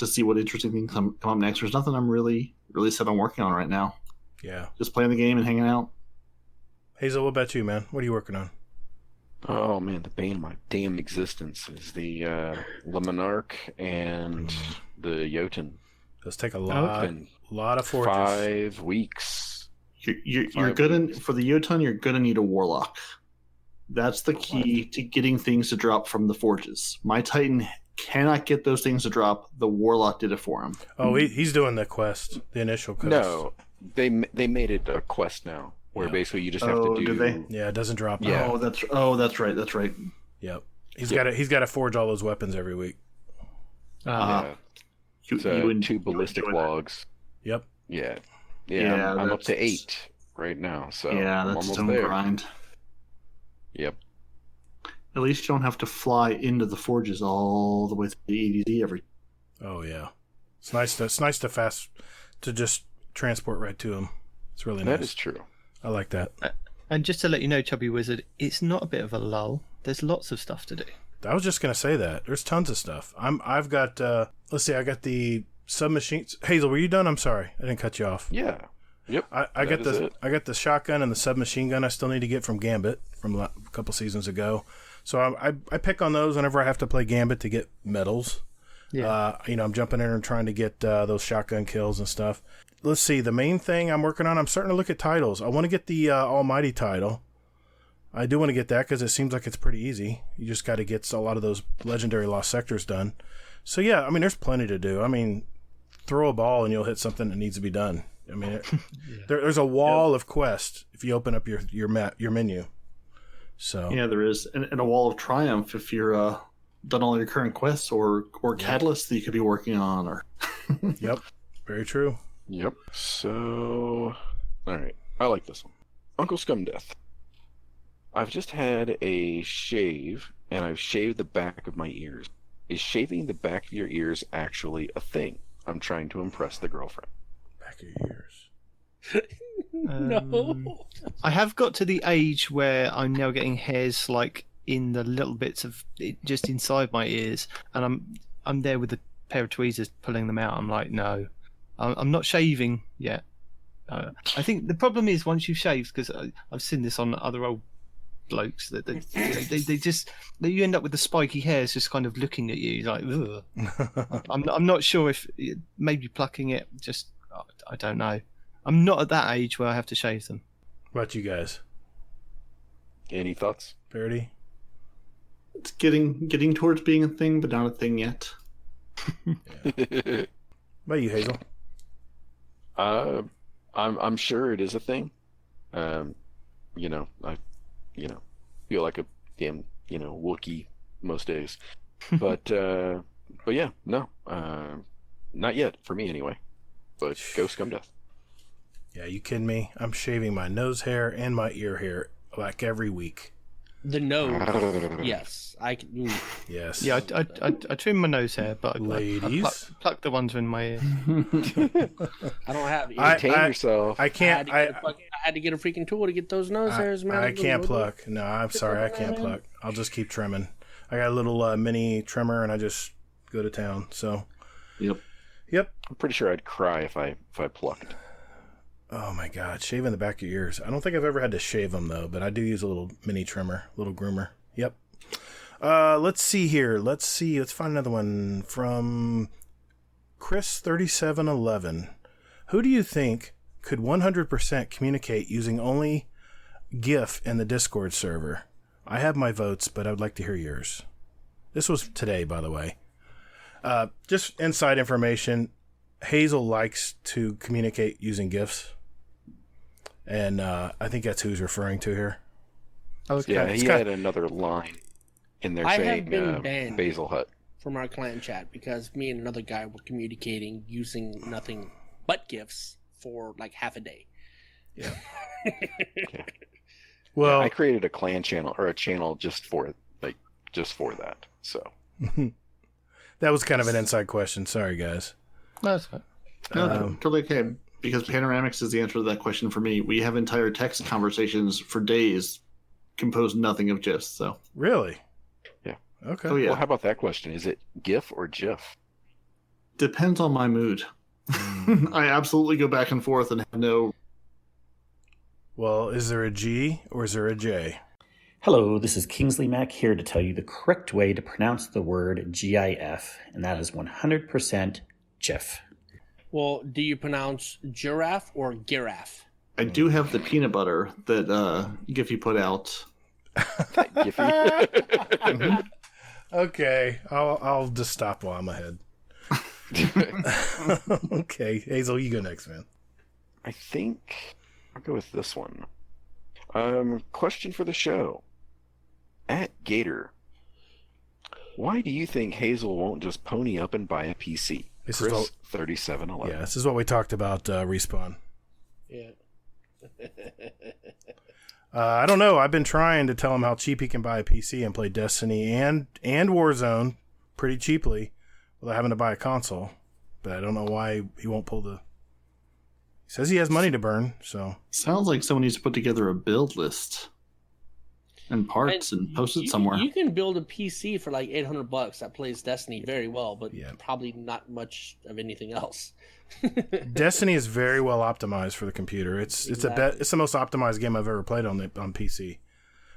see what interesting things come up next. There's nothing I'm really set on working on right now. Yeah. Just playing the game and hanging out. Hazel, what about you, man? What are you working on? Oh man, the bane of my damn existence is the Lemonarch and the Jotun. Those take a Been lot of forges. 5 weeks. You're 5 gonna weeks. for the Jotun, you're gonna need a Warlock. That's the key to getting things to drop from the forges. My Titan cannot get those things to drop. The Warlock did it for him. Oh, he's doing the quest, the initial quest. No, they made it a quest now, where Yeah. basically you just have to do. did they? Yeah, it doesn't drop. Yeah. out. That's right. Yep. He's got to forge all those weapons every week. Yeah, it's, would- 2 ballistic enjoy that. logs. Yep. Yeah, Yeah, I'm up to that's- 8 right now, so Yeah, I'm that's almost its own there. grind. Yep. At least you don't have to fly into the forges all the way through the EDZ every. Oh yeah. It's nice to just transport right to him. It's really nice. That is true. I like that. And just to let you know, Chubby Wizard, it's not a bit of a lull. There's lots of stuff to do. I was just gonna say that. There's tons of stuff. I've got let's see, I got the submachines. Hazel, were you done? I'm sorry. I didn't cut you off. Yeah. Yep. I got that is it. I got the shotgun and the submachine gun I still need to get from Gambit from a couple seasons ago. So I pick on those whenever I have to play Gambit to get medals. Yeah. I'm jumping in and trying to get those shotgun kills and stuff. Let's see. The main thing I'm working on, I'm starting to look at titles. I want to get the Almighty title. I do want to get that because it seems like it's pretty easy. You just got to get a lot of those legendary lost sectors done. So yeah, I mean, there's plenty to do. I mean, throw a ball and you'll hit something that needs to be done. I mean, there's a wall of quests if you open up your menu. So Yeah, there is, and a wall of triumph if you're done all your current quests or catalysts that you could be working on. Or Yep, very true. Yep. So, all right. I like this one. Uncle Scumdeath. I've just had a shave, and I've shaved the back of my ears. Is shaving the back of your ears actually a thing? I'm trying to impress the girlfriend. Back of your ears. No. I have got to the age where I'm now getting hairs like in the little bits of just inside my ears, and I'm there with a pair of tweezers pulling them out. I'm like, no, I'm not shaving yet. I think the problem is once you've shaved, because I've seen this on other old blokes that they just you end up with the spiky hairs just kind of looking at you like, ugh. I'm not sure if maybe plucking it, just I don't know. I'm not at that age where I have to shave them. What about you guys? Any thoughts? Verity? it's getting towards being a thing, but not a thing yet. What about you, Hazel? I'm sure it is a thing. I feel like a damn Wookiee most days, but yeah, no, not yet for me anyway. But go Scumdeath. Yeah, you kidding me? I'm shaving my nose hair and my ear hair like every week. The nose. Yes, I can. Yes. Yeah, I trim my nose hair, but I Ladies. pluck the ones in my ear. I don't have. Contain yourself. I can't. I had to get a freaking tool to get those nose hairs, man. I can't pluck. No, I'm sorry. I can't pluck. I'll just keep trimming. I got a little mini trimmer, and I just go to town. So. Yep. I'm pretty sure I'd cry if I plucked. Oh my God, shaving the back of your ears. I don't think I've ever had to shave them though, but I do use a little mini trimmer, little groomer. Yep. Let's see here. Let's find another one from Chris3711. Who do you think could 100% communicate using only GIF in the Discord server? I have my votes, but I would like to hear yours. This was today, by the way. Just inside information. Hazel likes to communicate using GIFs. And I think that's who he's referring to here. Okay. Yeah, he had another line in there I have saying been banned Basil Hut. from our clan chat because me and another guy were communicating using nothing but GIFs for like half a day. Yeah. Okay. Well, Yeah, I created a clan channel or a channel just for that. So that was kind of an inside question. Sorry, guys. No, that's fine. No, Um, totally okay. Because Panoramics is the answer to that question for me. We have entire text conversations for days composed nothing of GIFs. So Really? Yeah. Okay. Oh, yeah. Well, how about that question? Is it GIF or GIF? depends on my mood. I absolutely go back and forth and have no. Well, is there a G or is there a J? Hello, this is Kingsley Mac here to tell you the correct way to pronounce the word GIF, and that is 100% GIF. Well, do you pronounce giraffe or giraffe? I do have the peanut butter that Giphy put out. Giphy. Okay, I'll just stop while I'm ahead. Okay, Hazel, you go next, man. I think I'll go with this one. Question for the show. At Gator, why do you think Hazel won't just pony up and buy a PC? This is Chris, what- 3711. Yeah, this is what we talked about, Respawn. Yeah. I don't know. I've been trying to tell him how cheap he can buy a PC and play Destiny and Warzone pretty cheaply without having to buy a console. But I don't know why he won't pull the... He says he has money to burn, so... Sounds like someone needs to put together a build list and parts and post it somewhere. You can build a PC for like $800 that plays Destiny very well, but Yeah. probably not much of anything else. Destiny is very well optimized for the computer. It's it's the most optimized game I've ever played on PC.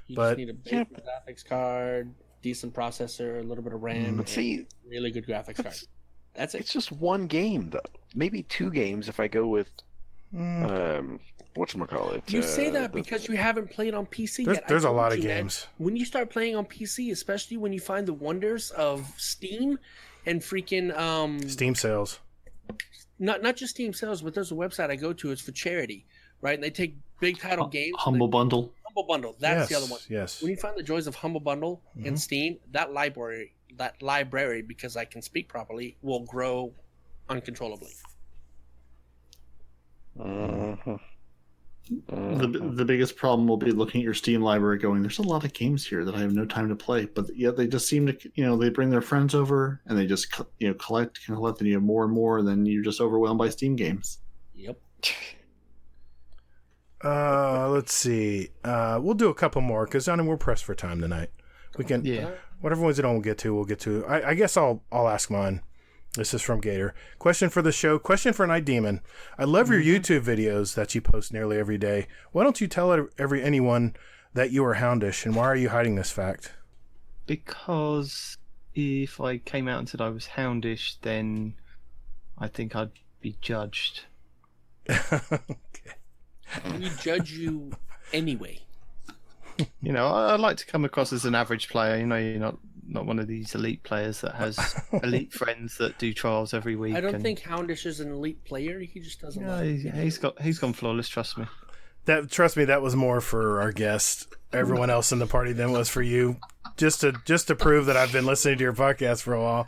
You But- just need a basic graphics card, decent processor, a little bit of RAM, But see, and really good graphics card. That's it. it's just one game, though. Maybe two games if I go with, whatchamacallit. You say that because you haven't played on PC yet. I There's a told lot of you, man, games. when you start playing on PC, especially when you find the wonders of Steam and freaking Steam sales. not just Steam sales, but there's a website I go to. It's for charity, right? And they take big title games. Humble Bundle. Humble Bundle. That's the other one. Yes. When you find the joys of Humble Bundle Mm-hmm. in Steam, that library, because I can speak properly, will grow uncontrollably. The biggest problem will be looking at your Steam library going, there's a lot of games here that I have no time to play. But yet they just seem to, they bring their friends over and they just, collect and you have more and more. And then you're just overwhelmed by Steam games. Yep. Let's see. We'll do a couple more because we're pressed for time tonight. We can, Yeah. whatever ones we don't get to, we'll get to. I guess I'll ask mine. This is from Gator. Question for the show. Question for Night Demon. I love your YouTube videos that you post nearly every day. Why don't you tell anyone that you are houndish, and why are you hiding this fact? Because if I came out and said I was houndish, then I think I'd be judged. Okay. We judge you anyway. I like to come across as an average player. You're not one of these elite players that has elite friends that do trials every week. I don't think Houndish is an elite player. He just doesn't. No, love he's gone flawless. Trust me. Trust me, that was more for our guest. Everyone else in the party than was for you. Just to prove that I've been listening to your podcast for a while.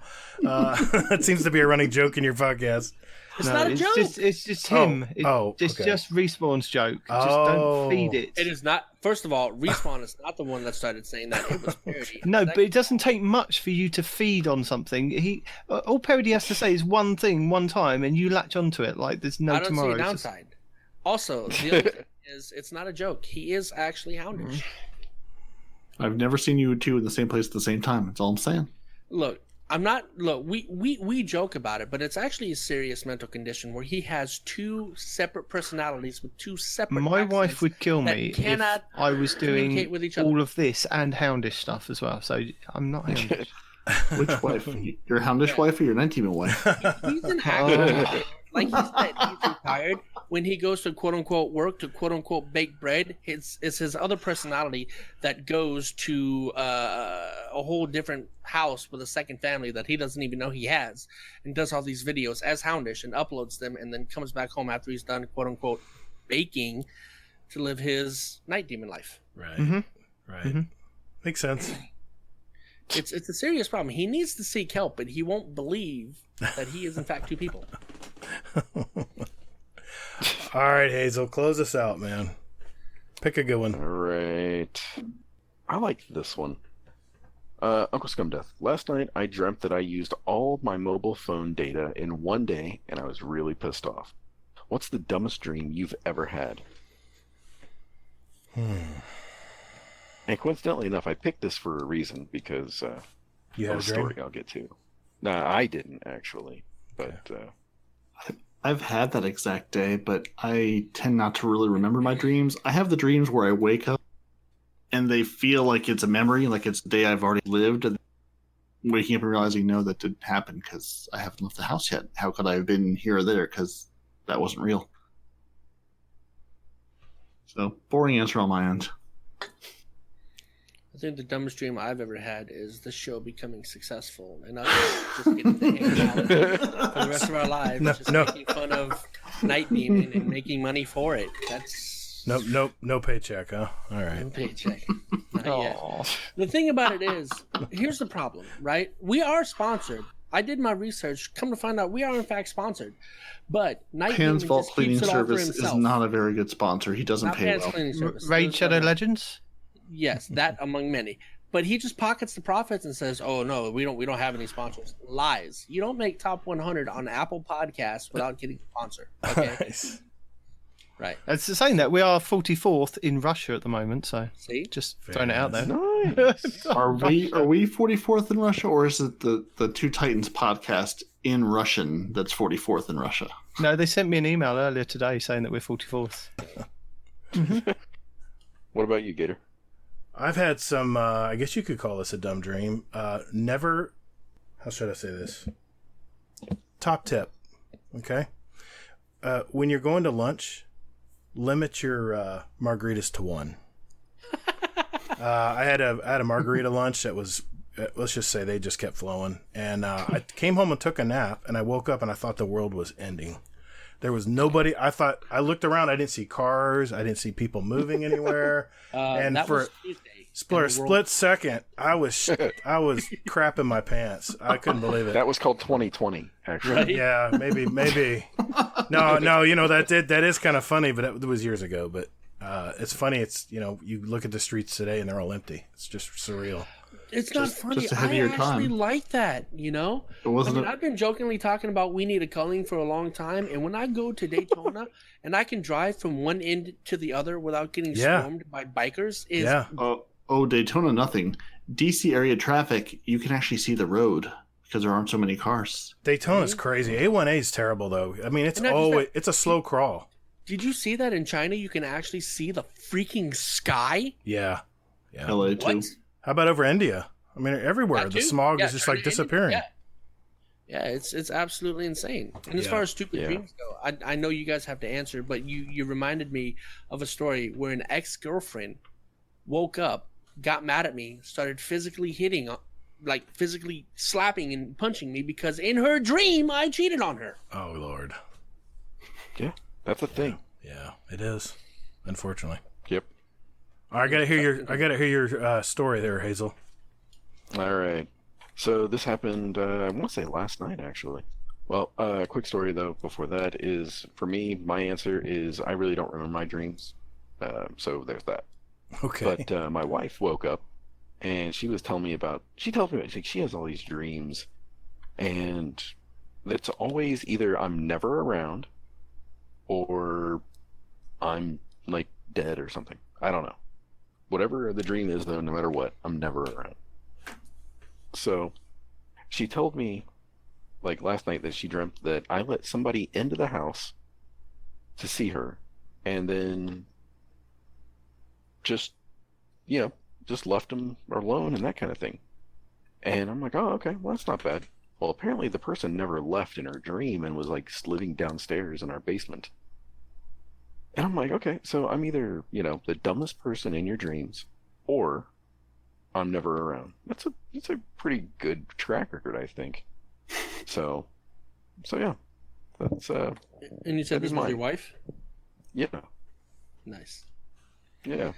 It seems to be a running joke in your podcast. It's not a joke. It's just him. Okay. Just Respawn's joke. Just Oh. don't feed it. It is not. First of all, Respawn is not the one that started saying that. It was parody. No, but it doesn't take much for you to feed on something. All parody has to say is one thing, one time, and you latch onto it like there's no I don't tomorrow. see a downside. Also, the other thing is, it's not a joke. He is actually Houndish. I've never seen you two in the same place at the same time. That's all I'm saying. Look, I'm not. Look, we joke about it, but it's actually a serious mental condition where he has two separate personalities with two separate. My wife accents would kill that me if cannot I was doing communicate with each other. all of this and houndish stuff as well. So I'm not houndish. Which wife? Your houndish wife or your Night Demon wife? He's an actor. Like he said, he's retired. When he goes to quote unquote work to quote unquote bake bread, it's his other personality that goes to a whole different house with a second family that he doesn't even know he has, and does all these videos as Houndish and uploads them, and then comes back home after he's done quote unquote baking to live his night demon life. Right. Mhm. Right. Mhm. Makes sense. It's a serious problem. He needs to seek help, but he won't believe that he is in fact two people. All right, Hazel, close us out, man. Pick a good one. All right. I like this one. Uncle Scumdeath. Last night I dreamt that I used all my mobile phone data in one day, and I was really pissed off. What's the dumbest dream you've ever had? And coincidentally enough, I picked this for a reason because You of had a a dream? story I'll get to. Nah, I didn't actually, but I've had that exact day, but I tend not to really remember my dreams. I have the dreams where I wake up and they feel like it's a memory, like it's a day I've already lived, and waking up and realizing, no, that didn't happen because I haven't left the house yet. How could I have been here or there? Because that wasn't real. So, boring answer on my end. I think the dumbest dream I've ever had is the show becoming successful and us just getting to hang out for the rest of our lives, just making fun of Night Demon and making money for it. That's No paycheck, huh? All right. no paycheck. Not yet. Aw. The thing about it is, here's the problem, right? We are sponsored. I did my research. Come to find out, we are in fact sponsored. But Night Pan's Demon Vault just Cleaning keeps it all for Service is himself. not a very good sponsor. He doesn't Not pay Pan's well. Cleaning Service. Raid Those Shadow are- Legends? Yes, that among many. But he just pockets the profits and says, "Oh no, we don't have any sponsors." Lies. You don't make top 100 on Apple Podcasts without getting a sponsor. Okay, Nice. right? It's saying that we are 44th in Russia at the moment, so See, just Very throwing it out there. nice. Are we 44th in Russia, or is it the Two Titans podcast in Russian that's 44th in Russia? No, they sent me an email earlier today saying that we're 44th. What about you, Gator? I've had some, I guess you could call this a dumb dream. Never, how should I say this? Top tip, okay? When you're going to lunch, limit your margaritas to one. I had a margarita lunch that was, let's just say they just kept flowing. And I came home and took a nap, and I woke up and I thought the world was ending. There was nobody. I looked around. I didn't see cars. I didn't see people moving anywhere. And that for was Tuesday. for a And the world- split second, I was crapping my pants. I couldn't believe it. That was called 2020, actually. Right? Yeah, maybe. No, that is kind of funny, but it was years ago. But it's funny. It's you look at the streets today and they're all empty. It's just surreal. It's not funny. just a I heavier actually time. like that. It wasn't. I've been jokingly talking about we need a culling for a long time, and when I go to Daytona and I can drive from one end to the other without getting Yeah. swarmed by bikers, is Yeah, Daytona, nothing. DC area traffic, you can actually see the road because there aren't so many cars. Daytona's crazy. A1A is terrible though. I mean, it's And not just always that- it's a slow crawl. Did you see that in China? You can actually see the freaking sky. Yeah. LA too. What? How about over India? I mean, everywhere That the too? smog Yeah, is just China like and India, disappearing. Yeah, it's absolutely insane. And as Yeah. far as stupid Yeah. dreams go, I know you guys have to answer, but you reminded me of a story where an ex-girlfriend woke up, got mad at me, started physically physically slapping and punching me because in her dream I cheated on her. Oh Lord. Yeah, that's a thing. Yeah, it is. Unfortunately. Yep. I gotta hear your story there, Hazel. All right. So this happened, I want to say last night, actually. Well, quick story, though, before that is, for me, my answer is I really don't remember my dreams. So there's that. Okay. But my wife woke up, and she tells me about, she has all these dreams, and it's always either I'm never around, or I'm, like, dead or something. I don't know. Whatever the dream is, though, no matter what, I'm never around. So, she told me, like last night, that she dreamt that I let somebody into the house to see her, and then just left them alone and that kind of thing. And I'm like, oh, okay, well, that's not bad. Well, apparently the person never left in her dream and was like living downstairs in our basement. And I'm like, okay, so I'm either, the dumbest person in your dreams, or I'm never around. That's a pretty good track record, I think. So yeah, that's And you said that this is was mine. your wife? Yeah, Nice. yeah.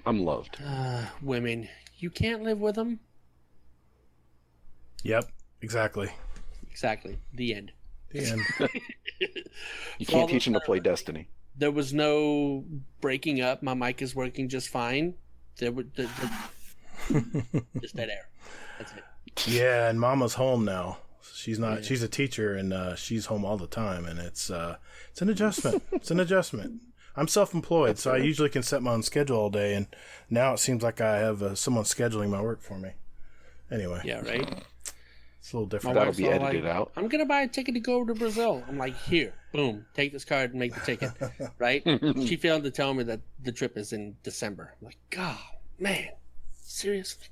I'm loved. Women, you can't live with them. Yep, exactly. Exactly. The end. The end. You For all can't teach them to those- play Destiny. There was no breaking up. My mic is working just fine. There was just dead air. That's it. Yeah, and Mama's home now. She's not. Yeah. She's a teacher, and she's home all the time, and it's an adjustment. It's an adjustment. I'm self-employed, so I usually can set my own schedule all day, and now it seems like I have someone scheduling my work for me. Anyway, Yeah, right. it's a little My different. That'll wife's be all edited like, out. I'm gonna buy a ticket to go to Brazil. I'm like, here, boom, take this card and make the ticket. Right? She failed to tell me that the trip is in December. I'm like, God, man, seriously?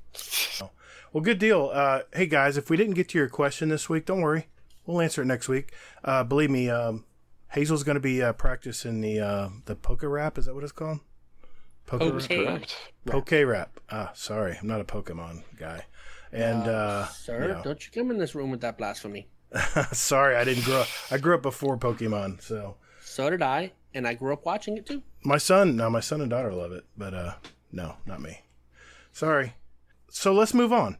Well, good deal. Hey guys, if we didn't get to your question this week, don't worry. We'll answer it next week. Believe me, Hazel's going to be practicing the poke rap. Is that what it's called? Poke rap. Okay. Correct. Poke rap. Sorry, I'm not a Pokemon guy. And Sir, yeah. don't you come in this room with that blasphemy. Sorry, I didn't grow up. I grew up before Pokemon, so So did I, and I grew up watching it too. my son and daughter love it, but no, not me. Sorry. So let's move on.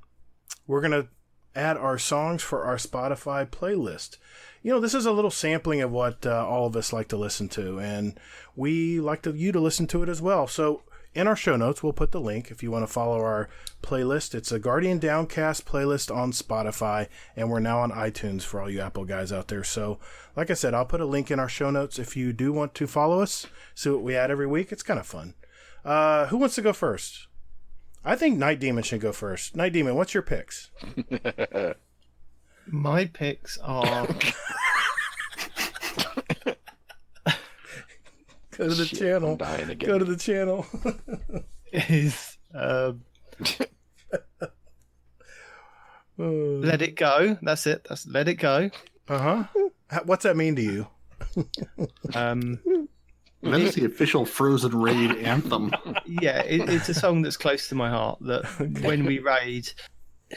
We're gonna add our songs for our Spotify playlist. This is a little sampling of what all of us like to listen to, and we like you to listen to it as well. So in our show notes, we'll put the link if you want to follow our playlist. It's a Guardian Downcast playlist on Spotify, and we're now on iTunes for all you Apple guys out there. So, like I said, I'll put a link in our show notes if you do want to follow us, see what we add every week. It's kind of fun. Who wants to go first? I think Night Demon should go first. Night Demon, what's your picks? My picks are Go to the Shit, channel. I'm dying again. Go to the channel. Let It Go. That's it. That's Let It Go. Uh-huh. What's that mean to you? That is the official Frozen Raid anthem. Yeah, it's a song that's close to my heart. That when we raid,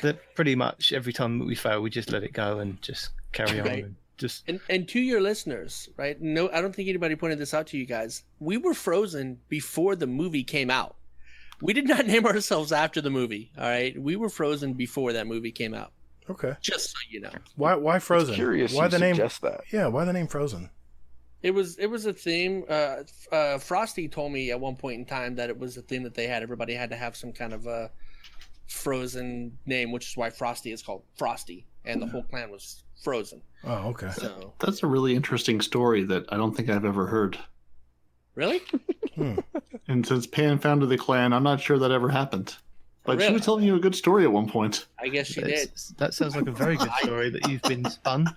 that pretty much every time that we fail, we just let it go and just carry on. Right. And just And to your listeners, right? No, I don't think anybody pointed this out to you guys. We were frozen before the movie came out. We did not name ourselves after the movie. All right, we were frozen before that movie came out. Okay. Just so you know, Why Frozen? Curious. Why you the name? suggest that? Yeah, why the name Frozen? it was a theme. Frosty told me at one point in time that it was a theme that they had. Everybody had to have some kind of a frozen name, which is why Frosty is called Frosty, and the whole clan was frozen. Oh, okay. So That's a really interesting story that I don't think I've ever heard. really, And since Pan founded the clan, I'm not sure that ever happened. But she Really? was telling you a good story at one point. I guess she did. that sounds like a very good story that you've been spun.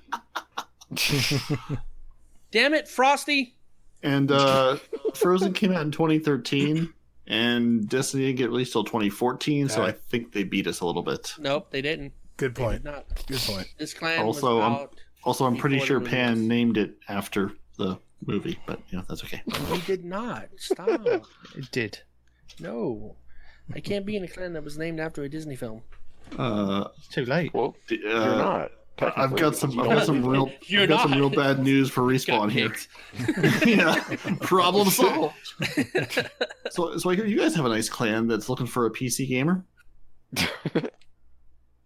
Damn it, Frosty! And Frozen came out in 2013, and Destiny didn't get released till 2014, so I Alright. think they beat us a little bit. Nope, they didn't. Good They point. did not. Good point. This clan Also, was out. Also, I'm pretty Before sure the movie Pan was- named it after the movie, but that's okay. We did not. Stop. It did. No. I can't be in a clan that was named after a Disney film. It's too late. Well, you're not. I've technically, got because some. you I've don't got some believe real. You're I've got some not. real bad news for respawn here. Yeah, problem solved. So I hear you guys have a nice clan that's looking for a PC gamer.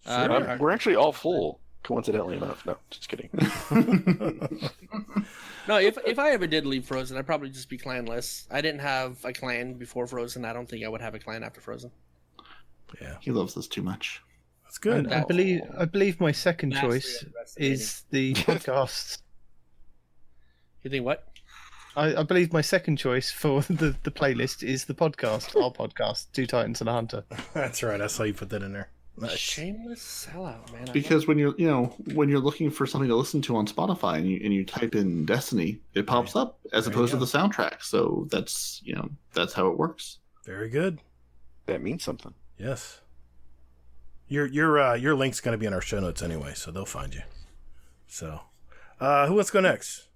We're actually all full, coincidentally enough. No, just kidding. No, if I ever did leave Frozen, I'd probably just be clanless. I didn't have a clan before Frozen. I don't think I would have a clan after Frozen. Yeah, He loves this too much. that's good. I believe my second Vastly choice underestimating. is the podcast. You think what? I believe my second choice for the playlist is the podcast, our podcast, Two Titans and a Hunter. That's right. I saw you put that in there. Nice. Shameless sellout, man. I Because when you're looking for something to listen to on Spotify and you type in Destiny, it pops up as There opposed you to the soundtrack. So that's that's how it works. Very good. That means something. Yes. Your link's going to be in our show notes anyway, so they'll find you. So, who wants to go next?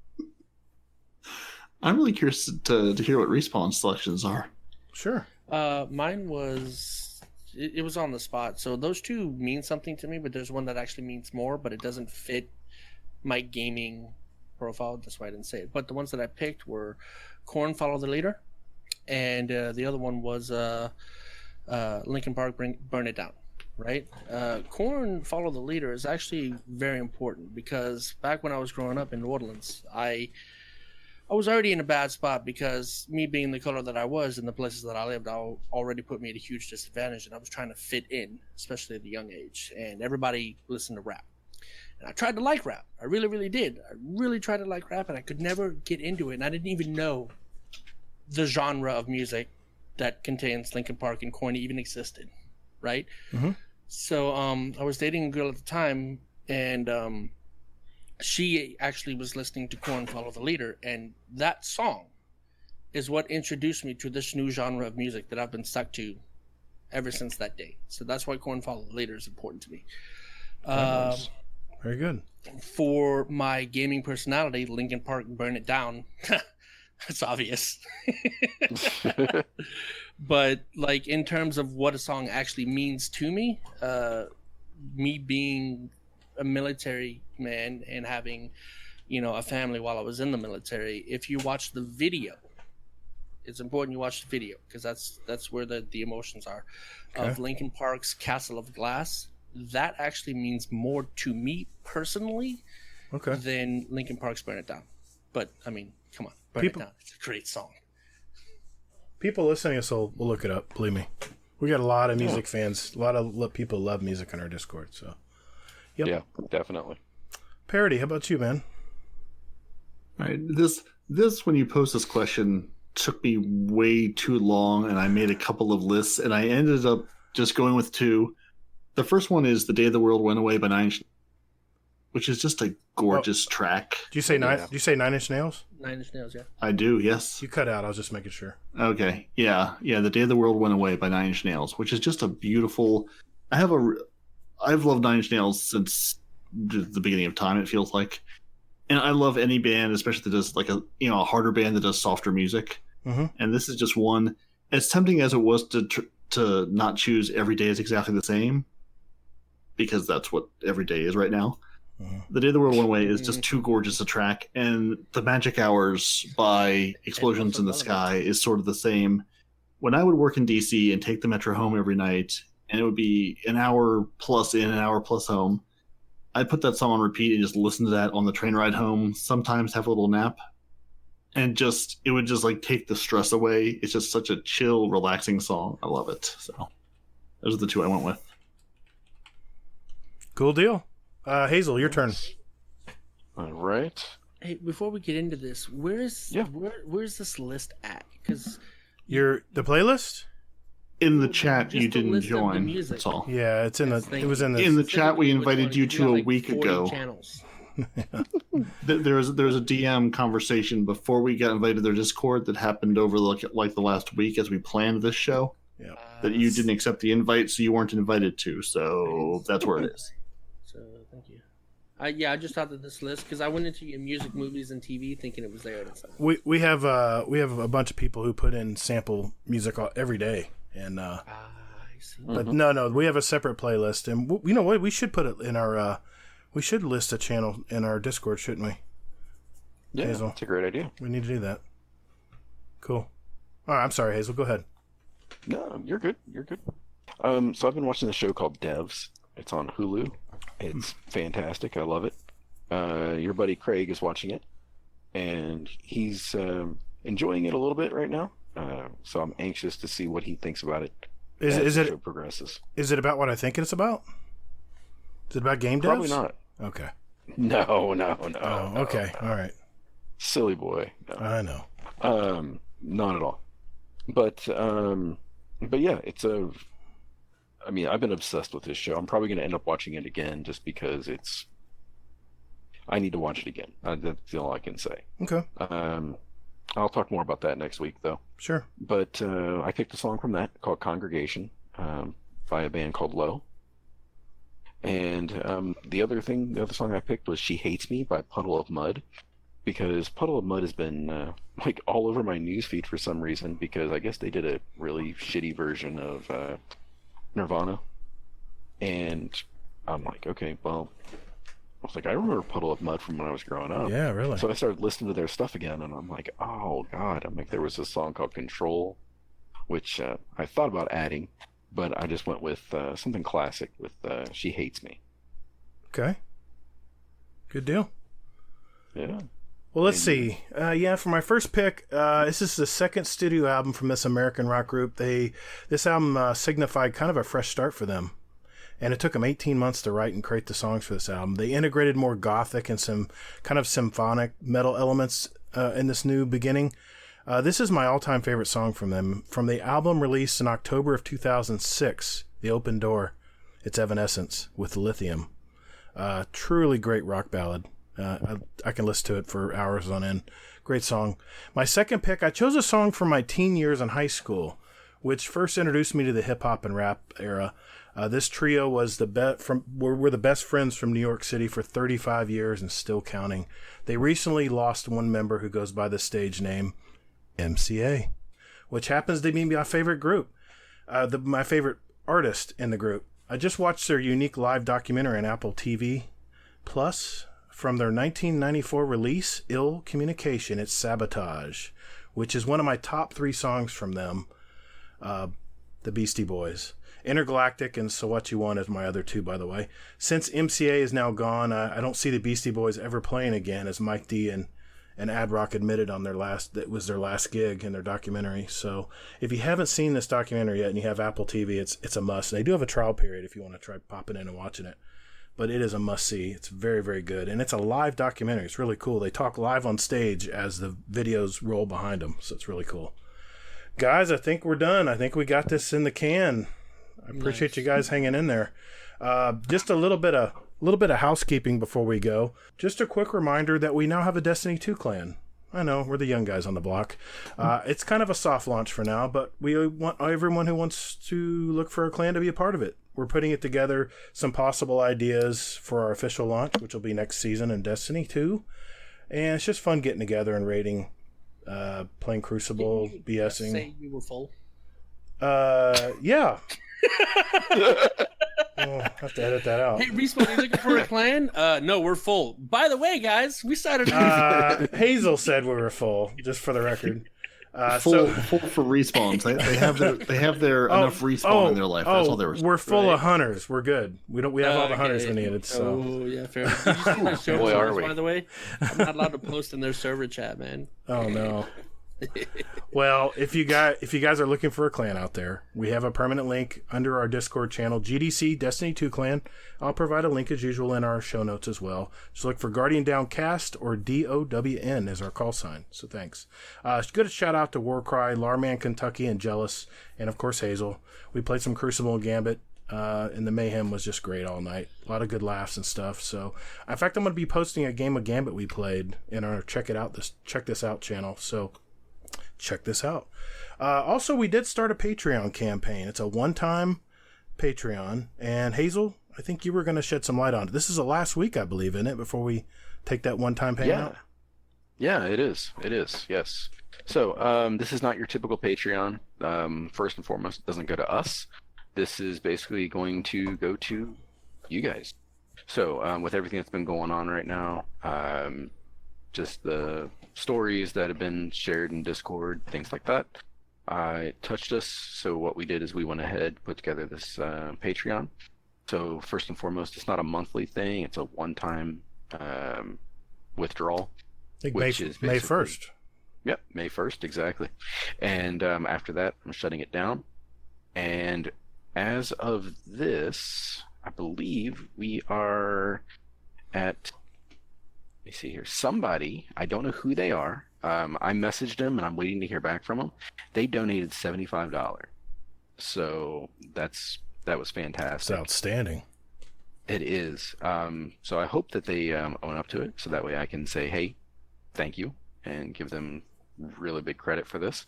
I'm really curious to hear what Respawn's selections are. Sure. Mine was it was on the spot. So those two mean something to me, but there's one that actually means more, but it doesn't fit my gaming profile. That's why I didn't say it. But the ones that I picked were Korn, Follow the Leader, and the other one was Linkin Park, Burn It Down. Right? Korn, Follow the Leader is actually very important because back when I was growing up in New Orleans, I was already in a bad spot because me being the color that I was in the places that I lived, already put me at a huge disadvantage, and I was trying to fit in, especially at a young age. And everybody listened to rap. And I tried to like rap. I really, really did. I really tried to like rap, and I could never get into it. And I didn't even know the genre of music that contains Linkin Park and Korn even existed, right? Mm-hmm. So I was dating a girl at the time, and she actually was listening to Korn, Follow the Leader, and that song is what introduced me to this new genre of music that I've been stuck to ever since that day. So that's why Korn, Follow the Leader is important to me. Very good. For my gaming personality, Linkin Park, Burn It Down. That's obvious. But like in terms of what a song actually means to me, me being a military man and having, a family while I was in the military, if you watch the video, it's important you watch the video because that's where the emotions are. Okay. Of Linkin Park's Castle of Glass. That actually means more to me personally than Linkin Park's Burn It Down. But I mean, come on, Burn It Down. It's a great song. People listening to us will look it up. Believe me, we got a lot of music fans. A lot of people love music on our Discord. So, yep. Yeah, definitely. Parody, how about you, man? All right, this when you posed this question took me way too long, and I made a couple of lists, and I ended up just going with two. The first one is "The Day the World Went Away" by Nine Inch, which is just a gorgeous track. Did you say Did you say 9 Inch Nails? 9 Inch Nails, yeah. I do, yes. You cut out. I was just making sure. Okay, yeah. "The Day the World Went Away" by Nine Inch Nails, which is just a beautiful. I've loved Nine Inch Nails since the beginning of time. It feels like, and I love any band, especially that does like a harder band that does softer music. Mm-hmm. And this is just one. As tempting as it was to not choose "Every Day Is Exactly the Same," because that's what every day is right now. Mm-hmm. "The Day the World Went Away" is just too gorgeous a track, and "The Magic Hours" by Explosions in the Sky is sort of the same. When I would work in DC and take the Metro home every night, and it would be an hour plus in, an hour plus home, I'd put that song on repeat and just listen to that on the train ride home, sometimes have a little nap, and it would just like take the stress away. It's just such a chill, relaxing song. I love it. So those are the two I went with. Cool deal. Hazel, your turn. All right. Hey, before we get into this, where's this list at? Because the playlist in the chat just you didn't join. That's all. Yeah, it was in the chat we invited you to a week ago. Channels. There was a DM conversation before we got invited to their Discord that happened over like the last week as we planned this show. Yeah. That you didn't accept the invite, so you weren't invited to. So that's where it is. So thank you. I just thought that this list because I went into your music, movies, and TV thinking it was there. We have a bunch of people who put in sample music every day, and I see. but no, we have a separate playlist, and you know what? We should put it in our. We should list a channel in our Discord, shouldn't we? Yeah, Hazel? that's a great idea. We need to do that. Cool. All right, I'm sorry, Hazel. Go ahead. No, you're good. You're good. So I've been watching a show called Devs. It's on Hulu. It's fantastic. I love it. Your buddy Craig is watching it, and he's enjoying it a little bit right now. So I'm anxious to see what he thinks about it as the show progresses. Is it about what I think it's about? Is it about game devs? Probably not. Okay. No. Oh, okay. No. All right. Silly boy. No. I know. Not at all. But yeah, I've been obsessed with this show. I'm probably going to end up watching it again just because I need to watch it again. That's all I can say. Okay. I'll talk more about that next week, though. Sure. But I picked a song from that called Congregation by a band called Low. And the other song I picked was "She Hates Me" by Puddle of Mud, because Puddle of Mud has been like all over my newsfeed for some reason, because I guess they did a really shitty version of Nirvana, and I'm like, okay, well, I was like, I remember Puddle of Mud from when I was growing up. Yeah, really. So I started listening to their stuff again, and I'm like, oh god, I'm like, there was this song called Control, which I thought about adding, but I just went with something classic with "She Hates Me." Okay. Good deal. Yeah. Well, let's see. Yeah, for my first pick, this is the second studio album from this American rock group. This album signified kind of a fresh start for them, and it took them 18 months to write and create the songs for this album. They integrated more gothic and some kind of symphonic metal elements in this new beginning. This is my all-time favorite song from them. From the album released in October of 2006, The Open Door, it's Evanescence with Lithium. Truly great rock ballad. I can listen to it for hours on end. Great song. My second pick, I chose a song from my teen years in high school, which first introduced me to the hip-hop and rap era. This trio was were the best friends from New York City for 35 years and still counting. They recently lost one member who goes by the stage name MCA, which happens to be my favorite group, my favorite artist in the group. I just watched their unique live documentary on Apple TV Plus from their 1994 release, Ill Communication. It's Sabotage, which is one of my top 3 songs from them. The Beastie Boys. Intergalactic and So What You Want is my other 2, by the way. Since MCA is now gone, I don't see the Beastie Boys ever playing again, as Mike D and Ad Rock admitted on their last gig in their documentary. So if you haven't seen this documentary yet and you have Apple TV, it's a must. They do have a trial period if you want to try popping in and watching it, but it is a must see. It's very, very good, and it's a live documentary. It's really cool. They talk live on stage as the videos roll behind them, so it's really cool. Guys, I think we're done. I think we got this in the can. I appreciate you guys hanging in there. Just a little bit of housekeeping before we go. Just a quick reminder that we now have a Destiny 2 clan. I know, we're the young guys on the block. It's kind of a soft launch for now, but we want everyone who wants to look for a clan to be a part of it. We're putting it together, some possible ideas for our official launch, which will be next season in Destiny 2. And it's just fun getting together and raiding, playing Crucible, BSing. Say you were full. Yeah. I'll have to edit that out. Hey, Respawn, you looking for a clan? No, we're full. By the way, guys, we started. Hazel said we were full, just for the record. Full for respawns. They have their enough respawn in their life. That's all there is. We're full of hunters. We're good. We have all the hunters we needed. So. Oh yeah, fair. Did you see their server chats, by the way? I'm not allowed to post in their server chat, man. Oh no. Well, if you guys are looking for a clan out there, we have a permanent link under our Discord channel, GDC Destiny 2 Clan. I'll provide a link as usual in our show notes as well. Just look for Guardian Downcast or DOWN as our call sign. So thanks. Good shout out to Warcry, Larman Kentucky, and Jealous, and of course Hazel. We played some Crucible and Gambit. And the mayhem was just great all night. A lot of good laughs and stuff. So, in fact, I'm going to be posting a game of Gambit we played in our Check This Out channel. So, check this out. Also, we did start a Patreon campaign. It's a one-time Patreon. And Hazel, I think you were going to shed some light on it. This is the last week, I believe, in it before we take that one-time payment out. Yeah, it is. It is, yes. So, this is not your typical Patreon. First and foremost, it doesn't go to us. This is basically going to go to you guys. So, with everything that's been going on right now, just the stories that have been shared in Discord, things like that, it touched us. So what we did is we went ahead, put together this Patreon. So first and foremost, it's not a monthly thing. It's a one-time withdrawal. I think May 1st. Yep, May 1st, exactly. And after that, I'm shutting it down. And as of this, I believe we are at... Let me see here. Somebody, I don't know who they are. I messaged them and I'm waiting to hear back from them. They donated $75. So that was fantastic. It's outstanding. It is. So I hope that they own up to it, so that way I can say, hey, thank you, and give them really big credit for this.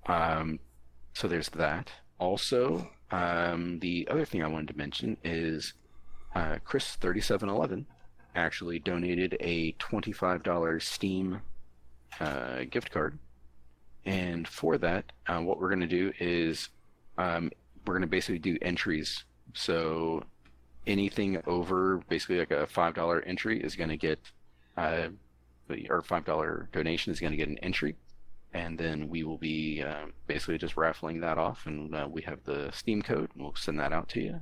So there's that. Also, the other thing I wanted to mention is Chris3711 actually donated a $25 Steam gift card. And for that, what we're going to do is we're going to basically do entries. So anything over basically like a $5 entry is going to get, or $5 donation is going to get an entry. And then we will be basically just raffling that off. And we have the Steam code, and we'll send that out to you.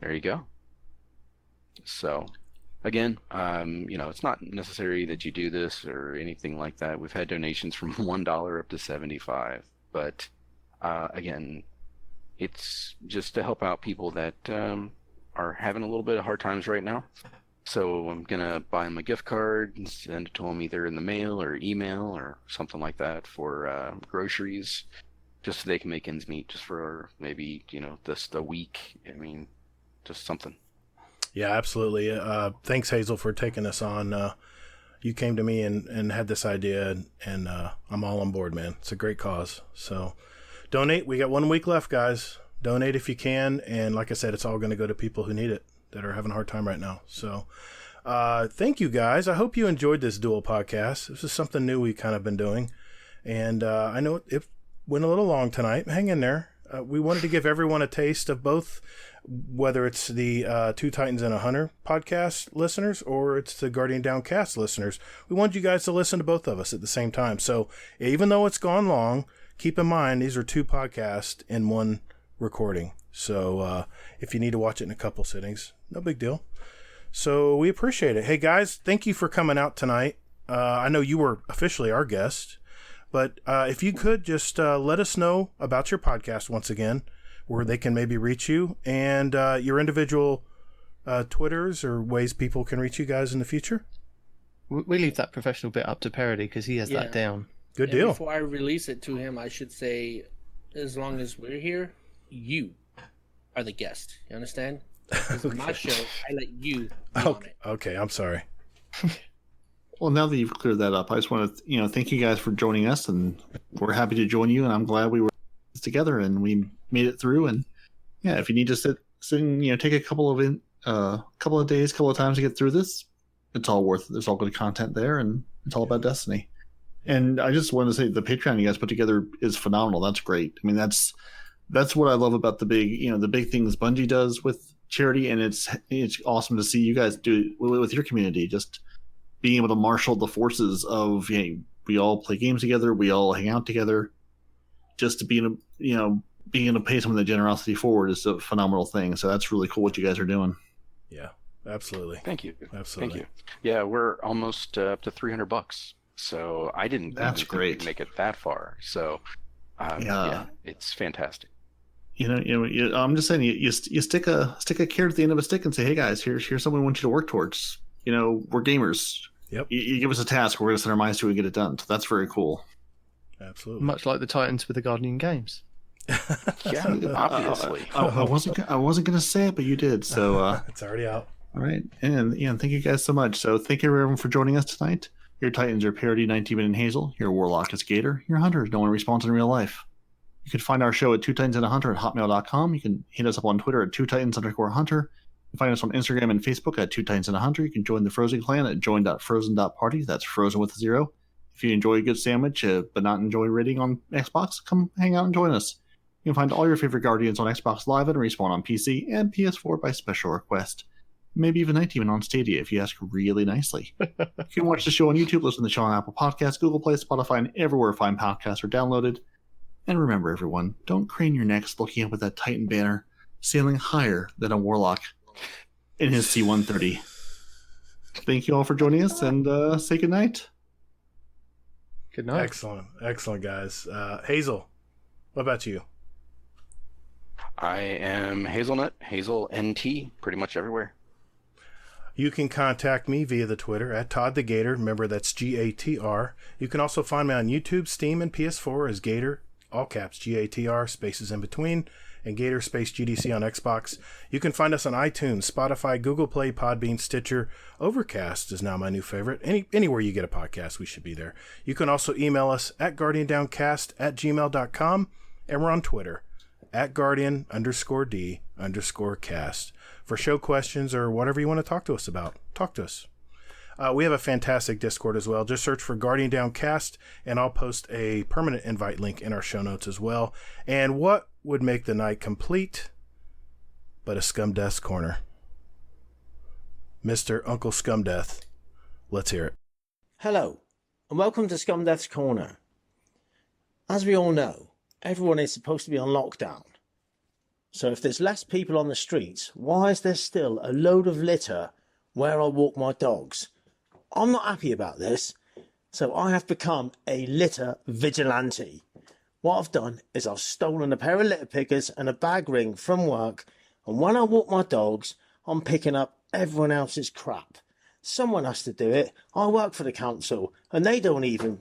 There you go. So, again, it's not necessary that you do this or anything like that. We've had donations from $1 up to $75, but again, it's just to help out people that are having a little bit of hard times right now. So I'm gonna buy them a gift card and send it to them either in the mail or email or something like that for groceries, just so they can make ends meet, just for maybe just a week. I mean, just something. Yeah, absolutely. Thanks, Hazel, for taking us on. You came to me and had this idea, and I'm all on board, man. It's a great cause. So donate. We got 1 week left, guys. Donate if you can. And like I said, it's all going to go to people who need it, that are having a hard time right now. So thank you, guys. I hope you enjoyed this dual podcast. This is something new we've kind of been doing. And I know it went a little long tonight. Hang in there. We wanted to give everyone a taste of both, whether it's the Two Titans and a Hunter podcast listeners or it's the Guardian Downcast listeners. We want you guys to listen to both of us at the same time. So even though it's gone long, keep in mind these are two podcasts in one recording. So if you need to watch it in a couple sittings, no big deal. So we appreciate it. Hey, guys, thank you for coming out tonight. I know you were officially our guest, but if you could just let us know about your podcast once again, where they can maybe reach you, and your individual Twitters or ways people can reach you guys in the future. We leave that professional bit up to Parody because he has that down. Good deal. Before I release it to him, I should say, as long as we're here, you are the guest. You understand? This is my show. I let you be on it. Okay, I'm sorry. Well, now that you've cleared that up, I just want to, thank you guys for joining us, and we're happy to join you. And I'm glad we were together and we made it through. And yeah, if you need to sit and take a couple of days, couple of times to get through this, it's all worth it. There's all good content there, and it's all about Destiny. And I just want to say the Patreon you guys put together is phenomenal. That's great. I mean, that's what I love about the big things Bungie does with charity, and it's awesome to see you guys do it with your community. Just being able to marshal the forces of we all play games together, we all hang out together. Just to be being able to pay some of the generosity forward is a phenomenal thing. So that's really cool what you guys are doing. Yeah, absolutely. Thank you. Absolutely. Thank you. Yeah, we're almost up to $300. So I didn't. That's great. Make it that far. So yeah, it's fantastic. I'm just saying, you stick a carrot at the end of a stick and say, hey guys, here's something we want you to work towards. We're gamers. Yep. You give us a task, we're going to set our minds to it and get it done. So that's very cool. Absolutely. Much like the Titans with the Guardian Games. Yeah, obviously. I wasn't going to say it, but you did. So it's already out. All right, and thank you guys so much. So thank you everyone for joining us tonight. Your Titans are Parody, 19 and Hazel. Your Warlock is Gator. Your Hunter is no one responds in real life. You can find our show at Two Titans and a Hunter at hotmail.com. You can hit us up on Twitter at Two_Titans_Hunter. You can find us on Instagram and Facebook at Two Titans and a Hunter. You can join the Frozen Clan at join.frozen.party. That's Frozen with a 0. If you enjoy a good sandwich but not enjoy raiding on Xbox, come hang out and join us. You can find all your favorite Guardians on Xbox Live and Respawn on PC and PS4 by special request. Maybe even 19 on Stadia if you ask really nicely. You can watch the show on YouTube, listen to the show on Apple Podcasts, Google Play, Spotify, and everywhere fine podcasts are downloaded. And remember, everyone, don't crane your necks looking up at that Titan banner sailing higher than a Warlock in his C-130. Thank you all for joining us, and say goodnight. Good night. Excellent, guys. Hazel, what about you? I am Hazelnut, Hazel NT, pretty much everywhere. You can contact me via the Twitter at Todd the Gator. Remember, that's G-A-T-R. You can also find me on YouTube, Steam, and PS4 as Gator, all caps, G-A-T-R, spaces in between, and Gator space GDC on Xbox. You can find us on iTunes, Spotify, Google Play, Podbean, Stitcher. Overcast is now my new favorite. Anywhere you get a podcast, we should be there. You can also email us at guardiandowncast@gmail.com, and we're on Twitter at Guardian_D_cast for show questions or whatever you want to talk to us about. Talk to us. We have a fantastic Discord as well. Just search for Guardian Downcast, and I'll post a permanent invite link in our show notes as well. And what would make the night complete but a Scumdeath's Corner? Mr. Uncle Scumdeath, let's hear it. Hello, and welcome to Scumdeath's Corner. As we all know, everyone is supposed to be on lockdown. So if there's less people on the streets, why is there still a load of litter where I walk my dogs? I'm not happy about this, so I have become a litter vigilante. What I've done is I've stolen a pair of litter pickers and a bag ring from work, and when I walk my dogs, I'm picking up everyone else's crap. Someone has to do it. I work for the council, and they don't even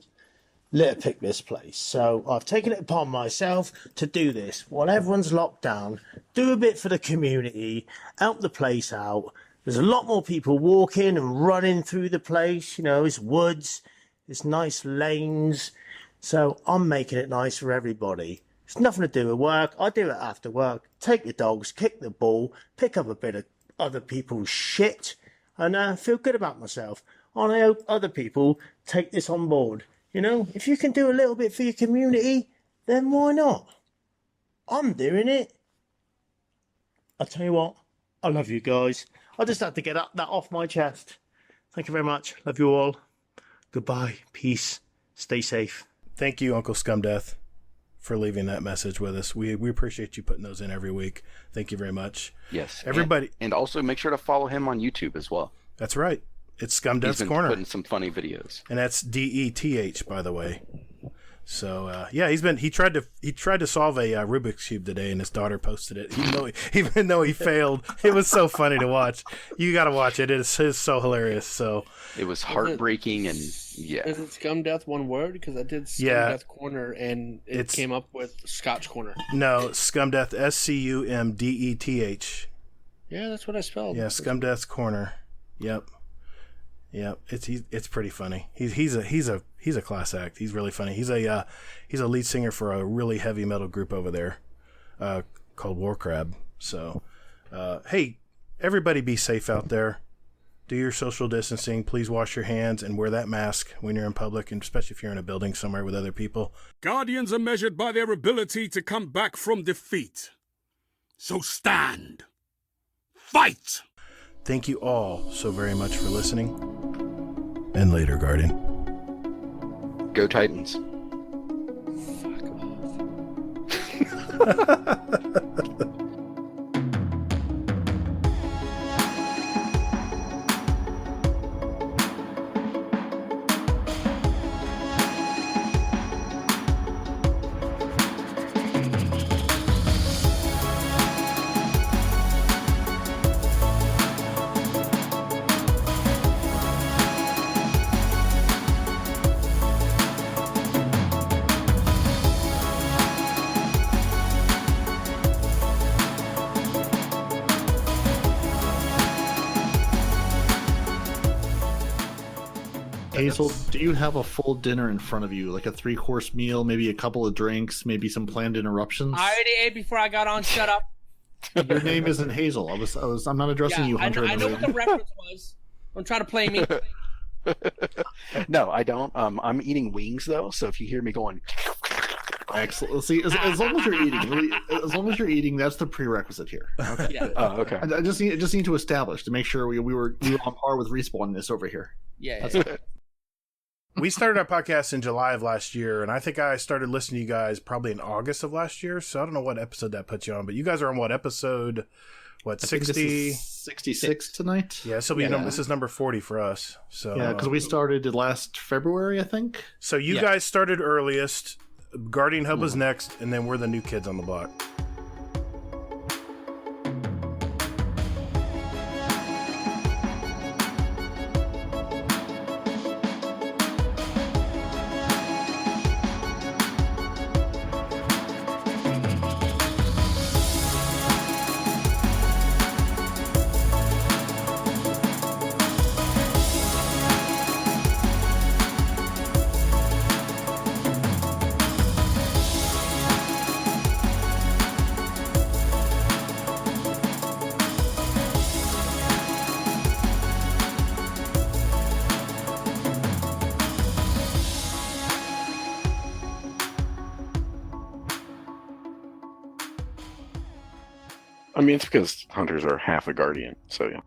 litter pick this place. So I've taken it upon myself to do this. While everyone's locked down, do a bit for the community, help the place out. There's a lot more people walking and running through the place. You know, it's woods, it's nice lanes. So I'm making it nice for everybody. It's nothing to do with work. I do it after work. Take the dogs, kick the ball, pick up a bit of other people's shit, and feel good about myself. And I hope other people take this on board. You know, if you can do a little bit for your community, then why not? I'm doing it. I'll tell you what, I love you guys. I just had to get that off my chest. Thank you very much. Love you all. Goodbye. Peace. Stay safe. Thank you, Uncle Scumdeath, for leaving that message with us. We appreciate you putting those in every week. Thank you very much. Yes. Everybody. And also make sure to follow him on YouTube as well. That's right. It's Scumdeath's He's been Corner. putting some funny videos. And that's DETH, by the way. So yeah, he tried to solve a Rubik's Cube today, and his daughter posted it. Even though he failed, it was so funny to watch. You got to watch it. It's so hilarious. So it was heartbreaking, and yeah. Is it Scumdeath one word? Because I did Scumdeath Corner, and it came up with Scotch Corner. No, Scumdeath, SCUMDETH. Yeah, that's what I spelled. Yeah, Scumdeath's Corner. Yep. It's pretty funny. He's a class act. He's really funny. He's a lead singer for a really heavy metal group over there, called War Crab. So, hey, everybody, be safe out there. Do your social distancing. Please wash your hands and wear that mask when you're in public, and especially if you're in a building somewhere with other people. Guardians are measured by their ability to come back from defeat. So stand. Fight! Thank you all so very much for listening. And later, Guardian. Go Titans. Fuck off. Hazel, do you have a full dinner in front of you, like a 3-course meal, maybe a couple of drinks, maybe some planned interruptions? I already ate before I got on. Shut up. Your name isn't Hazel. I'm not addressing you, Hunter. I know what the reference was. Don't try to play me. No, I don't. I'm eating wings though, so if you hear me going, excellent. See, as long as you're eating, really, as long as you're eating, that's the prerequisite here. Okay. Yeah. oh, okay. I just need to establish to make sure we were on par with Respawn this over here. Yeah. We started our podcast in July of last year, and I think I started listening to you guys probably in August of last year. So I don't know what episode that puts you on, but you guys are on what episode? What, 60? 66 tonight? Yeah, this is number 40 for us. So yeah, because we started last February, I think. So you guys started earliest. Guardian Hub was next, and then we're the new kids on the block. I mean, it's because hunters are half a guardian, so yeah.